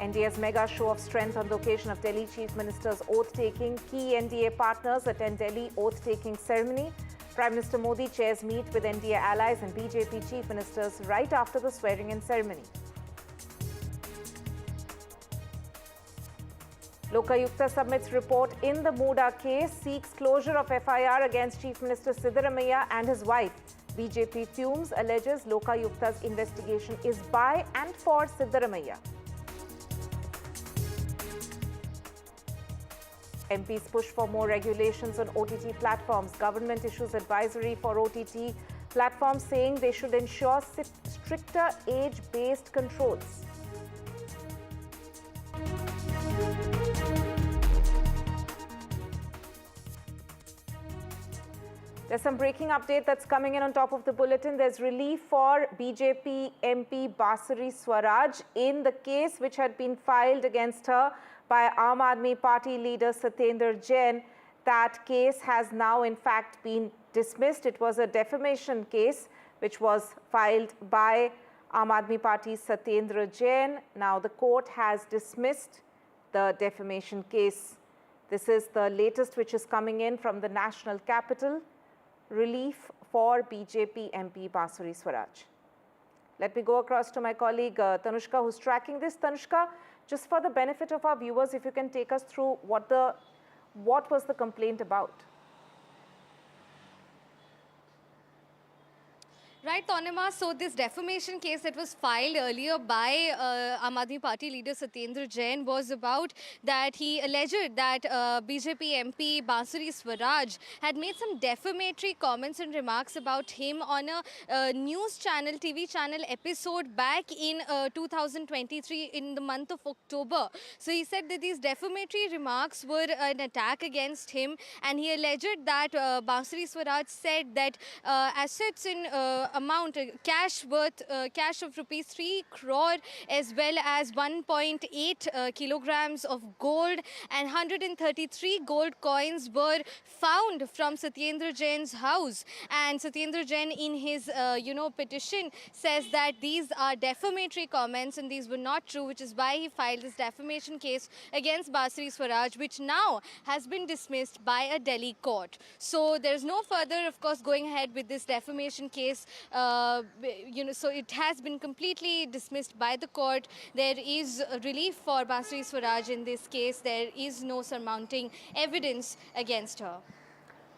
Speaker 21: NDA's mega show of strength on the occasion of Delhi Chief Minister's oath-taking. Key NDA partners attend Delhi oath-taking ceremony. Prime Minister Modi chairs meet with NDA allies and BJP Chief Ministers right after the swearing-in ceremony. Lokayukta submits report in the Mooda case, seeks closure of FIR against Chief Minister Siddaramaiah and his wife. BJP fumes, alleges Lokayukta's investigation is by and for Siddaramaiah. MPs push for more regulations on OTT platforms. Government issues advisory for OTT platforms saying they should ensure stricter age-based controls. There's some breaking update that's coming in on top of the bulletin. There's relief for BJP MP Basari Swaraj in the case which had been filed against her by Aam Aadmi Party leader Satyendra Jain. That case has now in fact been dismissed. It was a defamation case which was filed by Aam Aadmi Party's Satyendra Jain. Now the court has dismissed the defamation case. This is the latest which is coming in from the national capital. Relief for BJP MP Basari Swaraj. Let me go across to my colleague Tanushka, who's tracking this. Tanushka, just for the benefit of our viewers, if you can take us through what was the complaint about?
Speaker 2: Right, Tanima. So this defamation case that was filed earlier by Aam Aadmi Party leader Satyendra Jain was about that he alleged that BJP MP Basari Swaraj had made some defamatory comments and remarks about him on a news channel, TV channel episode back in 2023 in the month of October. So he said that these defamatory remarks were an attack against him, and he alleged that Basari Swaraj said that assets in amount cash of rupees 3 crore as well as 1.8 kilograms of gold and 133 gold coins were found from Satyendra Jain's house. And Satyendra Jain in his petition says that these are defamatory comments and these were not true, which is why he filed this defamation case against Basari Swaraj, which now has been dismissed by a Delhi court. So there's no further, of course, going ahead with this defamation case. So it has been completely dismissed by the court. There is relief for Basari Swaraj in this case. There is no surmounting evidence against her.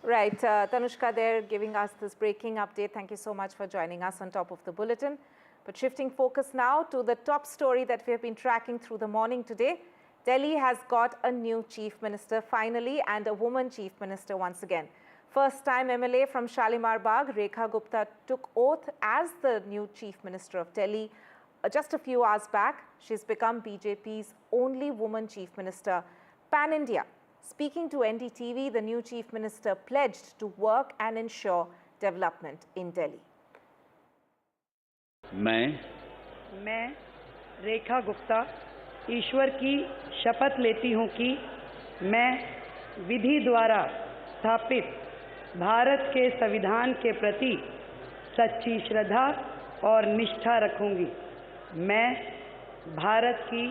Speaker 21: Right, Tanushka there giving us this breaking update. Thank you so much for joining us on top of the bulletin. But shifting focus now to the top story that we have been tracking through the morning today. Delhi has got a new chief minister finally, and a woman chief minister once again. First time MLA from Shalimar Bagh, Rekha Gupta took oath as the new chief minister of Delhi. Just a few hours back, she's become BJP's only woman chief minister pan-India. Speaking to NDTV, the new chief minister pledged to work and ensure development in Delhi.
Speaker 5: मैं रेखा गुप्ता ईश्वर की शपथ लेती हूँ कि मैं विधि द्वारा स्थापित भारत के संविधान के प्रति सच्ची श्रद्धा और निष्ठा रखूंगी। मैं भारत की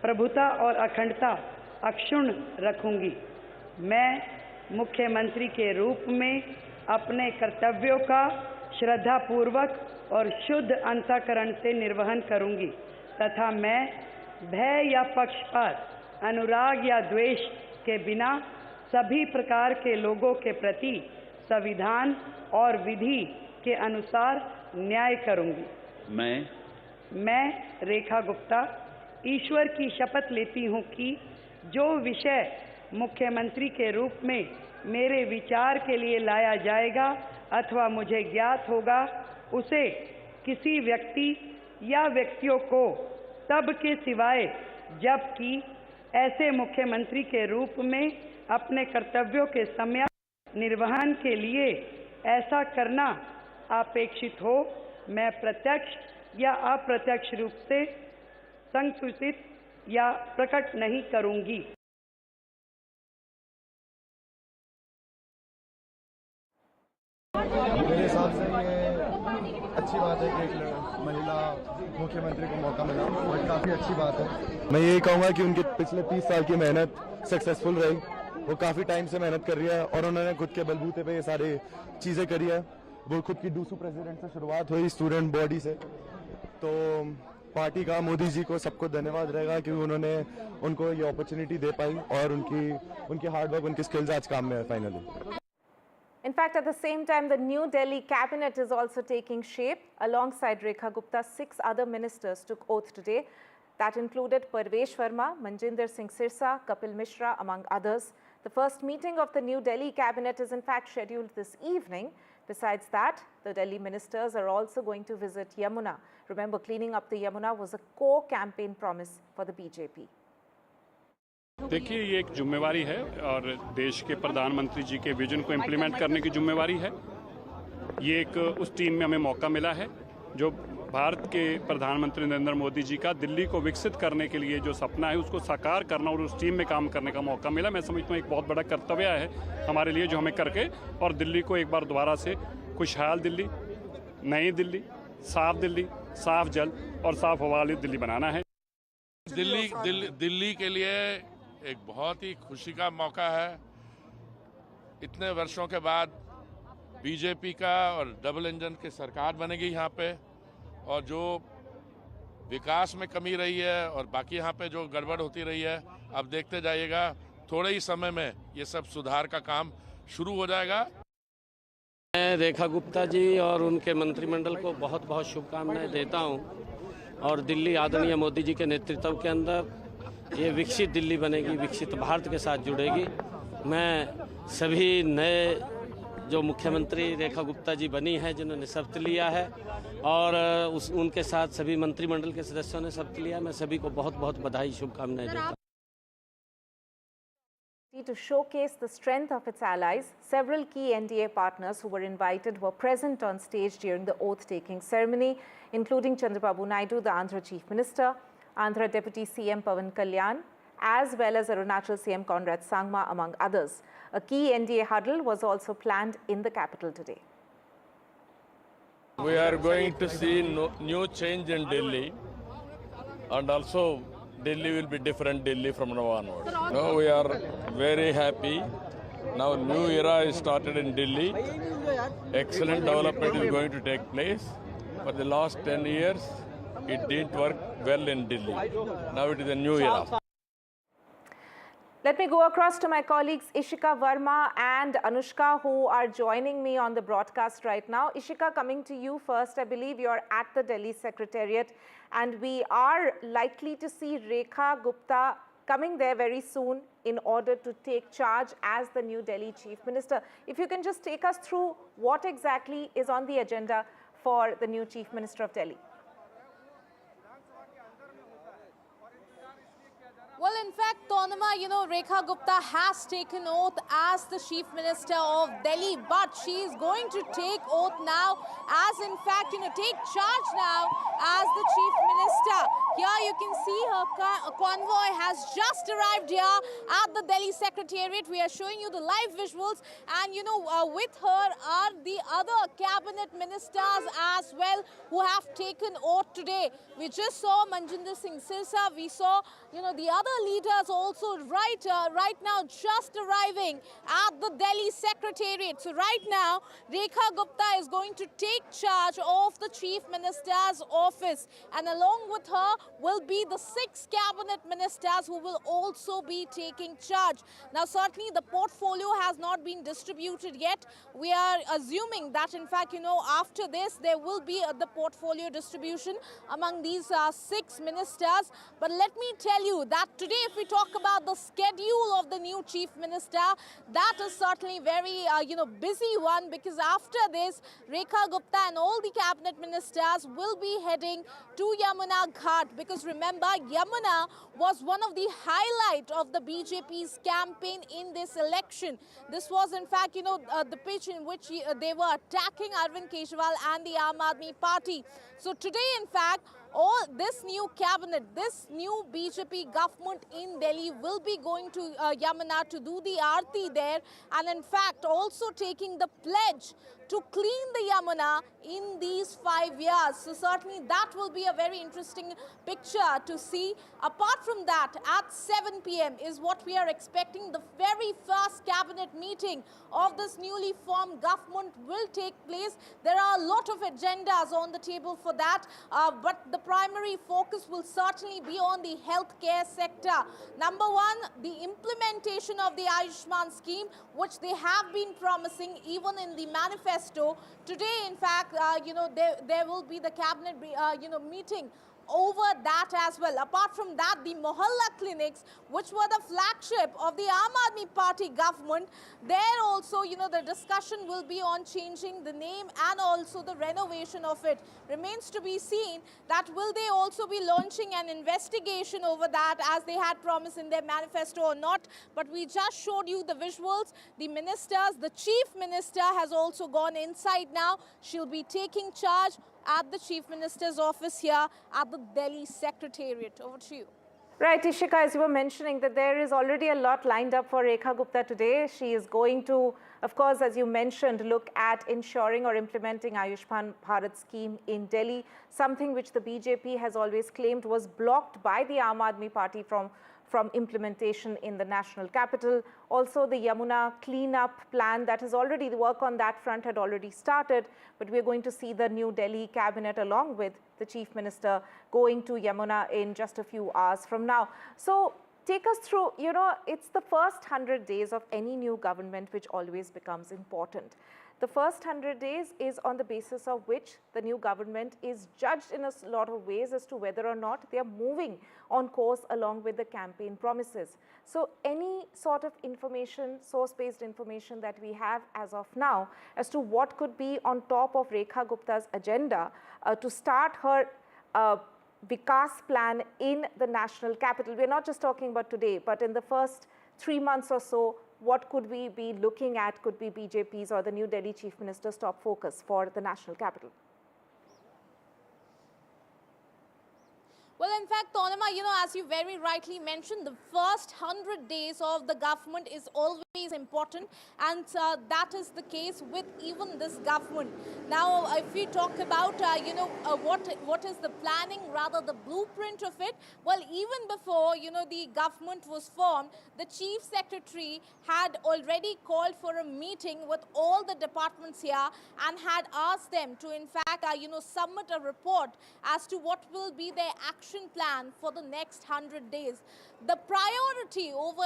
Speaker 5: प्रभुता और अखंडता अक्षुण्ण रखूंगी। मैं मुख्यमंत्री के रूप में अपने कर्तव्यों का श्रद्धापूर्वक और शुद्ध अंतःकरण से निर्वहन करूंगी तथा मैं भय या पक्षपात, अनुराग या द्वेष के बिना सभी प्रकार के लोगों के प्रति संविधान और विधि के अनुसार न्याय करूंगी। मैं रेखा गुप्ता ईश्वर की शपथ लेती हूं कि जो विषय मुख्यमंत्री के रूप में मेरे विचार के लिए लाया जाएगा अथवा मुझे ज्ञात होगा, उसे किसी व्यक्ति या व्यक्तियों को तब के सिवाय जबकि ऐसे मुख्यमंत्री के रूप में अपने कर्तव्यों के समय निर्वहन के लिए ऐसा करना अपेक्षित हो, मैं प्रत्यक्ष या अप्रत्यक्ष रूप से संसूचित या प्रकट नहीं करूंगी।
Speaker 24: मेरे हिसाब से ये अच्छी बात है कि एक महिला मुख्यमंत्री को मौका मिला और काफ़ी अच्छी बात है। मैं यही कहूँगा कि उनके पिछले 30 साल की मेहनत सक्सेसफुल रही। वो काफ़ी टाइम से मेहनत कर रही है और उन्होंने खुद के बलबूते पे ये सारी चीज़ें करी है। वो खुद की डूसू प्रेसिडेंट से शुरुआत हुई, स्टूडेंट बॉडी से। तो पार्टी का, मोदी जी को सबको धन्यवाद रहेगा कि उन्होंने उनको ये अपॉर्चुनिटी दे पाई और उनकी हार्डवर्क, उनकी स्किल्स आज काम में है finally.
Speaker 21: In fact, at the same time, the New Delhi cabinet is also taking shape. Alongside Rekha Gupta, 6 other ministers took oath today. That included Parvesh, Verma, Manjinder Singh Sirsa, Kapil Mishra, among others. The first meeting of the New Delhi cabinet is in fact scheduled this evening. Besides that, the Delhi ministers are also going to visit Yamuna. Remember, cleaning up the Yamuna was a core campaign promise for the BJP.
Speaker 6: देखिए, ये एक जिम्मेवारी है और देश के प्रधानमंत्री जी के विजन को इम्प्लीमेंट करने की जिम्मेवारी है। ये एक उस टीम में हमें मौका मिला है जो भारत के प्रधानमंत्री नरेंद्र मोदी जी का दिल्ली को विकसित करने के लिए जो सपना है उसको साकार करना और उस टीम में काम करने का मौका मिला। मैं समझता हूँ एक बहुत बड़ा कर्तव्य है हमारे लिए जो हमें करके और दिल्ली को एक बार दोबारा से खुशहाल दिल्ली, नई दिल्ली, साफ जल और साफ हवा वाली दिल्ली बनाना है।
Speaker 18: दिल्ली के लिए एक बहुत ही खुशी का मौका है। इतने वर्षों के बाद बीजेपी का और डबल इंजन की सरकार बनेगी यहाँ पे, और जो विकास में कमी रही है और बाकी यहाँ पे जो गड़बड़ होती रही है, अब देखते जाइएगा थोड़े ही समय में ये सब सुधार का काम शुरू हो जाएगा।
Speaker 8: मैं रेखा गुप्ता जी और उनके मंत्रिमंडल को बहुत बहुत शुभकामनाएं देता हूं और दिल्ली आदरणीय मोदी जी के नेतृत्व के अंदर ये विकसित दिल्ली बनेगी, विकसित भारत के साथ जुड़ेगी। मैं सभी नए जो मुख्यमंत्री रेखा गुप्ता जी बनी है जिन्होंने शपथ लिया है और उनके साथ सभी मंत्रिमंडल के सदस्यों ने शपथ लिया, मैं सभी को बहुत बहुत बधाई शुभकामनाएं देता हूं।
Speaker 21: To showcase the strength of its allies, several key NDA partners who were invited were present on stage during the oath-taking ceremony, including Chandrababu Naidu, the Andhra Chief Minister, Andhra Deputy CM Pawan Kalyan, as well as Arunachal CM Conrad Sangma, among others. A key NDA huddle was also planned in the capital today.
Speaker 11: We are going to see new change in Delhi, and also Delhi will be different Delhi from now onwards. No, we are very happy. Now new era is started in Delhi. Excellent development is going to take place. For the last 10 years, it didn't work well in Delhi. Now it is a new era.
Speaker 21: Let me go across to my colleagues Ishika Verma and Anushka, who are joining me on the broadcast right now. Ishika, coming to you first, I believe you're at the Delhi Secretariat, and we are likely to see Rekha Gupta coming there very soon in order to take charge as the new Delhi Chief Minister. If you can just take us through what exactly is on the agenda for the new Chief Minister of Delhi.
Speaker 26: Well, in fact, Tonima, Rekha Gupta has taken oath as the Chief Minister of Delhi, but she is going to take oath now as, in fact, take charge now as the Chief Minister. Here you can see her convoy has just arrived here at the Delhi Secretariat. We are showing you the live visuals, and, with her are the other cabinet ministers as well who have taken oath today. We just saw Manjinder Singh Sirsa. We saw, the other leaders also right now just arriving at the Delhi Secretariat. So right now, Rekha Gupta is going to take charge of the Chief Minister's office, and along with her will be the 6 cabinet ministers who will also be taking charge. Now certainly the portfolio has not been distributed yet. We are assuming that in fact, after this there will be the portfolio distribution among these 6 ministers. But let me tell you that today, if we talk about the schedule of the new Chief Minister, that is certainly very, busy one, because after this, Rekha Gupta and all the cabinet ministers will be heading to Yamuna Ghat, because remember, Yamuna was one of the highlight of the BJP's campaign in this election. This was, in fact, the pitch in which they were attacking Arvind Kejriwal and the Aadmi party. So today, in fact, all this new cabinet, this new BJP government in Delhi will be going to Yamuna to do the Aarti there, and in fact also taking the pledge to clean the Yamuna in these 5 years. So certainly that will be a very interesting picture to see. Apart from that, at 7 p.m. is what we are expecting. The very first cabinet meeting of this newly formed government will take place. There are a lot of agendas on the table for that, but the primary focus will certainly be on the healthcare sector. Number one, the implementation of the Ayushman scheme, which they have been promising even in the manifesto. Today, in fact, there will be the cabinet, meeting over that as well. Apart from that, the Mohalla clinics, which were the flagship of the Aam Aadmi Party government, there also, the discussion will be on changing the name and also the renovation of it. Remains to be seen that will they also be launching an investigation over that as they had promised in their manifesto or not. But we just showed you the visuals. The ministers, the chief minister has also gone inside now. She'll be taking charge at the chief minister's office here at the Delhi Secretariat. Over to you.
Speaker 21: Right, Ishika, as you were mentioning that there is already a lot lined up for Rekha Gupta today. She is going to, of course, as you mentioned, look at ensuring or implementing Ayushman Bharat scheme in Delhi, something which the BJP has always claimed was blocked by the Aam Aadmi Party from implementation in the national capital. Also, the Yamuna cleanup plan, that is already, the work on that front had already started, but we're going to see the New Delhi cabinet along with the chief minister going to Yamuna in just a few hours from now. So take us through, it's the first 100 days of any new government which always becomes important. The first 100 days is on the basis of which the new government is judged in a lot of ways as to whether or not they are moving on course along with the campaign promises. So any sort of information, source-based information that we have as of now as to what could be on top of Rekha Gupta's agenda to start her Vikas plan in the national capital. We're not just talking about today, but in the first 3 months or so, what could we be looking at could be BJP's or the New Delhi Chief Minister's top focus for the national capital?
Speaker 26: Well, in fact, Tonima, as you very rightly mentioned, the first 100 days of the government is always important, and that is the case with even this government. Now, if we talk about, what is the planning, rather the blueprint of it, well, even before, the government was formed, the Chief Secretary had already called for a meeting with all the departments here and had asked them to, in fact, submit a report as to what will be their action plan for the next 100 days. The priority over,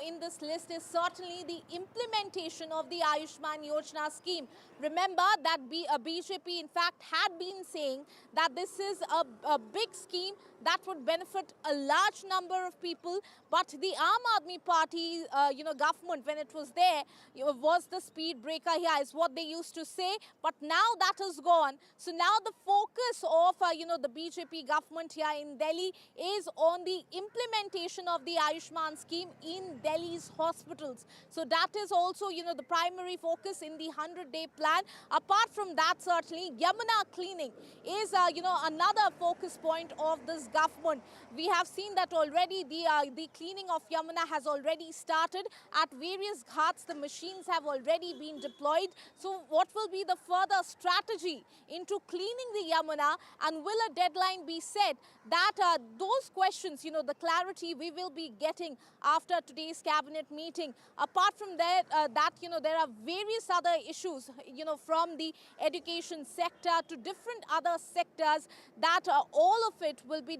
Speaker 26: in this list is certainly the implementation of the Ayushman Yojana scheme. Remember that BJP, in fact, had been saying that this is a big scheme that would benefit a large number of people, but the Aam Aadmi Party, government, when it was there, was the speed breaker here, is what they used to say, but now that is gone. So now the focus of, the BJP government here in Delhi is on the implementation of the Ayushman scheme in Delhi's hospitals. So that is also, the primary focus in the 100-day plan. Apart from that, certainly, Yamuna cleaning is, another focus point of this government. We have seen that already the cleaning of Yamuna has already started. At various ghats, the machines have already been deployed. So what will be the further strategy into cleaning the Yamuna, and will a deadline be set? That those questions, the clarity we will be getting after today's cabinet meeting. Apart from that, there are various other issues, from the education sector to different other sectors that all of it will be,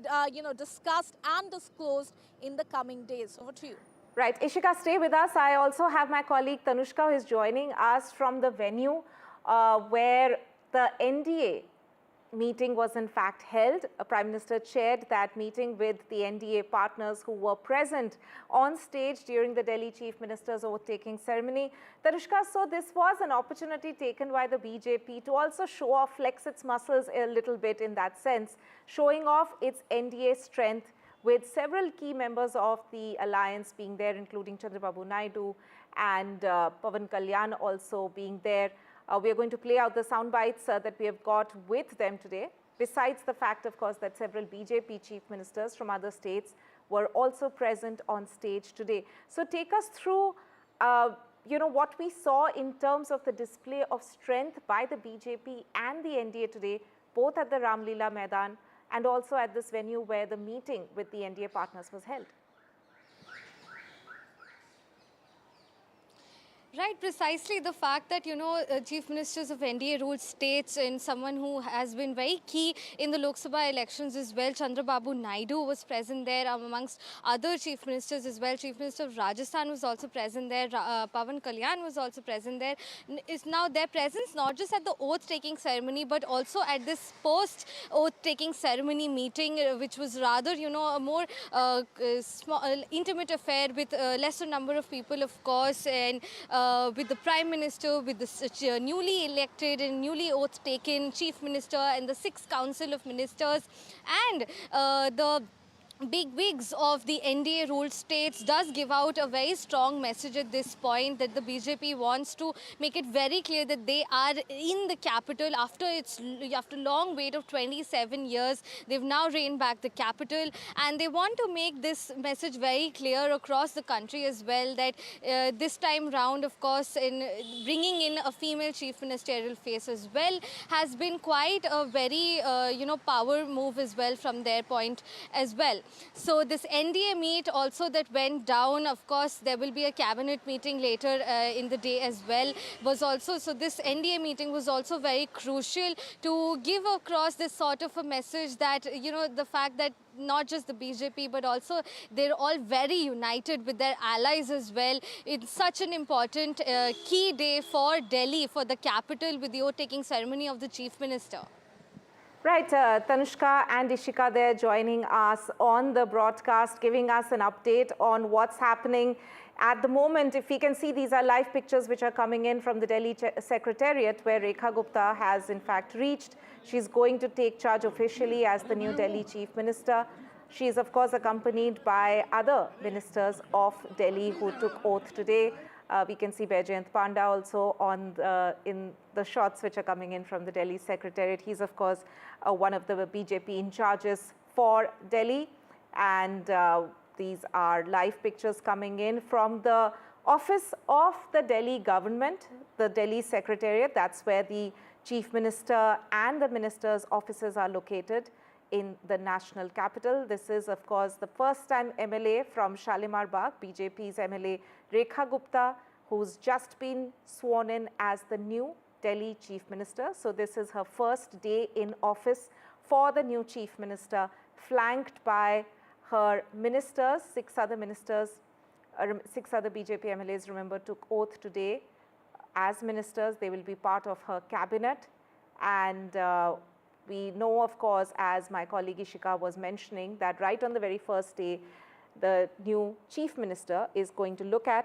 Speaker 26: discussed and disclosed in the coming days. Over to you.
Speaker 21: Right. Ishika, stay with us. I also have my colleague Tanushka who is joining us from the venue where the NDA meeting was in fact held. A Prime Minister chaired that meeting with the NDA partners who were present on stage during the Delhi Chief Minister's oath-taking ceremony. Tanushka, so this was an opportunity taken by the BJP to also show off, flex its muscles a little bit in that sense, showing off its NDA strength with several key members of the alliance being there, including Chandrababu Naidu and Pawan Kalyan also being there. We are going to play out the sound bites that we have got with them today, besides the fact, of course, that several BJP chief ministers from other states were also present on stage today. So take us through, what we saw in terms of the display of strength by the BJP and the NDA today, both at the Ramlila Maidan and also at this venue where the meeting with the NDA partners was held.
Speaker 2: Right, precisely the fact that, Chief Ministers of NDA ruled states and someone who has been very key in the Lok Sabha elections as well, Chandrababu Naidu was present there amongst other Chief Ministers as well. Chief Minister of Rajasthan was also present there. Pawan Kalyan was also present there. Is now their presence not just at the oath-taking ceremony but also at this post-oath-taking ceremony meeting, which was rather, a more small, intimate affair with a lesser number of people, of course, and with the Prime Minister, with the newly elected and newly oath-taken Chief Minister and the 6th Council of Ministers, and the big wigs of the NDA ruled states does give out a very strong message at this point that the BJP wants to make it very clear that they are in the capital after long wait of 27 years. They've now reigned back the capital, and they want to make this message very clear across the country as well, that this time round, of course, in bringing in a female chief ministerial face as well has been quite a very power move as well from their point as well. So this NDA meet also that went down, of course there will be a cabinet meeting later in the day as well, was also, so this NDA meeting was also very crucial to give across this sort of a message that, the fact that not just the BJP but also they're all very united with their allies as well. It's such an important key day for Delhi, for the capital, with the oath-taking ceremony of the Chief Minister.
Speaker 21: Right, Tanushka and Ishika there joining us on the broadcast, giving us an update on what's happening at the moment. If we can see, these are live pictures which are coming in from the Delhi Secretariat, where Rekha Gupta has in fact reached. She's going to take charge officially as the new Delhi Chief Minister. She is of course accompanied by other ministers of Delhi who took oath today. We can see Baijayant Panda also on in the shots which are coming in from the Delhi Secretariat. He's of course one of the BJP in charges for Delhi, and these are live pictures coming in from the office of the Delhi government, the Delhi Secretariat. That's where the Chief Minister and the ministers' offices are located in the national capital. This is of course the first time MLA from Shalimar Bagh, BJP's MLA Rekha Gupta, who's just been sworn in as the new Delhi Chief Minister. So this is her first day in office for the new Chief Minister, flanked by her ministers. 6 other ministers, 6 other BJP MLAs, remember, took oath today as ministers. They will be part of her cabinet, and we know, of course, as my colleague Ishika was mentioning, that right on the very first day, the new Chief Minister is going to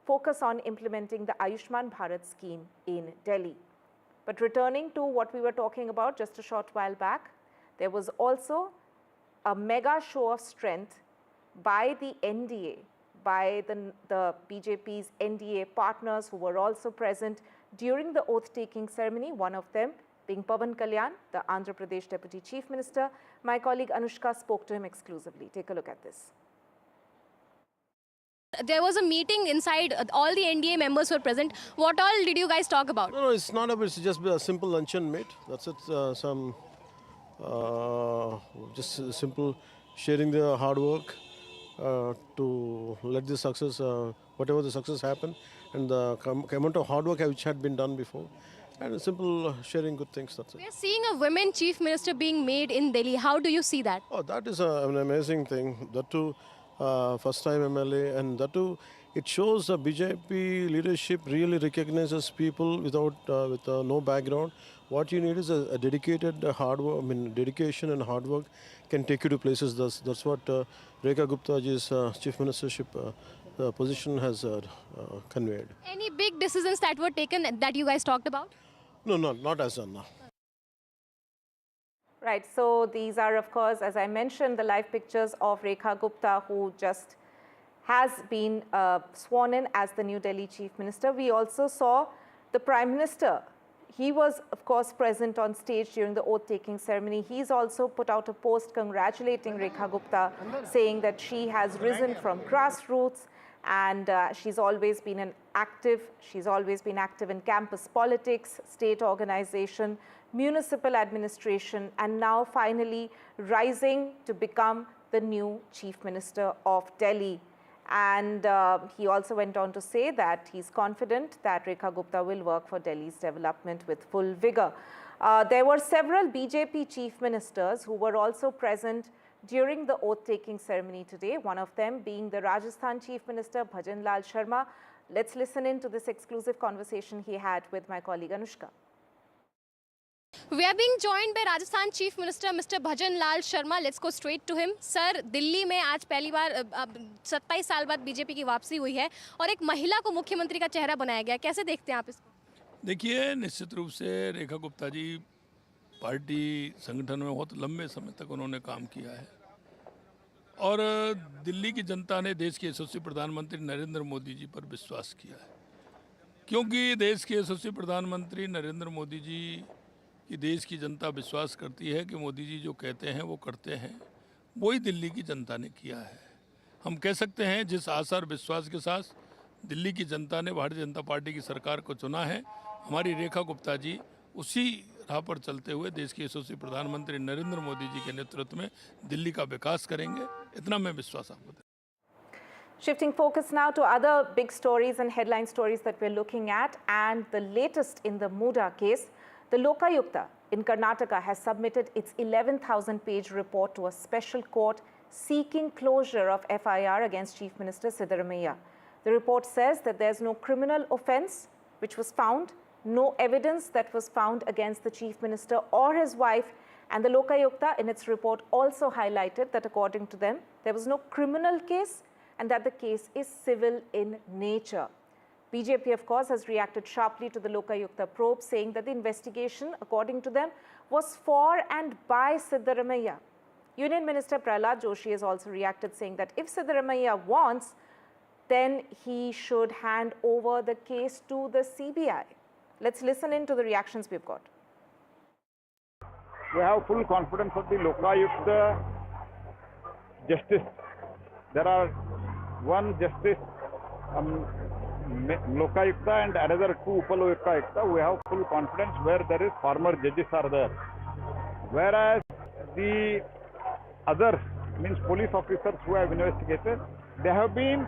Speaker 21: focus on implementing the Ayushman Bharat scheme in Delhi. But returning to what we were talking about just a short while back, there was also a mega show of strength by the NDA, by the BJP's NDA partners who were also present during the oath-taking ceremony, one of them being Pawan Kalyan, the Andhra Pradesh Deputy Chief Minister. My colleague Anushka spoke to him exclusively. Take a look at this.
Speaker 2: There was a meeting inside, all the NDA members were present. What all did you guys talk about?
Speaker 3: No, it's not about, it's just a simple luncheon meet. That's it, just simple sharing the hard work to let the success, whatever the success happen, and the amount of hard work which had been done before, and simple sharing good things, that's it.
Speaker 2: We are seeing a women chief minister being made in Delhi. How do you see that?
Speaker 3: Oh, that is an amazing thing. That too, first time MLA, and that too, it shows the BJP leadership really recognizes people without with no background. What you need is a dedicated hard work. I mean, dedication and hard work can take you to places. That's what Rekha Gupta's chief ministership position has conveyed.
Speaker 2: Any big decisions that were taken that you guys talked about?
Speaker 3: No, not as of now.
Speaker 21: Right, so these are, of course, as I mentioned, the live pictures of Rekha Gupta, who just has been sworn in as the new Delhi Chief Minister. We also saw the Prime Minister. He was, of course, present on stage during the oath-taking ceremony. He's also put out a post congratulating Rekha Gupta, saying that she has risen from grassroots, and she's always been active in campus politics, state organization, municipal administration, and now finally rising to become the new Chief Minister of Delhi. And he also went on to say that he's confident that Rekha Gupta will work for Delhi's development with full vigor. There were several BJP chief ministers who were also present during the oath-taking ceremony today, one of them being the Rajasthan Chief Minister Bhajan Lal Sharma. Let's listen in to this exclusive conversation he had with my colleague Anushka.
Speaker 2: We are being joined by Rajasthan Chief Minister Mr. Bhajan Lal Sharma. Let's go straight to him. Sir, Delhi में आज पहली बार 27 साल बाद BJP की वापसी हुई है और एक महिला को मुख्यमंत्री का चेहरा बनाया गया। कैसे देखते हैं आप इसको?
Speaker 18: देखिए, निश्चित रूप से रेखा गुप्ता जी पार्टी संगठन में बहुत लंबे समय तक उन्होंने काम किया है और दिल्ली की जनता ने देश के यशस्वी प्रधानमंत्री नरेंद्र मोदी जी पर विश्वास किया है, क्योंकि देश के यशस्वी प्रधानमंत्री नरेंद्र मोदी जी की देश की जनता विश्वास करती है कि मोदी जी जो कहते हैं वो करते हैं। वही दिल्ली की जनता ने किया है। हम कह सकते हैं जिस आशा और विश्वास के साथ दिल्ली की जनता ने भारतीय जनता पार्टी की सरकार को चुना है, हमारी रेखा गुप्ता जी उसी राह पर चलते हुए देश के यशस्वी प्रधानमंत्री नरेंद्र मोदी जी के नेतृत्व में दिल्ली का विकास करेंगे, इतना मैं विश्वास आपको देता हूं।
Speaker 21: Shifting focus now to other big stories and headline stories that we're looking at, and the latest in the Muda case. The Lokayukta in Karnataka has submitted its 11,000-page report to a special court seeking closure of FIR against Chief Minister Siddaramaiah. The report says that there's no criminal offence which was found, no evidence that was found against the Chief Minister or his wife, and the Lokayukta in its report also highlighted that according to them, there was no criminal case and that the case is civil in nature. BJP, of course, has reacted sharply to the Lokayukta probe, saying that the investigation, according to them, was for and by Siddaramaiah. Union Minister Prahlad Joshi has also reacted, saying that if Siddaramaiah wants, then he should hand over the case to the CBI. Let's listen in to the reactions we've got.
Speaker 9: We have full confidence of the Lokayukta justice. There are one justice, Lokayukta, and another two Upaloyukta. We have full confidence where there is former judges are there. Whereas the others, means police officers who have investigated, they have been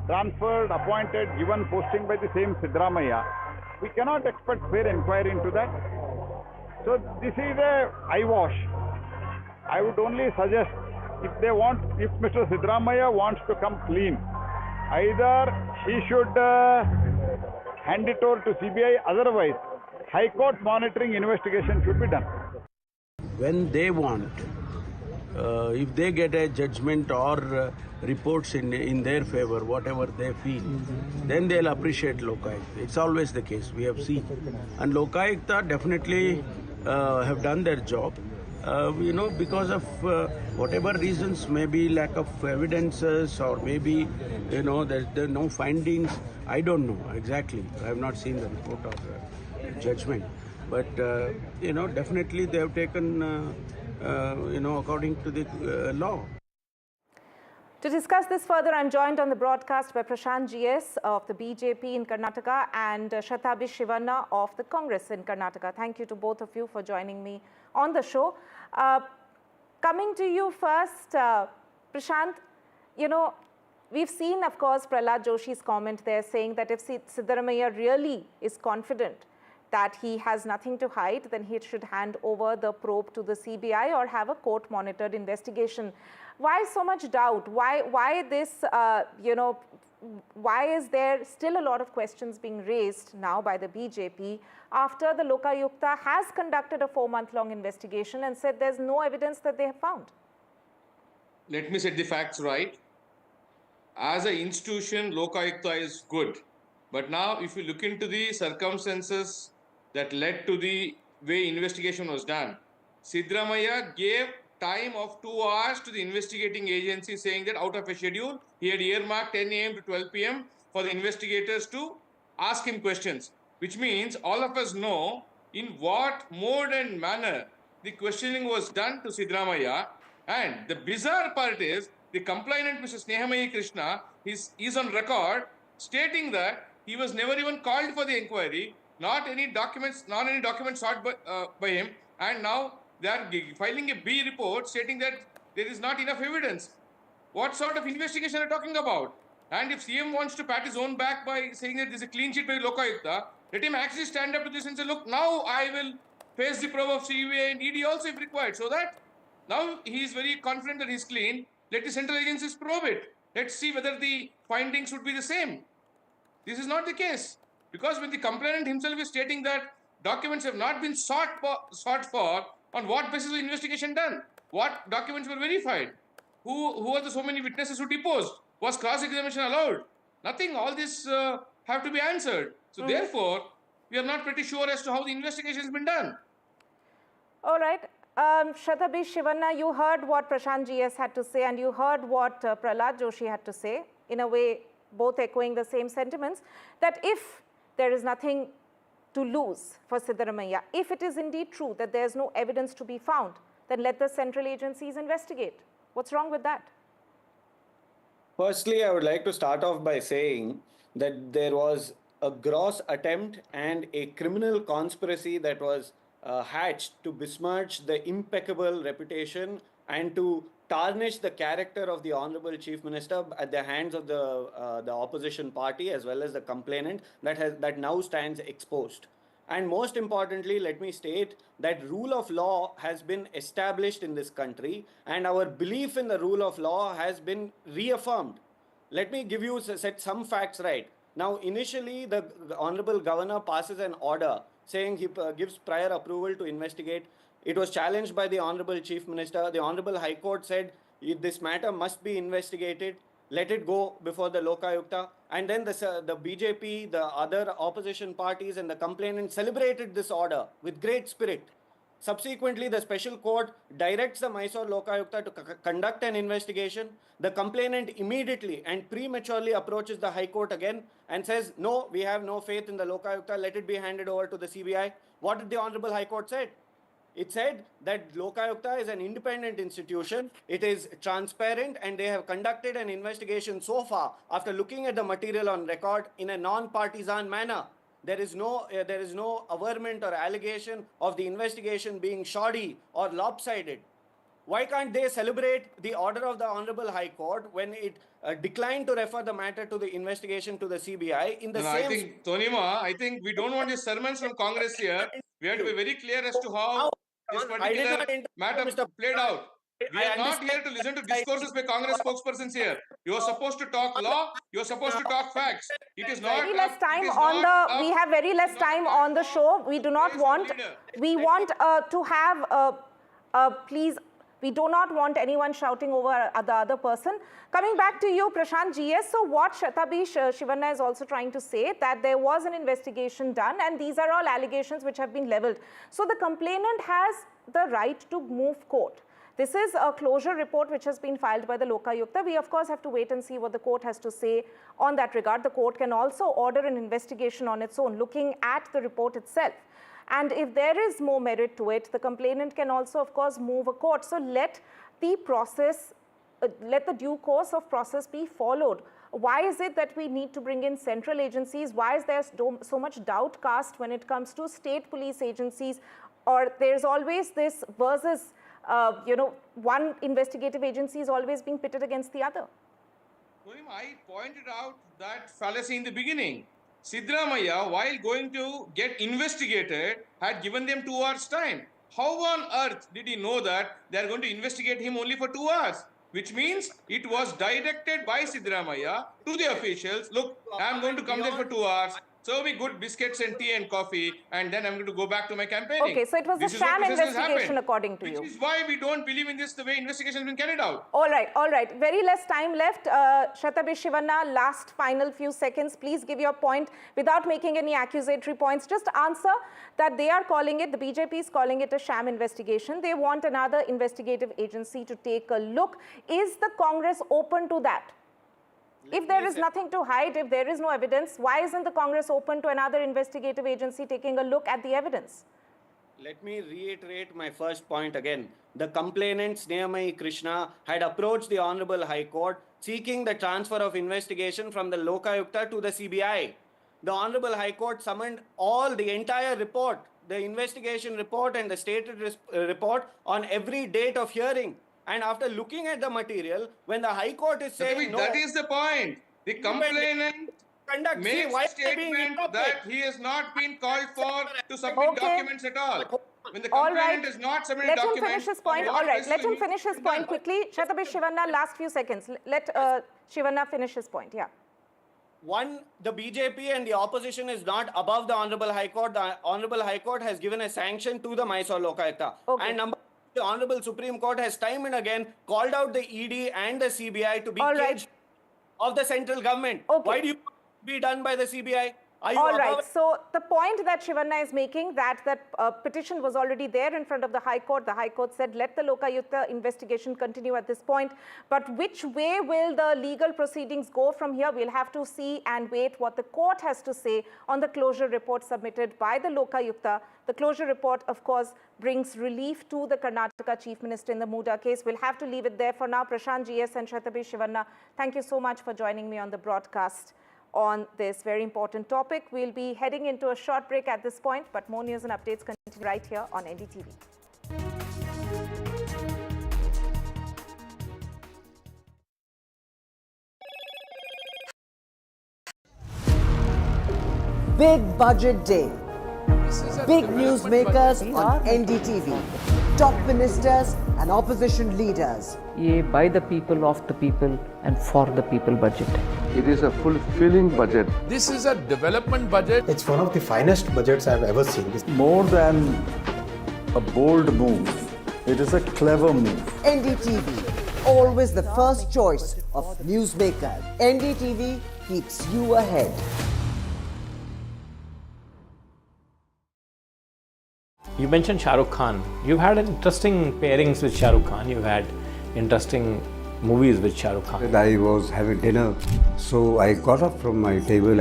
Speaker 9: transferred, appointed, given posting by the same Siddaramaiah. We cannot expect fair inquiry into that. So this is a eyewash. I would only suggest, if Mr. Siddaramaiah wants to come clean, either he should hand it over to CBI, otherwise High Court monitoring investigation should be done.
Speaker 12: When they want, if they get a judgment or reports in their favor, whatever they feel, then they'll appreciate Lokayukta. It's always the case, we have seen. And Lokayukta definitely have done their job. Because of whatever reasons, maybe lack of evidences or maybe, there are no findings. I don't know exactly. I have not seen the report or judgment. But, definitely they have taken, according to the law.
Speaker 21: To discuss this further, I'm joined on the broadcast by Prashant GS of the BJP in Karnataka and Shatabi Shivanna of the Congress in Karnataka. Thank you to both of you for joining me on the show. Coming to you first, Prashant, we've seen, of course, Prahlad Joshi's comment there saying that if Siddaramaiah really is confident that he has nothing to hide, then he should hand over the probe to the CBI or have a court-monitored investigation. Why so much doubt? Why this, why is there still a lot of questions being raised now by the BJP after the Lokayukta has conducted a 4-month-long investigation and said there's no evidence that they have found?
Speaker 13: Let me set the facts right. As an institution, Lokayukta is good. But now, if you look into the circumstances that led to the way investigation was done, Siddaramaiah gave time of 2 hours to the investigating agency, saying that out of a schedule, he had earmarked 10 a.m. to 12 p.m. for the investigators to ask him questions, which means all of us know in what mode and manner the questioning was done to Siddaramaiah. And the bizarre part is, the complainant, Mr. Snehamai Krishna, is on record stating that he was never even called for the inquiry, not any documents sought by him, and now they are filing a B report stating that there is not enough evidence. What sort of investigation are you talking about? And if CM wants to pat his own back by saying that there's a clean sheet by Lokayukta, let him actually stand up to this and say, look, now I will face the probe of CBI and ED also if required. So that now he is very confident that he's clean. Let the central agencies probe it. Let's see whether the findings would be the same. This is not the case. Because when the complainant himself is stating that documents have not been sought for, on what basis the investigation done? What documents were verified? Who are the so many witnesses who deposed? Was cross-examination allowed? Nothing. All this have to be answered. So therefore, we are not pretty sure as to how the investigation has been done.
Speaker 21: All right. Shatabi Shivanna, you heard what Prashant GS had to say and you heard what Prahlad Joshi had to say, in a way both echoing the same sentiments, that if there is nothing to lose for Siddaramaiah, if it is indeed true that there is no evidence to be found, then let the central agencies investigate. What's wrong with that?
Speaker 14: Firstly, I would like to start off by saying that there was a gross attempt and a criminal conspiracy that was hatched to besmirch the impeccable reputation and to tarnish the character of the Honorable Chief Minister at the hands of the opposition party as well as the complainant that now stands exposed. And most importantly, let me state that rule of law has been established in this country and our belief in the rule of law has been reaffirmed. Let me give you set some facts right. Now, initially, the Honorable Governor passes an order saying he gives prior approval to investigate. It was challenged by the Honorable Chief Minister. The Honorable High Court said this matter must be investigated. Let it go before the Lokayukta. And then the BJP, the other opposition parties and the complainant celebrated this order with great spirit. Subsequently, the special court directs the Mysore Lokayukta to conduct an investigation. The complainant immediately and prematurely approaches the High Court again and says, no, we have no faith in the Lokayukta, let it be handed over to the CBI. What did the Honorable High Court say? It said that Lokayukta is an independent institution, it is transparent and they have conducted an investigation so far after looking at the material on record in a non-partisan manner. There is no averment or allegation of the investigation being shoddy or lopsided. Why can't they celebrate the order of the Honorable High Court when it declined to refer the matter to the investigation to the CBI in the same...
Speaker 13: I think, Tonima, I think we don't want these sermons from Congress here. We have to be very clear as to how this particular matter played out. We are not here to listen to discourses by Congress spokespersons here. You are supposed to talk law, you are supposed to talk facts. It is not...
Speaker 21: We have very less time on the show. We do not want... We want to have... please... We do not want anyone shouting over the other person. Coming back to you, Prashant GS, so what Shatabi Shivanna is also trying to say, that there was an investigation done and these are all allegations which have been levelled. So the complainant has the right to move court. This is a closure report which has been filed by the Lokayukta. We of course have to wait and see what the court has to say on that regard. The court can also order an investigation on its own, looking at the report itself. And if there is more merit to it, the complainant can also, of course, move a court. So let the process, let the due course of process be followed. Why is it that we need to bring in central agencies? Why is there so much doubt cast when it comes to state police agencies? Or there's always this versus, one investigative agency is always being pitted against the other.
Speaker 13: I pointed out that fallacy in the beginning. Siddaramaiah, while going to get investigated, had given them 2 hours time. How on earth did he know that they are going to investigate him only for 2 hours? Which means it was directed by Siddaramaiah to the officials, look, I am going to come there for 2 hours, serve me good biscuits and tea and coffee, and then I'm going to go back to my campaigning.
Speaker 21: Okay, so it was a sham investigation according to you.
Speaker 13: Which is why we don't believe in this, the way investigation has been carried out.
Speaker 21: All right. Very less time left. Shatabi Shivanna, last final few seconds. Please give your point without making any accusatory points. Just answer that they are calling it, the BJP is calling it a sham investigation. They want another investigative agency to take a look. Is the Congress open to that? If there is nothing to hide, if there is no evidence, why isn't the Congress open to another investigative agency taking a look at the evidence?
Speaker 14: Let me reiterate my first point again. The complainant, Snehamayi Krishna, had approached the Honorable High Court seeking the transfer of investigation from the Lokayukta to the CBI. The Honorable High Court summoned the entire report, the investigation report and the stated report on every date of hearing. And after looking at the material, when the High Court is saying no...
Speaker 13: That is the point. The complainant makes a statement that he has not been called for to submit documents at all. When the complainant is not submitting documents...
Speaker 21: Let him finish his point. All right, let him finish his point quickly. Chhatrapati Shivanna, last few seconds. Let Shivanna finish his point, yeah.
Speaker 14: One, the BJP and the opposition is not above the Honorable High Court. The Honorable High Court has given a sanction to the Mysore Lokayukta. And number two, the Honorable Supreme Court has time and again called out the ED and the CBI to be caged of the central government. Why do you want to be done by the CBI?
Speaker 21: All right. So the point that Shivanna is making, that petition was already there in front of the High Court. The High Court said, let the Lokayukta investigation continue at this point. But which way will the legal proceedings go from here? We'll have to see and wait what the court has to say on the closure report submitted by the Lokayukta. The closure report, of course, brings relief to the Karnataka Chief Minister in the Muda case. We'll have to leave it there for now. Prashant GS and Chhatrapati Shivanna, thank you so much for joining me on the broadcast on this very important topic. We'll be heading into a short break at this point, but more news and updates continue right here on NDTV.
Speaker 4: Big Budget Day. Big newsmakers on NDTV. Top ministers and opposition leaders.
Speaker 1: ये by the people, of the people and for the people budget.
Speaker 15: It is a fulfilling budget.
Speaker 18: This is a development budget.
Speaker 15: It's one of the finest budgets I've ever seen. It's more than a bold move. It is a clever move.
Speaker 4: NDTV, always the first choice of newsmakers. NDTV keeps you ahead.
Speaker 7: You mentioned Shah Rukh Khan. You've had interesting pairings with Shah Rukh Khan. You've had interesting movies with Shah Rukh Khan.
Speaker 20: I was having dinner, so I got up from my table.